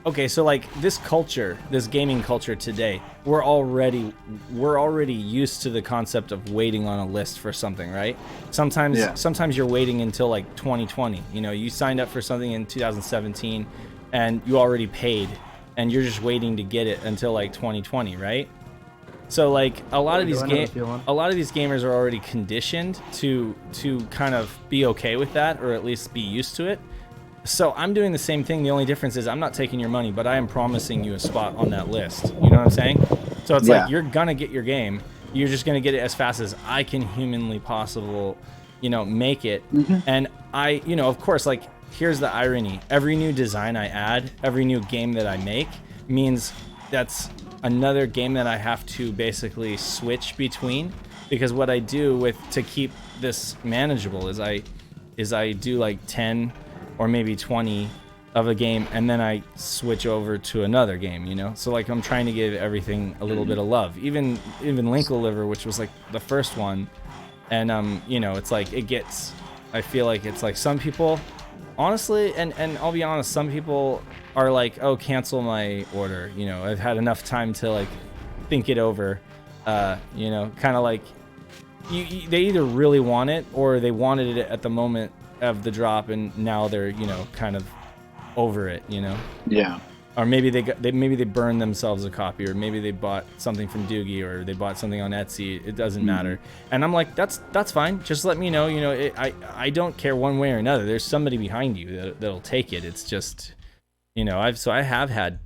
okay, so like this culture, this gaming culture today, we're already used to the concept of waiting on a list for something, right? Sometimes you're waiting until like 2020. You signed up for something in 2017, and you already paid, and you're just waiting to get it until like 2020, right? So like a lot of these gamers are already conditioned to kind of be okay with that, or at least be used to it. So I'm doing the same thing. The only difference is I'm not taking your money, but I am promising you a spot on that list. You know what I'm saying? So it's like you're gonna get your game. You're just gonna get it as fast as I can humanly possible, make it. And I, of course, like here's the irony. Every new design I add, every new game that I make means that's another game that I have to basically switch between, because what I do to keep this manageable is I do like 10 or maybe 20 of a game, and then I switch over to another game, so like I'm trying to give everything a little bit of love, even Linkle Liver, which was like the first one, and it's like I feel like it's like some people honestly, and I'll be honest, some people are like, oh, cancel my order. I've had enough time to like think it over. Kind of like they either really want it or they wanted it at the moment of the drop, and now they're kind of over it. Yeah. Or maybe they burned themselves a copy, or maybe they bought something from Doogie, or they bought something on Etsy. It doesn't matter. And I'm like, that's fine. Just let me know. I don't care one way or another. There's somebody behind you that'll take it. It's just, I have had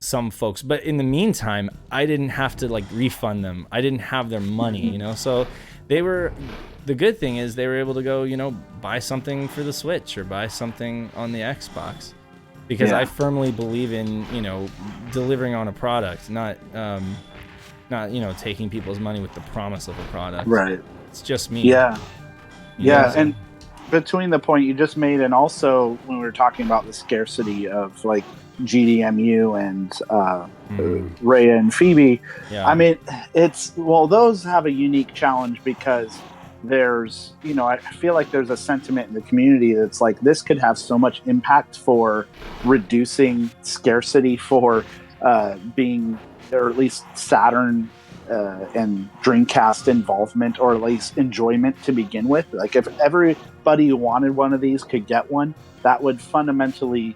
some folks, but in the meantime, I didn't have to like refund them. I didn't have their money, So the good thing is they were able to go, buy something for the Switch or buy something on the Xbox. Because I firmly believe in, delivering on a product, not taking people's money with the promise of a product. Right. It's just me. Yeah. And between the point you just made, and also when we were talking about the scarcity of like GDMU and Rhea and Phoebe, I mean, those have a unique challenge because there's, I feel like there's a sentiment in the community that's like, this could have so much impact for reducing scarcity for being, or at least Saturn and Dreamcast involvement, or at least enjoyment to begin with. Like if everybody who wanted one of these could get one, that would fundamentally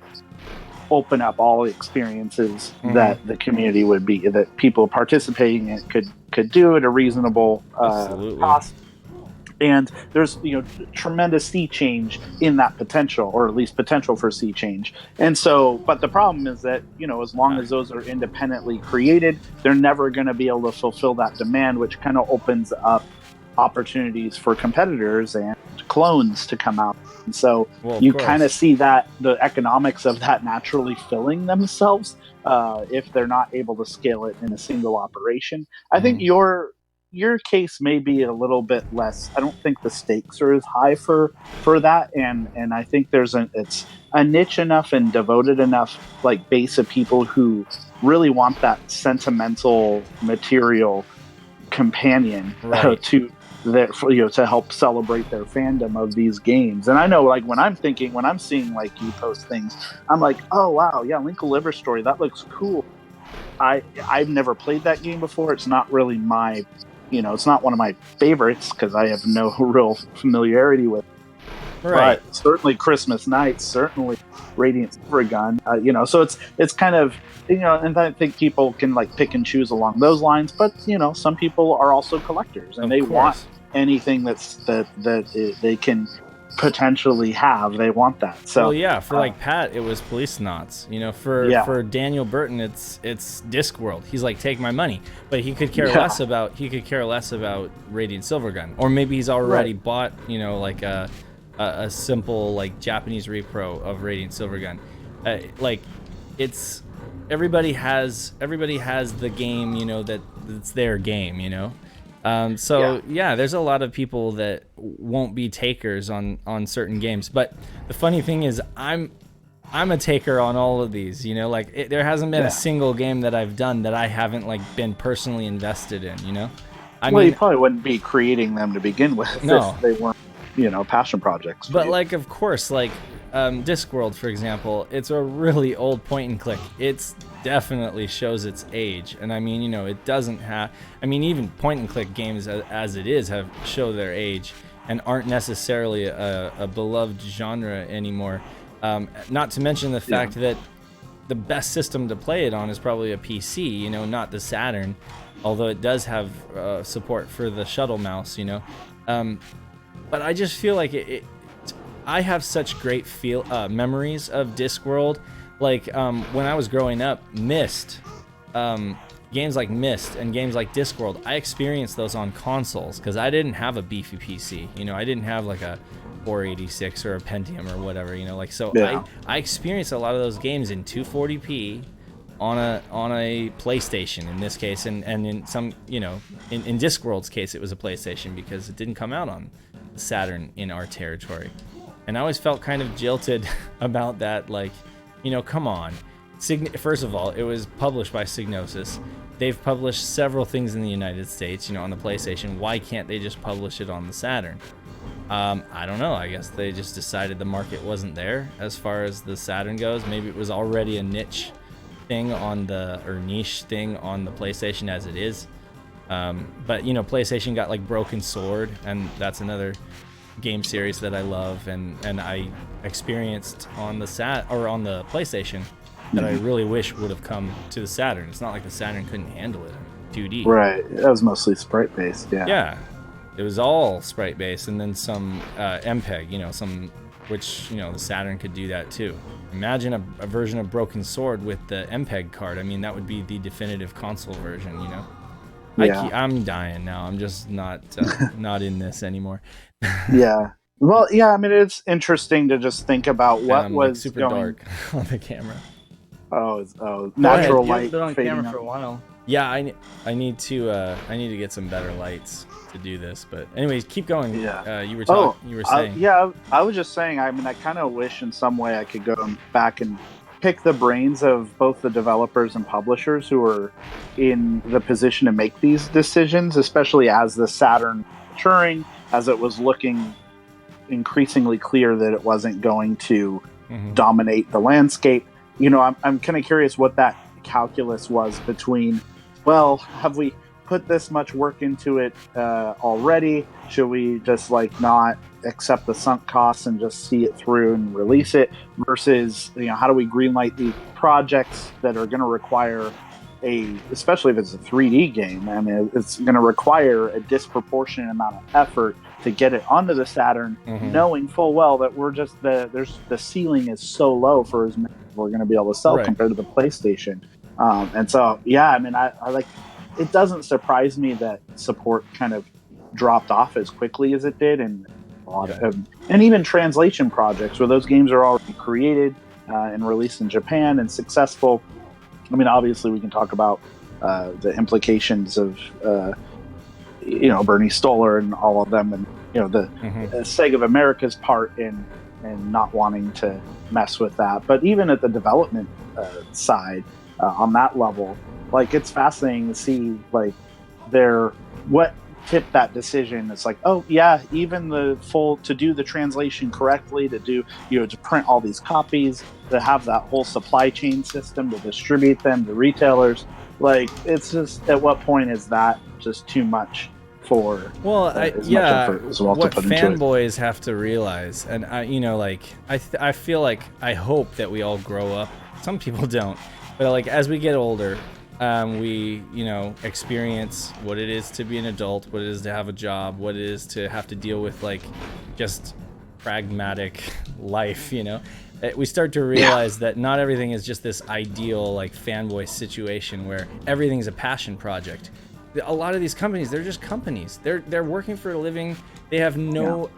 open up all experiences that the community would be, that people participating in it could do at a reasonable cost. And there's tremendous sea change in that potential, or at least potential for sea change. And so, but the problem is that as long as those are independently created, they're never going to be able to fulfill that demand, which kind of opens up opportunities for competitors and clones to come out. And so you kind of see that the economics of that naturally filling themselves if they're not able to scale it in a single operation. I think your case may be a little bit less. I don't think the stakes are as high for that, and I think it's a niche enough and devoted enough like base of people who really want that sentimental material companion to help celebrate their fandom of these games. And I know, like when I'm seeing like you post things, I'm like, oh wow, yeah, Linkle Liver Story, that looks cool. I've never played that game before. It's not really my it's not one of my favorites because I have no real familiarity with it. Right. But certainly Christmas Night, certainly Radiant Silvergun, so it's kind of, and I think people can like pick and choose along those lines, but some people are also collectors and they want anything that they can potentially have. They want that. So well, yeah, for like Pat, it was Police Knots. You know, for Daniel Burton, it's Discworld. He's like, take my money, but he could care less about Radiant Silvergun, or maybe he's already bought, you know, like a simple like Japanese repro of Radiant Silvergun. Like, it's everybody has the game, you know, that's their game, you know. So yeah, there's a lot of people that won't be takers on certain games, but the funny thing is I'm a taker on all of these, you know. Like, there hasn't been a single game that I've done that I haven't like been personally invested in, you know. I mean, you probably wouldn't be creating them to begin with if they weren't, you know, passion projects. But like, of course, like Discworld, for example, it's a really old point and click. It's definitely shows its age, and I mean, you know, it doesn't have, I mean, even point and click games as it is have show their age and aren't necessarily a beloved genre anymore. Not to mention the fact that the best system to play it on is probably a PC, you know, not the Saturn, although it does have support for the shuttle mouse, you know. But I just feel like I have such great memories of Discworld. Like, when I was growing up, Myst, games like Myst and games like Discworld, I experienced those on consoles because I didn't have a beefy PC. You know, I didn't have like a 486 or a Pentium or whatever, you know, like, so I experienced a lot of those games in 240p on a PlayStation in this case, and in some, you know, in Discworld's case, it was a PlayStation because it didn't come out on Saturn in our territory. And I always felt kind of jilted about that, like, you know, come on. First of all, it was published by Psygnosis. They've published several things in the United States, you know, on the PlayStation. Why can't they just publish it on the Saturn? I don't know. I guess they just decided the market wasn't there as far as the Saturn goes. Maybe it was already a niche thing niche thing on the PlayStation as it is. But, you know, PlayStation got like Broken Sword, and that's another game series that I love and I experienced on the PlayStation that I really wish would have come to the Saturn. It's not like the Saturn couldn't handle it in 2D. Right. That was mostly sprite based. Yeah. It was all sprite based, and then some MPEG, you know, which, you know, the Saturn could do that too. Imagine a version of Broken Sword with the MPEG card. I mean, that would be the definitive console version, you know. I'm dying now. I'm just not in this anymore. Yeah. Well, yeah. I mean, it's interesting to just think about what was like super dark on the camera. Oh, natural light. You've been on camera for a while. Yeah, I need to get some better lights to do this. But anyways, keep going. Yeah. You were saying. I was just saying. I mean, I kind of wish in some way I could go back and pick the brains of both the developers and publishers who are in the position to make these decisions, especially as the Saturn maturing, as it was looking increasingly clear that it wasn't going to dominate the landscape. You know, I'm kind of curious what that calculus was between, well, have we put this much work into it already? Should we just like not accept the sunk costs and just see it through and release it? Versus, you know, how do we greenlight these projects that are going to require especially if it's a 3D game, I mean, it's going to require a disproportionate amount of effort to get it onto the Saturn, knowing full well that the ceiling is so low for as many as we're going to be able to sell compared to the PlayStation. And so, yeah, I mean, I like, it doesn't surprise me that support kind of dropped off as quickly as it did, and a lot of, and even translation projects where those games are already created and released in Japan and successful. I mean, obviously, we can talk about the implications of, you know, Bernie Stoller and all of them, and, you know, the Sega of America's part in not wanting to mess with that. But even at the development side, on that level, like, it's fascinating to see, like, what tipped that decision. It's like, oh yeah, even to do the translation correctly, to do, you know, to print all these copies, to have that whole supply chain system to distribute them to retailers, like, it's just, at what point is that just too much for what fanboys have to realize? And you know, like, I feel like, I hope that we all grow up. Some people don't, but like, as we get older, we, you know, experience what it is to be an adult, what it is to have a job, what it is to have to deal with, like, just pragmatic life, you know, we start to realize that not everything is just this ideal like fanboy situation where everything's a passion project. A lot of these companies, they're just companies. They're working for a living. They have no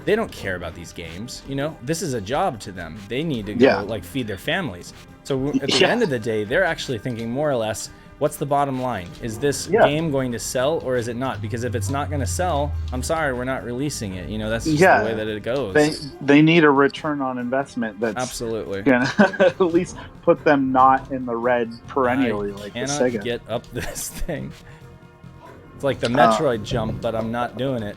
they don't care about these games, you know. This is a job to them. They need to go like feed their families. So at the end of the day, they're actually thinking more or less, what's the bottom line? Is this game going to sell or is it not? Because if it's not going to sell, I'm sorry, we're not releasing it. You know, that's just the way that it goes. They need a return on investment that's absolutely gonna at least put them not in the red perennially like the Sega. Cannot get up this thing. It's like the Metroid jump, but I'm not doing it.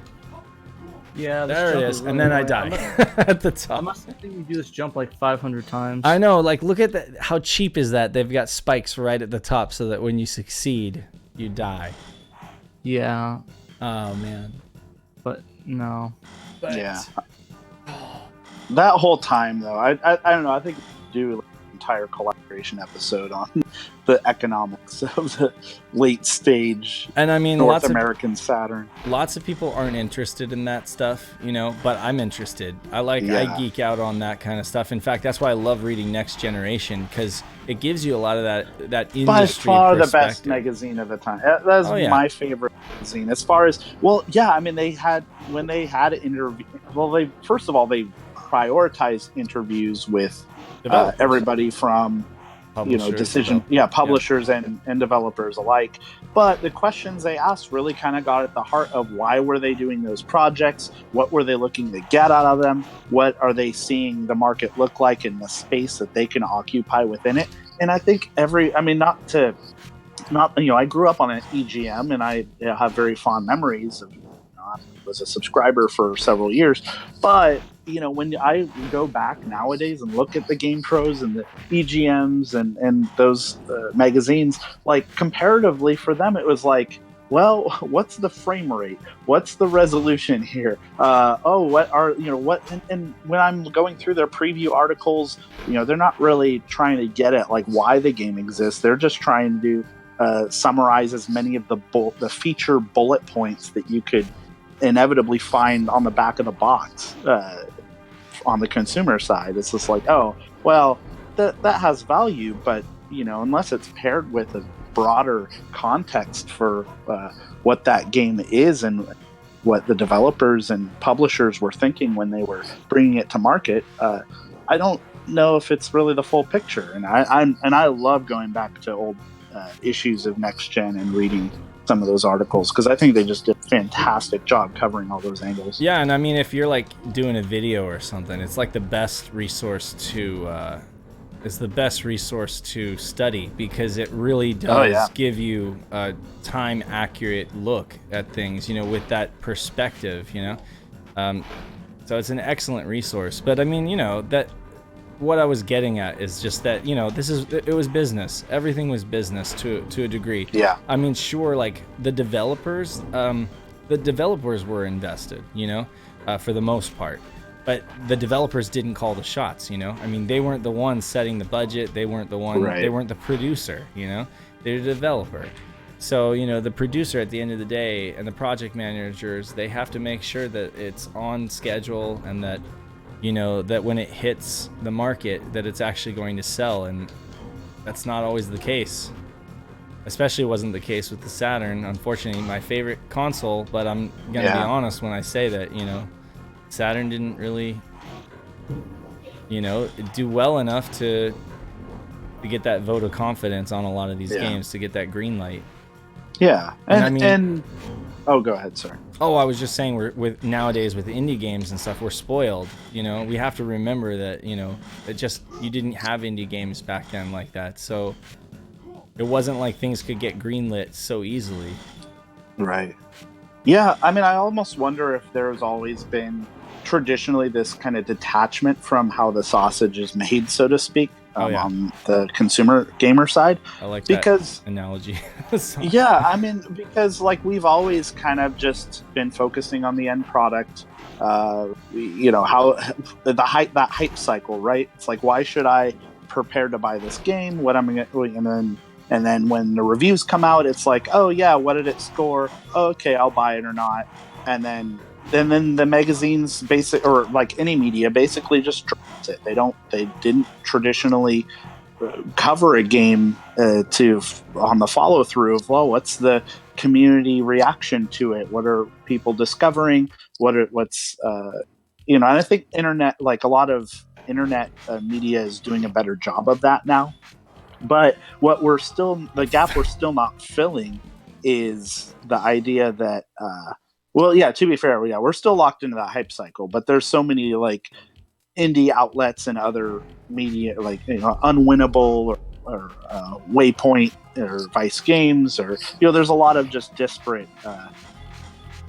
Yeah, there it is, really and then I die at the top. I must think you do this jump like 500 times. I know, like look at that. How cheap is that? They've got spikes right at the top so that when you succeed, you die. Yeah. Oh man. But no. But, yeah. That whole time though, I don't know. I think we do like an entire collaboration episode on the economics of the late stage and I mean North American Saturn. Lots of people aren't interested in that stuff, you know, but I'm interested. I geek out on that kind of stuff. In fact, that's why I love reading Next Generation, because it gives you a lot of that industry by far the perspective. best magazine of the time. That's my favorite magazine. As far as I mean, when they had an interview. Well, they prioritized interviews with everybody from publishers and developers alike. But the questions they asked really kind of got at the heart of why were they doing those projects? What were they looking to get out of them? What are they seeing the market look like in the space that they can occupy within it? And I think I grew up on an EGM and I have very fond memories of, I was a subscriber for several years, but when I go back nowadays and look at the Game Pros and the EGMs and those magazines, like comparatively for them, it was like, well, what's the frame rate? What's the resolution here? And when I'm going through their preview articles, they're not really trying to get at like why the game exists. They're just trying to summarize as many of the feature bullet points that you could inevitably find on the back of the box. On the consumer side, it's just like, oh, well, that has value, but unless it's paired with a broader context for what that game is and what the developers and publishers were thinking when they were bringing it to market, I don't know if it's really the full picture. And I love going back to old issues of Next Gen and reading some of those articles, because I think they just did a fantastic job covering all those angles. Yeah, and I mean, if you're like doing a video or something, it's like the best resource to study, because it really does give you a time accurate look at things, with that perspective, so it's an excellent resource. But I mean, that what I was getting at is just that, it was business. Everything was business to a degree. Yeah. I mean, sure, like the developers were invested, for the most part. But the developers didn't call the shots, I mean, they weren't the ones setting the budget. They weren't the one. Right. They weren't the producer, They're the developer. So, the producer at the end of the day and the project managers, they have to make sure that it's on schedule and that that when it hits the market that it's actually going to sell, and that's not always the case. Especially wasn't the case with the Saturn. Unfortunately, my favorite console, but I'm gonna be honest when I say that, Saturn didn't really, do well enough to get that vote of confidence on a lot of these games, to get that green light. Yeah, and oh, go ahead, sir. Oh, I was just saying, nowadays with indie games and stuff, we're spoiled. We have to remember that, you didn't have indie games back then like that. So it wasn't like things could get greenlit so easily. Right. Yeah, I mean, I almost wonder if there's always been traditionally this kind of detachment from how the sausage is made, so to speak. On the consumer gamer side. I like that analogy. Yeah, I mean, because like we've always kind of just been focusing on the end product. How that hype cycle, right? It's like, why should I prepare to buy this game? What am I going and then when the reviews come out, it's like, oh yeah, what did it score? Oh, okay, I'll buy it or not. And then and then the magazines or like any media basically just dropped it. They didn't traditionally cover a game on the follow through of, well, what's the community reaction to it? What are people discovering? What's and I think internet, like a lot of internet media is doing a better job of that now. But the gap we're still not filling is the idea that, to be fair, we're still locked into that hype cycle, but there's so many like indie outlets and other media, like, Unwinnable or Waypoint or Vice Games, or, there's a lot of just disparate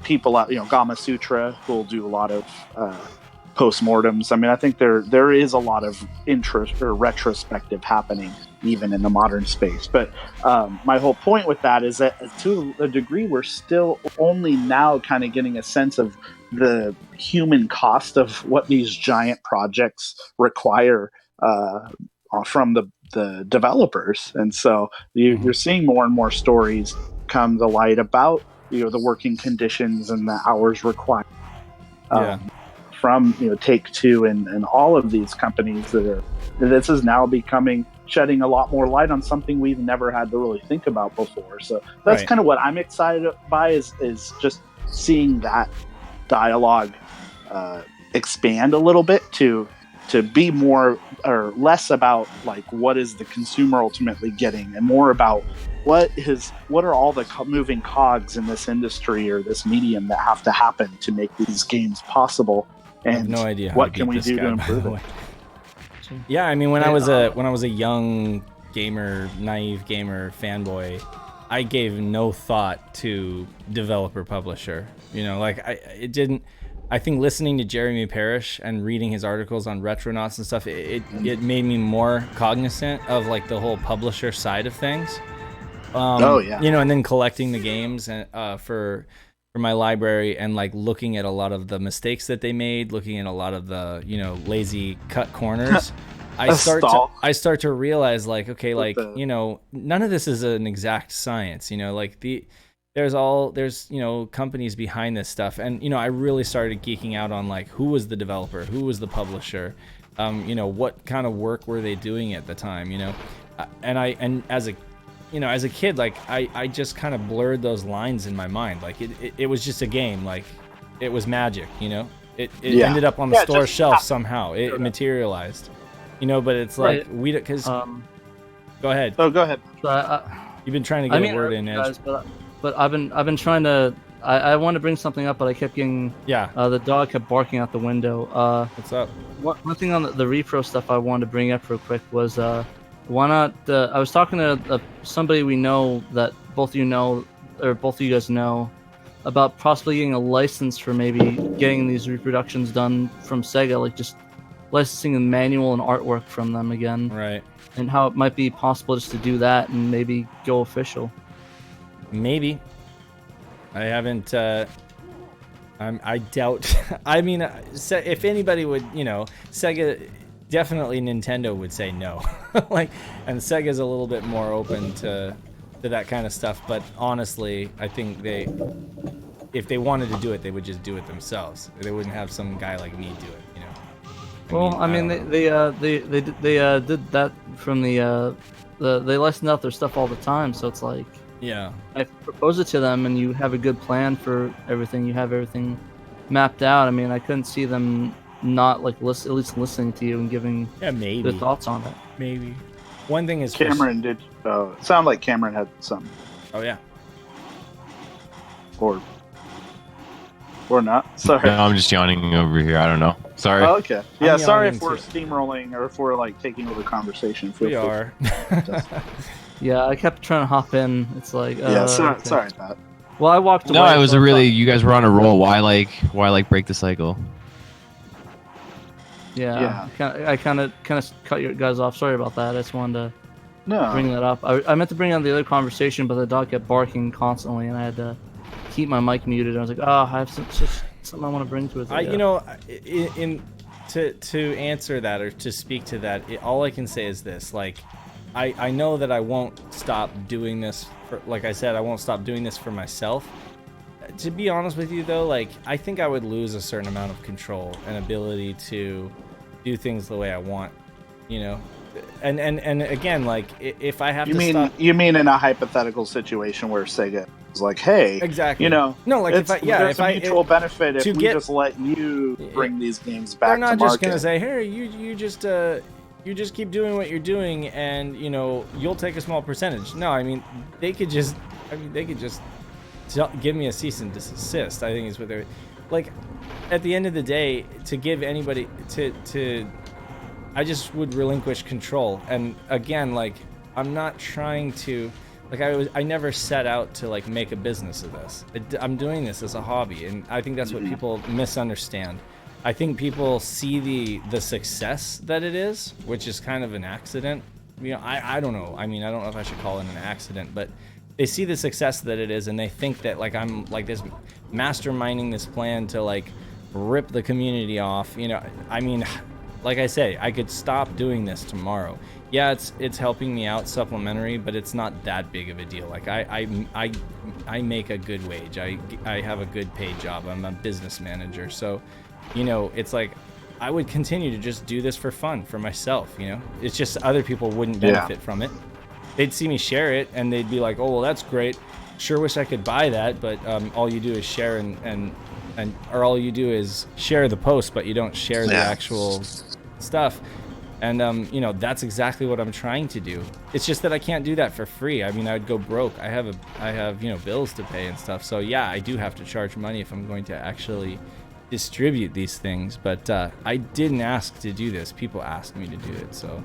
people out, Gama Sutra who will do a lot of postmortems. I mean, I think there is a lot of interest or retrospective happening even in the modern space. But my whole point with that is that to a degree, we're still only now kind of getting a sense of the human cost of what these giant projects require from the developers. And so you're seeing more and more stories come to light about, the working conditions and the hours required. From Take-Two and all of these companies this is now shedding a lot more light on something we've never had to really think about before. So that's kind of what I'm excited by is just seeing that dialogue expand a little bit to be more or less about like what is the consumer ultimately getting, and more about what are all the moving cogs in this industry or this medium that have to happen to make these games possible. And I have no idea what can we do to improve it. Yeah, I mean, when I was a young gamer, naive gamer fanboy, I gave no thought to developer publisher. I think listening to Jeremy Parish and reading his articles on Retronauts and stuff, it made me more cognizant of like the whole publisher side of things. And then collecting the games and for my library and like looking at a lot of the mistakes that they made, looking at a lot of the lazy cut corners. I start to realize like, okay, like none of this is an exact science. There's companies behind this stuff, and I really started geeking out on like who was the developer, who was the publisher, what kind of work were they doing at the time, and as a kid, like I just kind of blurred those lines in my mind. Like it was just a game, like it was magic, it ended up on the store shelf somehow. It materialized, but it's like we because go ahead. Oh, go ahead. You've been trying to get a word in, Edge. But I've been trying to. I wanted to bring something up, but I kept getting. The dog kept barking out the window. What's up? One thing on the repro stuff I wanted to bring up real quick was why not? I was talking to somebody we know that both of you guys know about possibly getting a license for maybe getting these reproductions done from Sega, like just licensing the manual and artwork from them again. Right. And how it might be possible just to do that and maybe go official. Maybe. I haven't. I doubt. I mean, if anybody would, Sega. Definitely Nintendo would say no. And Sega's a little bit more open to that kind of stuff, but honestly, I think if they wanted to do it, they would just do it themselves. They wouldn't have some guy like me do it, They did that from they license out their stuff all the time, so it's like, I propose it to them and you have a good plan for everything, you have everything mapped out. I mean, I couldn't see them not like at least listening to you and giving their thoughts on it. Maybe. One thing is Cameron did sound like Cameron had some. Oh yeah. Or not. Sorry. No, I'm just yawning over here. I don't know. Sorry. Oh, okay. Yeah, sorry if we're steamrolling or if we're like taking over conversation. We are. Yeah, I kept trying to hop in. It's like sorry about that. Well, I walked away. No, it was you guys were on a roll. Why break the cycle? Yeah. I kind of cut you guys off. Sorry about that. I just wanted to bring that up. I meant to bring on the other conversation, but the dog kept barking constantly, and I had to keep my mic muted. I was like, I have something I want to bring to it. To answer that or to speak to that, all I can say is this: like, I know that I won't stop doing this. Like I said, I won't stop doing this for myself. to be honest with you though, like I think I would lose a certain amount of control and ability to do things the way I want, you know. And again, like if I have stop. You mean in a hypothetical situation where Sega is like, hey, exactly, you know, no, like there's a mutual benefit if we just let you bring these games back to market. They're not just gonna say, hey, you just keep doing what you're doing, and you know you'll take a small percentage. No, I mean they could just give me a cease and desist. I think is what they're like. At the end of the day, to give anybody to I just would relinquish control. And again, like I'm not trying to, like I never set out to like make a business of this. I'm doing this as a hobby, and I think that's what people misunderstand. I think people see the success that it is, which is kind of an accident. You know, I don't know. I mean, I don't know if I should call it an accident, but they see the success that it is, and they think that like I'm like this masterminding this plan to like rip the community off. You know, I mean, like I say, I could stop doing this tomorrow. Yeah, it's helping me out supplementary, but it's not that big of a deal. Like I make a good wage. I have a good paid job. I'm a business manager, so you know, it's like I would continue to just do this for fun for myself. You know, it's just other people wouldn't benefit from it. They'd see me share it and they'd be like, oh well, that's great. Sure wish I could buy that, but all you do is share or all you do is share the post, but you don't share the actual stuff. And you know, that's exactly what I'm trying to do. It's just that I can't do that for free. I mean, I'd go broke. I have you know, bills to pay and stuff. So yeah, I do have to charge money if I'm going to actually distribute these things. But I didn't ask to do this. People asked me to do it, so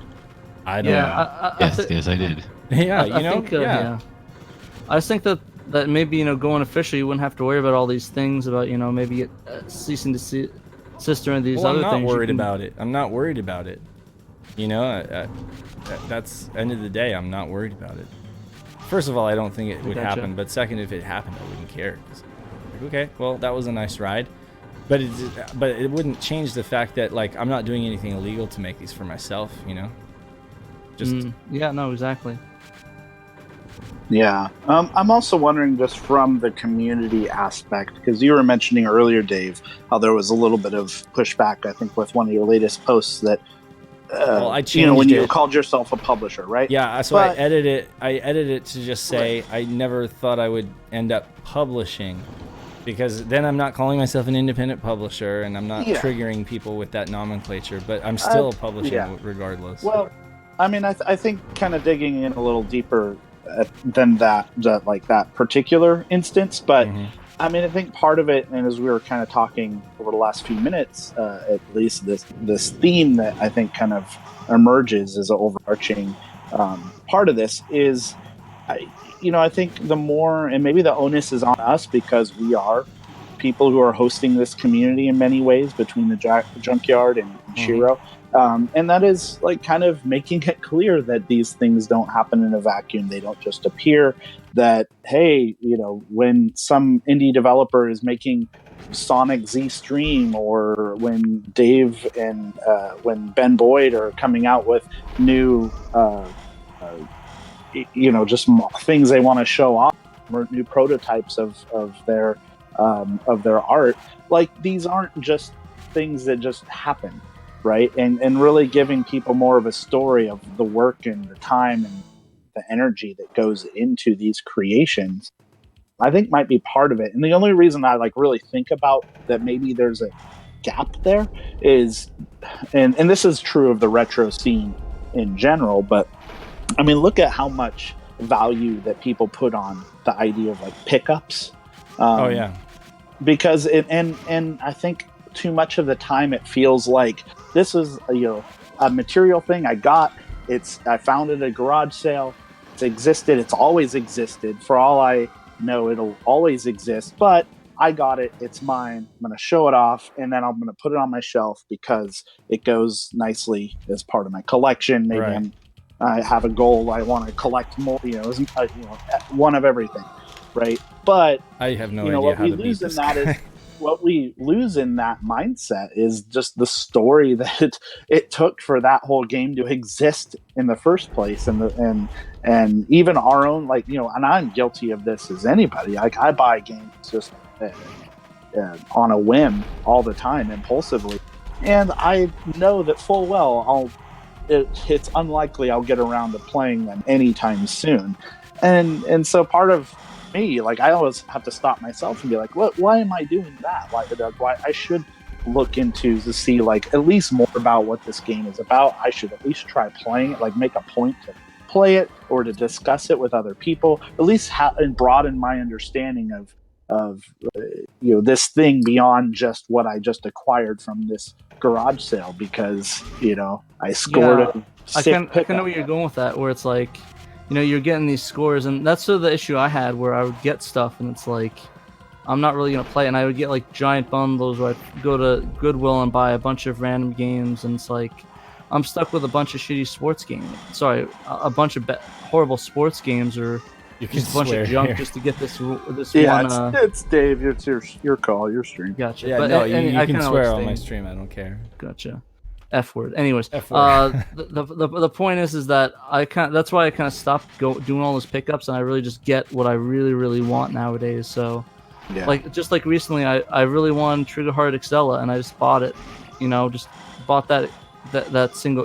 I don't know. Yes, I did. Yeah, I think, I just think that maybe, you know, going official, you wouldn't have to worry about all these things about, you know, maybe cease and desist and these other things. I'm not worried about it. I'm not worried about it. You know, that's end of the day. I'm not worried about it. First of all, I don't think it would happen. But second, if it happened, I wouldn't care. Like, okay, well, that was a nice ride. But it wouldn't change the fact that like I'm not doing anything illegal to make these for myself. You know. Just yeah, no, exactly. Yeah. I'm also wondering, just from the community aspect, because you were mentioning earlier, Dave, how there was a little bit of pushback, I think, with one of your latest posts that, well, I changed you know, when you it. called yourself a publisher, right? Yeah, so I edited it to just say I never thought I would end up publishing, because then I'm not calling myself an independent publisher, and I'm not triggering people with that nomenclature, but I'm still publishing regardless. Well, I mean, I think kind of digging in a little deeper than that particular instance, but I mean, I think part of it, and as we were kind of talking over the last few minutes, at least this theme that I think kind of emerges as an overarching part of this is, I think the more, and maybe the onus is on us because we are people who are hosting this community in many ways, between the Junkyard and Shiro. And that is like kind of making it clear that these things don't happen in a vacuum. They don't just appear. That, hey, you know, when some indie developer is making Sonic Z Stream, or when Dave and when Ben Boyd are coming out with new, just things they want to show off, or new prototypes of their art. Like, these aren't just things that just happen. Right, and really giving people more of a story of the work and the time and the energy that goes into these creations, I think might be part of it. And the only reason I really think about that maybe there's a gap there is, and this is true of the retro scene in general, but I mean, look at how much value that people put on the idea of pickups. Because and I think too much of the time it feels like this is a material thing I got. I found it at a garage sale. It's existed. It's always existed. For all I know, it'll always exist. But I got it. It's mine. I'm going to show it off, and then I'm going to put it on my shelf because it goes nicely as part of my collection. Maybe I have a goal. I want to collect more. One of everything, right? But I have no idea what how we to lose beat in that is what we lose in that mindset is just the story that it took for that whole game to exist in the first place, and even our own, like, you know, and I'm guilty of this as anybody. Like, I buy games just on a whim all the time, impulsively, and I know that full well it's unlikely I'll get around to playing them anytime soon, and so part of me, like, I always have to stop myself and be like, what? Why am I doing that? Why I should look into to see, like, at least more about what this game is about. I should at least try playing it, like make a point to play it or to discuss it with other people, at least and broaden my understanding of you know, this thing beyond just what I just acquired from this garage sale, because, you know, I scored a sick I know where you're going with that, where it's like, you know, you're getting these scores, and that's sort of the issue I had, where I would get stuff and it's like, I'm not really gonna play it, and I would get like giant bundles where I'd go to Goodwill and buy a bunch of random games, and it's like I'm stuck with a bunch of shitty sports games. Sorry, a bunch of horrible sports games, or just a bunch of junk just to get this yeah, one. It's Dave. It's your call, your stream. Gotcha. Yeah, but, no, you I can swear on my stream. I don't care. Gotcha. F word. Anyways, F word. The point is that that's why I kind of stopped doing all those pickups, and I really just get what I really want nowadays. So, yeah. like recently, I really wanted Trigger Hard Excella, and I just bought it. You know, just bought that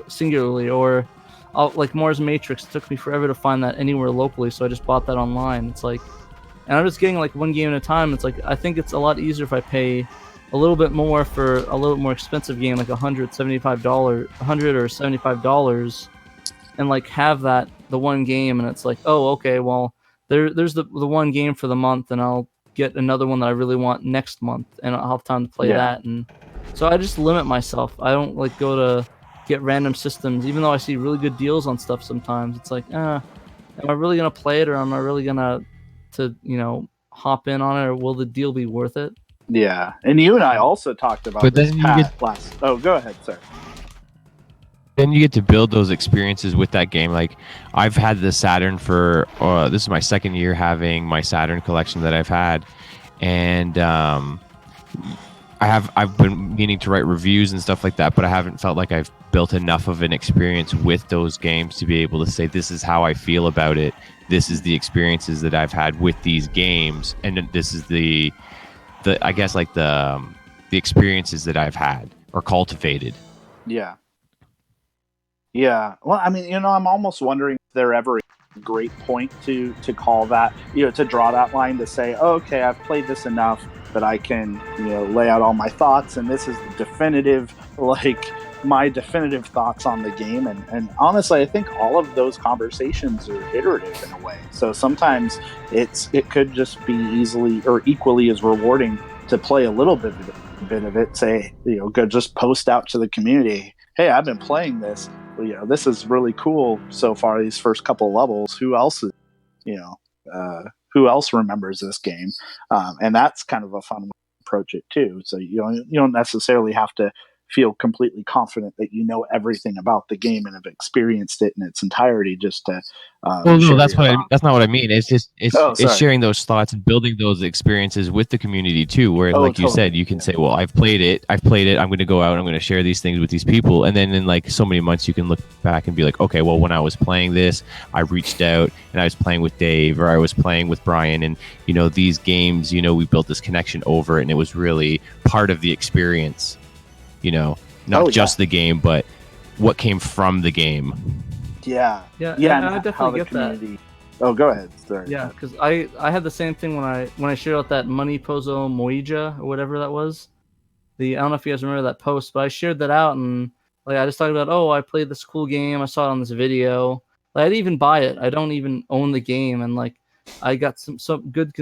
singularly, or like Mars Matrix. It took me forever to find that anywhere locally, so I just bought that online. It's like, and I'm just getting like one game at a time. It's like, I think it's a lot easier if I pay a little bit more for a little more expensive game, like $100 or $75, and like have the one game, and it's like, oh, okay, well, there's the one game for the month, and I'll get another one that I really want next month, and I'll have time to play that. And so I just limit myself. I don't like go to get random systems, even though I see really good deals on stuff sometimes. It's like, am I really gonna play it, or am I really gonna hop in on it, or will the deal be worth it? Yeah, and you and I also talked about this last. Oh, go ahead, sir. Then you get to build those experiences with that game. Like, I've had the Saturn for this is my second year having my Saturn collection that I've had, and I've been meaning to write reviews and stuff like that, but I haven't felt like I've built enough of an experience with those games to be able to say, this is how I feel about it. This is the experiences that I've had with these games, and this is the I guess, like the experiences that I've had or cultivated. Yeah. Well, I mean, I'm almost wondering if there ever a great point to call that, to draw that line to say, oh, okay, I've played this enough that I can, lay out all my thoughts, and this is the definitive, like, my definitive thoughts on the game. And honestly, I think all of those conversations are iterative in a way. So sometimes it could just be easily or equally as rewarding to play a little bit of it, say, go just post out to the community, hey, I've been playing this. This is really cool so far, these first couple levels. Who else is, who else remembers this game? And that's kind of a fun way to approach it too. So you don't necessarily have to feel completely confident that you know everything about the game and have experienced it in its entirety just to well, no, that's not what I mean. It's just it's sharing those thoughts and building those experiences with the community too, where you said, you can say, well, I've played it, I'm going to go out and I'm going to share these things with these people, and then in like so many months you can look back and be like, okay, well, when I was playing this, I reached out and I was playing with Dave, or I was playing with Brian, and these games, we built this connection over it, and it was really part of the experience. Not just the game, but what came from the game. Yeah. And I definitely get that. Oh, go ahead. Sorry. Yeah, because I had the same thing when I shared out that Money Pozo Moija or whatever that was. I don't know if you guys remember that post, but I shared that out, and like I just talked about, oh, I played this cool game, I saw it on this video. Like, I didn't even buy it. I don't even own the game, and like I got some good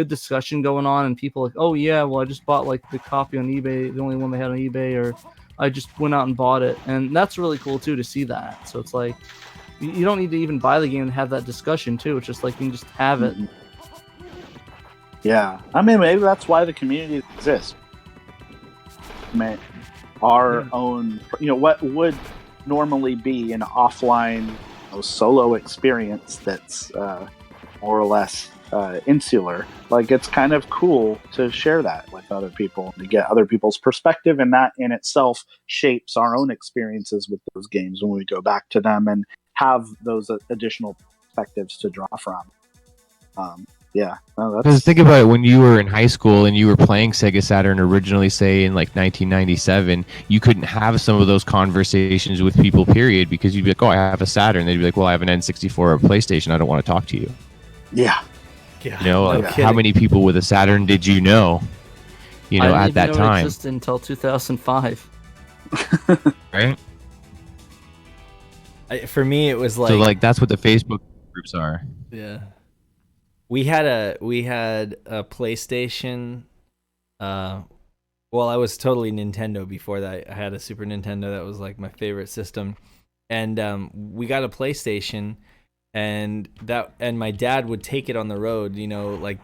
discussion going on, and people like, oh yeah, well, I just bought like the copy on eBay, the only one they had on eBay, or I just went out and bought it, and that's really cool too to see that. So it's like you don't need to even buy the game and have that discussion too. It's just like you can just have it. Yeah, I mean, maybe that's why the community exists. Our own, what would normally be an offline solo experience that's more or less insular. Like, it's kind of cool to share that with other people, to get other people's perspective, and that in itself shapes our own experiences with those games when we go back to them and have those additional perspectives to draw from. Yeah, no, Because that's think about it, when you were in high school and you were playing Sega Saturn originally, say in like 1997, you couldn't have some of those conversations with people, period, because you'd be like, oh, I have a Saturn. They'd be like, well, I have an N64 or a PlayStation. I don't want to talk to you. yeah. Yeah, You know, no like how kidding. many people with a Saturn did you know? You know, I at didn't that even know it time, existed until 2005. right? For me, it was like, So like that's what the Facebook groups are. yeah. We had a PlayStation. Well, I was totally Nintendo before that. I had a Super Nintendo that was like my favorite system, and we got a PlayStation, and my dad would take it on the road, you know, like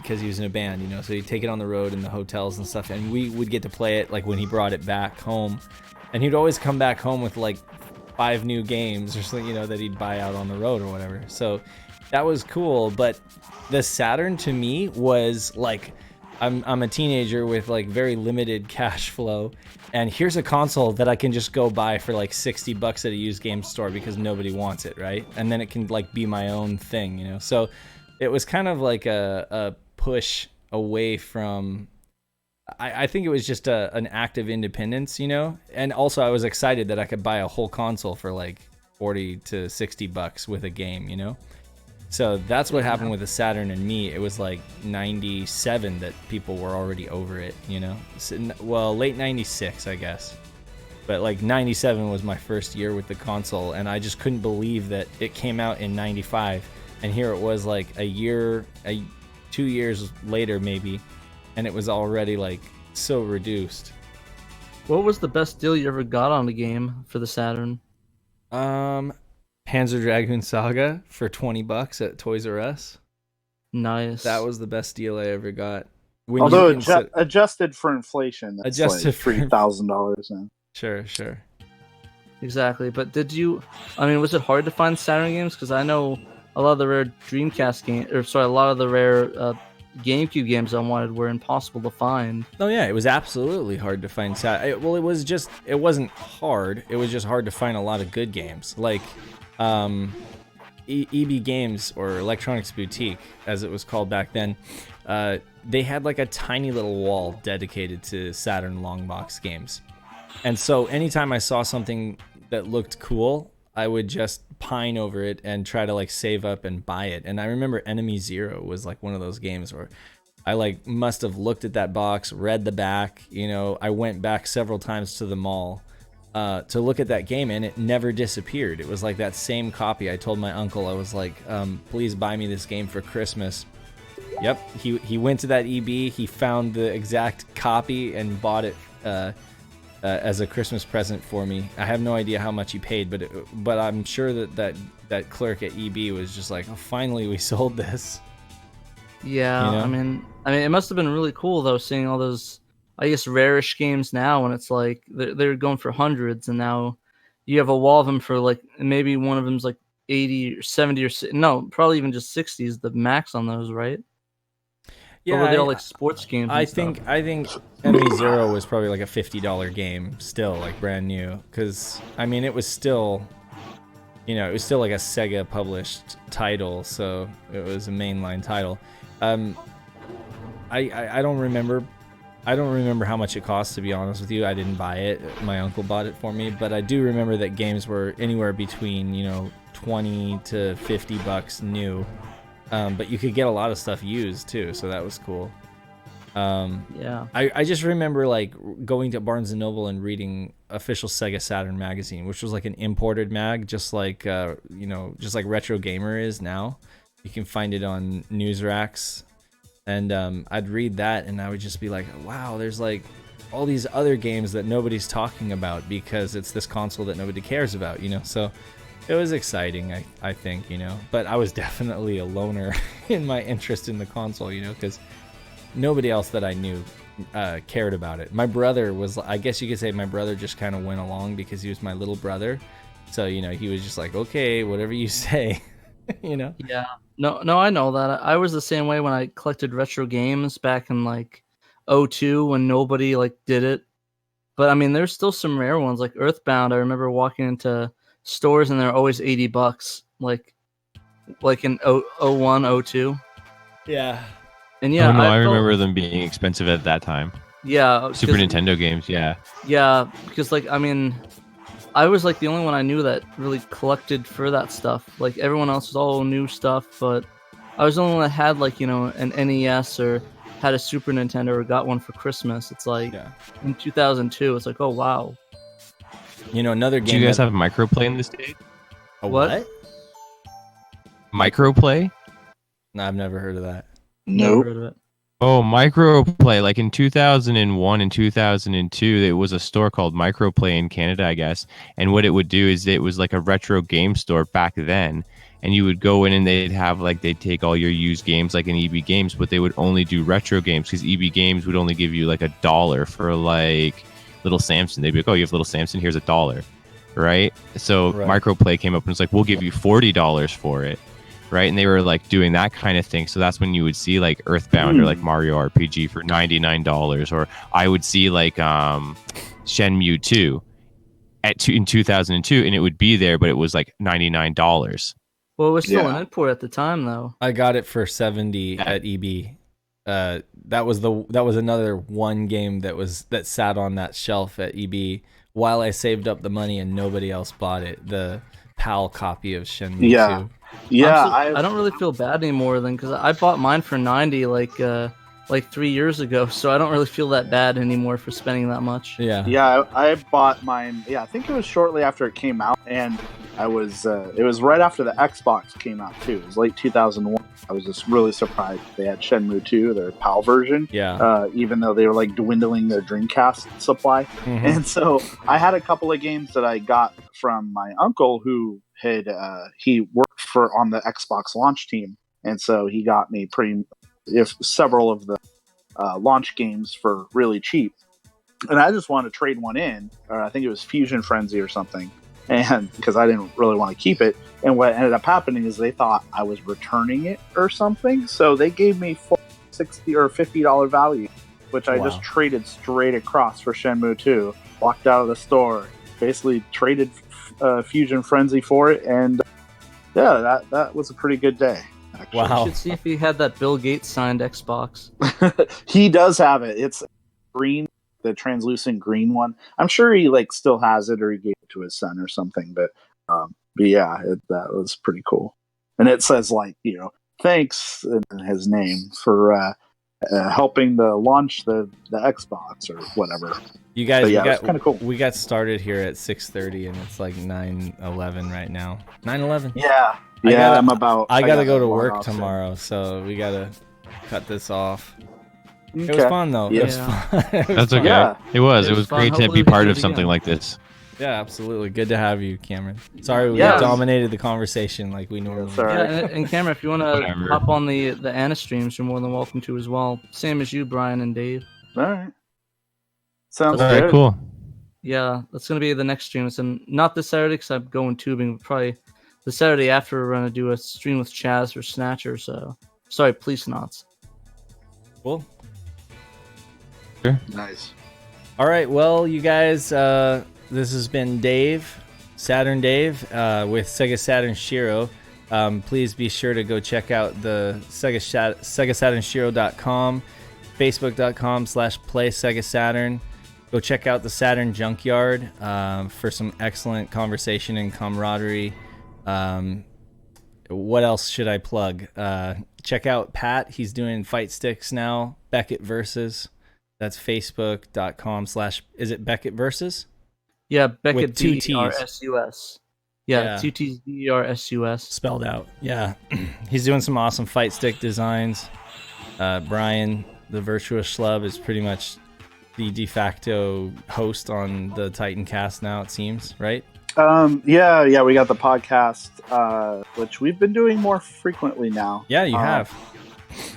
because he was in a band, you know, so he'd take it on the road in the hotels and stuff, and we would get to play it like when he brought it back home, and he'd always come back home with like 5 new games or something, you know, that he'd buy out on the road or whatever. So that was cool, but the Saturn to me was like, I'm a teenager with like very limited cash flow, and here's a console that I can just go buy for like $60 at a used game store because nobody wants it, right? And then it can like be my own thing, you know? So it was kind of like a push away from, I think it was just an act of independence, you know? And also I was excited that I could buy a whole console for like 40 to $60 with a game, you know? So that's what happened with the Saturn and me. It was like 97 that people were already over it, you know? Well, late 96, I guess. But like 97 was my first year with the console, and I just couldn't believe that it came out in 95. And here it was like 2 years later maybe, and it was already like so reduced. What was the best deal you ever got on a game for the Saturn? Panzer Dragoon Saga for $20 at Toys R Us. Nice. That was the best deal I ever got. When Although you adjusted for inflation, that's Adjusted like for- $3,000 now. Sure. Exactly. But was it hard to find Saturn games? Because I know a lot of the rare Dreamcast games, a lot of the rare GameCube games I wanted were impossible to find. Oh yeah, it was absolutely hard to find. It wasn't hard. It was just hard to find a lot of good games. Like, EB Games, or Electronics Boutique, as it was called back then. They had like a tiny little wall dedicated to Saturn long box games. And so anytime I saw something that looked cool, I would just pine over it and try to like save up and buy it. And I remember Enemy Zero was like one of those games where I like must have looked at that box, read the back, you know, I went back several times to the mall to look at that game, and it never disappeared. It was like that same copy. I told my uncle, I was like, please buy me this game for Christmas. Yep, he went to that EB, he found the exact copy and bought it as a Christmas present for me. I have no idea how much he paid, but I'm sure that clerk at EB was just like, oh, finally we sold this. Yeah, You know? I mean, it must have been really cool though, seeing all those, I guess, rarish games now, when it's like they're going for hundreds, and now you have a wall of them for like, maybe one of them's like 80 or 70 or no, probably even just 60 is the max on those, right? Yeah, or were they all like sports games? I and think stuff? Enemy Zero was probably like a $50 game still, like brand new, because I mean it was still, you know, it was still like a Sega published title, so it was a mainline title. I don't remember how much it cost, to be honest with you. I didn't buy it. My uncle bought it for me, but I do remember that games were anywhere between, you know, 20 to $50 new. But you could get a lot of stuff used too, so that was cool. Yeah. I just remember like going to Barnes & Noble and reading official Sega Saturn magazine, which was like an imported mag, just like just like Retro Gamer is now. You can find it on news racks, and I'd read that and I would just be like, wow, there's like all these other games that nobody's talking about because it's this console that nobody cares about, you know. So it was exciting, I think, you know. But I was definitely a loner in my interest in the console, you know, because nobody else that I knew cared about it. My brother was, I guess you could say my brother just kind of went along because he was my little brother. So, you know, he was just like, okay, whatever you say. You know? Yeah. No, I know that. I was the same way when I collected retro games back in like '02 when nobody like did it. But I mean, there's still some rare ones like Earthbound. I remember walking into stores and they're always $80, like in '01, '02. Yeah. And yeah, Oh no, I felt- remember them being expensive at that time. Yeah, Super 'cause- Nintendo games, yeah. Yeah, because like I mean, I was like the only one I knew that really collected for that stuff. Like everyone else was all new stuff, but I was the only one that had like an NES or had a Super Nintendo or got one for Christmas. It's like in 2002. It's like, oh wow. You know, another game. Do you guys have microplay in this day? a what? Microplay? No, I've never heard of that. Never Nope. heard of it. Oh, Microplay. Like in 2001 and 2002, there was a store called Microplay in Canada, I guess. And what it would do is it was like a retro game store back then. And you would go in and they'd take all your used games like in EB Games, but they would only do retro games because EB Games would only give you like $1 for like Little Samson. They'd be like, oh, you have Little Samson, here's $1. Right? So Right. Microplay came up and was like, we'll give you $40 for it. Right, and they were like doing that kind of thing. So that's when you would see like Earthbound or like Mario RPG for $99, or I would see like Shenmue 2 in 2002, and it would be there, but it was like $99. Well, it was still Yeah. an import at the time, though. I got it for 70 at EB. That was another one game that sat on that shelf at EB while I saved up the money and nobody else bought it. The PAL copy of Shenmue Yeah. 2. Yeah, Honestly, I don't really feel bad anymore then because I bought mine for 90 like 3 years ago, so I don't really feel that bad anymore for spending that much. Yeah. Yeah, I bought mine. Yeah, I think it was shortly after it came out, and I was. It was right after the Xbox came out too. It was late 2001. I was just really surprised they had Shenmue 2, their PAL version. Yeah. Even though they were like dwindling their Dreamcast supply, Mhm. and so I had a couple of games that I got from my uncle who had he worked on the Xbox launch team, and so he got me several of the launch games for really cheap. And I just wanted to trade one in, or I think it was Fusion Frenzy or something, and because I didn't really want to keep it. And what ended up happening is they thought I was returning it or something, so they gave me $60 or $50 value, which I just traded straight across for Shenmue 2. Walked out of the store, basically traded Fusion Frenzy for it, and yeah, that was a pretty good day. Actually. Wow. You should see if he had that Bill Gates signed Xbox. He does have it. It's green, the translucent green one. I'm sure he like still has it, or he gave it to his son or something. But yeah, that was pretty cool. And it says like thanks in his name for helping to launch the Xbox or whatever. You guys, But yeah, it's kind of cool. We got started here at 6:30 and it's like 9:11 right now. 9:11. Yeah, I gotta- I'm about. I gotta go to log work off soon. tomorrow, so we gotta cut this off. It was Okay. fun though. Yeah. It was fun. It was That's fun. okay. Yeah. It was It was fun. great to Hopefully be we can part do of it something again. like this. Yeah, absolutely. Good to have you, Cameron. Sorry we Yeah. dominated the conversation like we normally sorry. do. Yeah, and Cameron, if you want to Whatever. hop on the Anna streams, you're more than welcome to as well. Same as you, Brian and Dave. All right. Sounds All good. right, cool. Yeah, that's gonna be the next stream. It's not this Saturday because I'm going tubing. But probably the Saturday after we're gonna do a stream with Chaz or Snatcher. So sorry, Police Knots. Cool. Nice. All right, well, you guys, this has been Dave, Saturn Dave, with Sega Saturn Shiro. Please be sure to go check out the SegaSaturnShiro.com, Facebook.com/Play Sega Saturn. Go check out the Saturn Junkyard for some excellent conversation and camaraderie. What else should I plug? Check out Pat. He's doing fight sticks now. Beckett Versus. That's Facebook.com/ is it Beckett Versus? Yeah, Beckett With two T's. BERSUS. Yeah, Yeah. 2 T's BERSUS. Spelled out. Yeah. He's doing some awesome fight stick designs. Brian, the Virtuous Schlub, is pretty much the de facto host on the Titan cast now, it seems, right? Yeah, we got the podcast, which we've been doing more frequently now. Yeah, you have.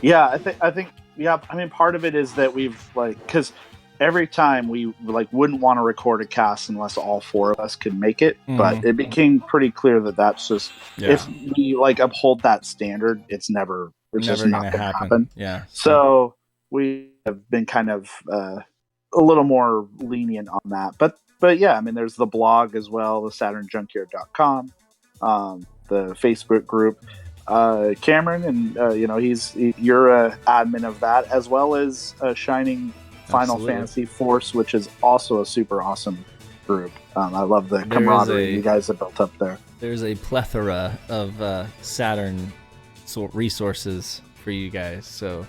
Yeah, I think, yeah. I mean, part of it is that we've because every time we like wouldn't want to record a cast unless all 4 of us could make it. But it became pretty clear that that's just if we like uphold that standard, it's just not gonna happen. Yeah. So we have been kind of a little more lenient on that. But yeah, I mean, there's the blog as well, the SaturnJunkyard.com, the Facebook group. Cameron, and you're a admin of that, as well as Shining Final Fantasy Force, which is also a super awesome group. I love the camaraderie you guys have built up there. There's a plethora of Saturn resources for you guys, so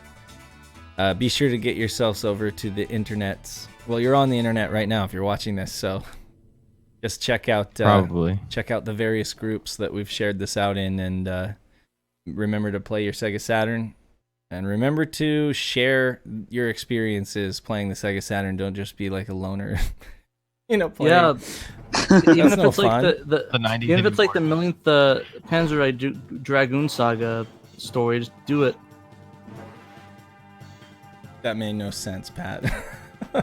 be sure to get yourselves over to the internets. Well, you're on the internet right now if you're watching this, so just check out the various groups that we've shared this out in, and remember to play your Sega Saturn, and remember to share your experiences playing the Sega Saturn. Don't just be like a loner, playing. Yeah, even if it's fun. like even if it's like the millionth Panzer Dragoon Saga story, just do it. That made no sense, Pat.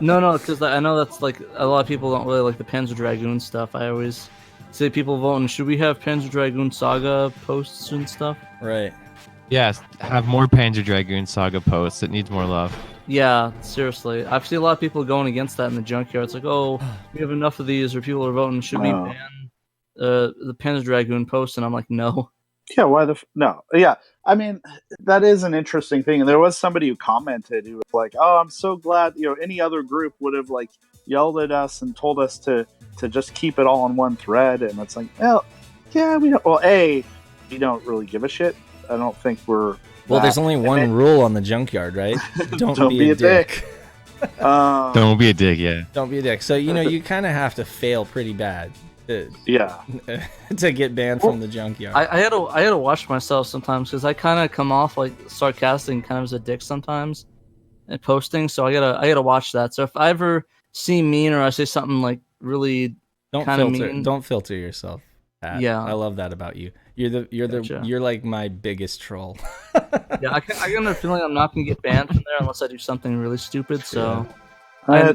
No, because I know that's like a lot of people don't really like the Panzer Dragoon stuff. I always see people voting, should we have Panzer Dragoon Saga posts and stuff? Right. Yes, have more Panzer Dragoon Saga posts. It needs more love. Yeah, seriously. I've seen a lot of people going against that in the junkyard. It's like, oh, we have enough of these, or people are voting, should we ban the Panzer Dragoon posts? And I'm like, no. Yeah, why no? Yeah, I mean, that is an interesting thing. And there was somebody who commented who was like, "Oh, I'm so glad." Any other group would have like yelled at us and told us to just keep it all on one thread. And it's like, well, yeah, we don't. Well, we don't really give a shit. I don't think we're. Well, there's only one rule on the junkyard, right? Don't be a dick. Don't be a dick. Yeah. Don't be a dick. So you kind of have to fail pretty bad. To get banned from the junkyard. I had to watch myself sometimes because I kind of come off like sarcastic and kind of as a dick sometimes at posting, so I gotta watch that. So if I ever seem mean or I say something like really don't filter yourself, Pat. Yeah, I love that about you. You're like my biggest troll. Yeah, I got a feeling I'm not gonna get banned from there unless I do something really stupid. So I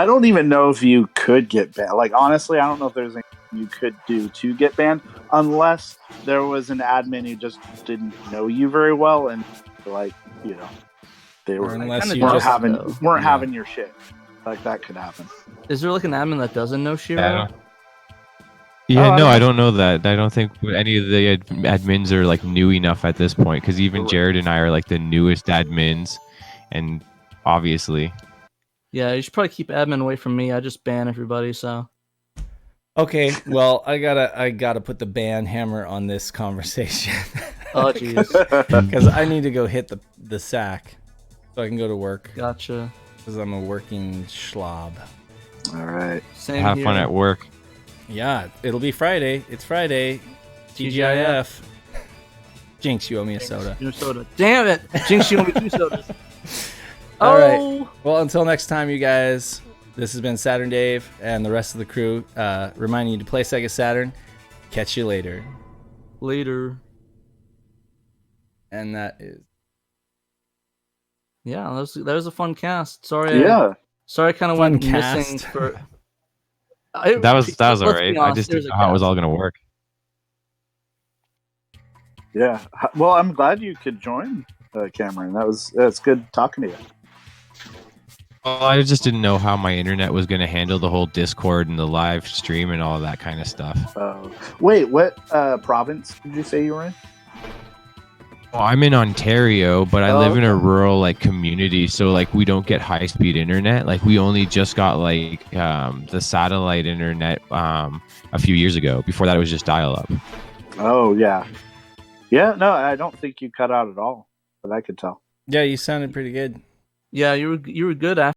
don't even know if you could get banned. Like honestly, I don't know if there's anything you could do to get banned unless there was an admin who just didn't know you very well and like they weren't having your shit. Like that could happen. Is there like an admin that doesn't know Shiro? I don't know that. I don't think any of the admins are like new enough at this point, because even Jared and I are like the newest admins, and obviously. Yeah, you should probably keep admin away from me. I just ban everybody, so. Okay, well, I gotta put the ban hammer on this conversation. Oh, jeez. Because I need to go hit the sack so I can go to work. Gotcha. Because I'm a working schlob. All right. Have fun at work. Yeah, it'll be Friday. It's Friday. TGIF. Jinx, you owe me a soda. Damn it! Jinx, you owe me 2 sodas. All right. Well, until next time, you guys. This has been Saturn Dave and the rest of the crew reminding you to play Sega Saturn. Catch you later. Later. And that is. Yeah, that was a fun cast. Sorry. Sorry, I kind of went missing for. That was all right. I just didn't know how it was all gonna work. Yeah. Well, I'm glad you could join, Cameron. That's good talking to you. Well, I just didn't know how my internet was going to handle the whole Discord and the live stream and all that kind of stuff. Wait, what province did you say you were in? Well, I'm in Ontario, but I live in a rural community, so we don't get high-speed internet. We only just got the satellite internet a few years ago. Before that, it was just dial-up. Oh yeah, yeah. No, I don't think you cut out at all, but I could tell. Yeah, you sounded pretty good. Yeah, you were good after.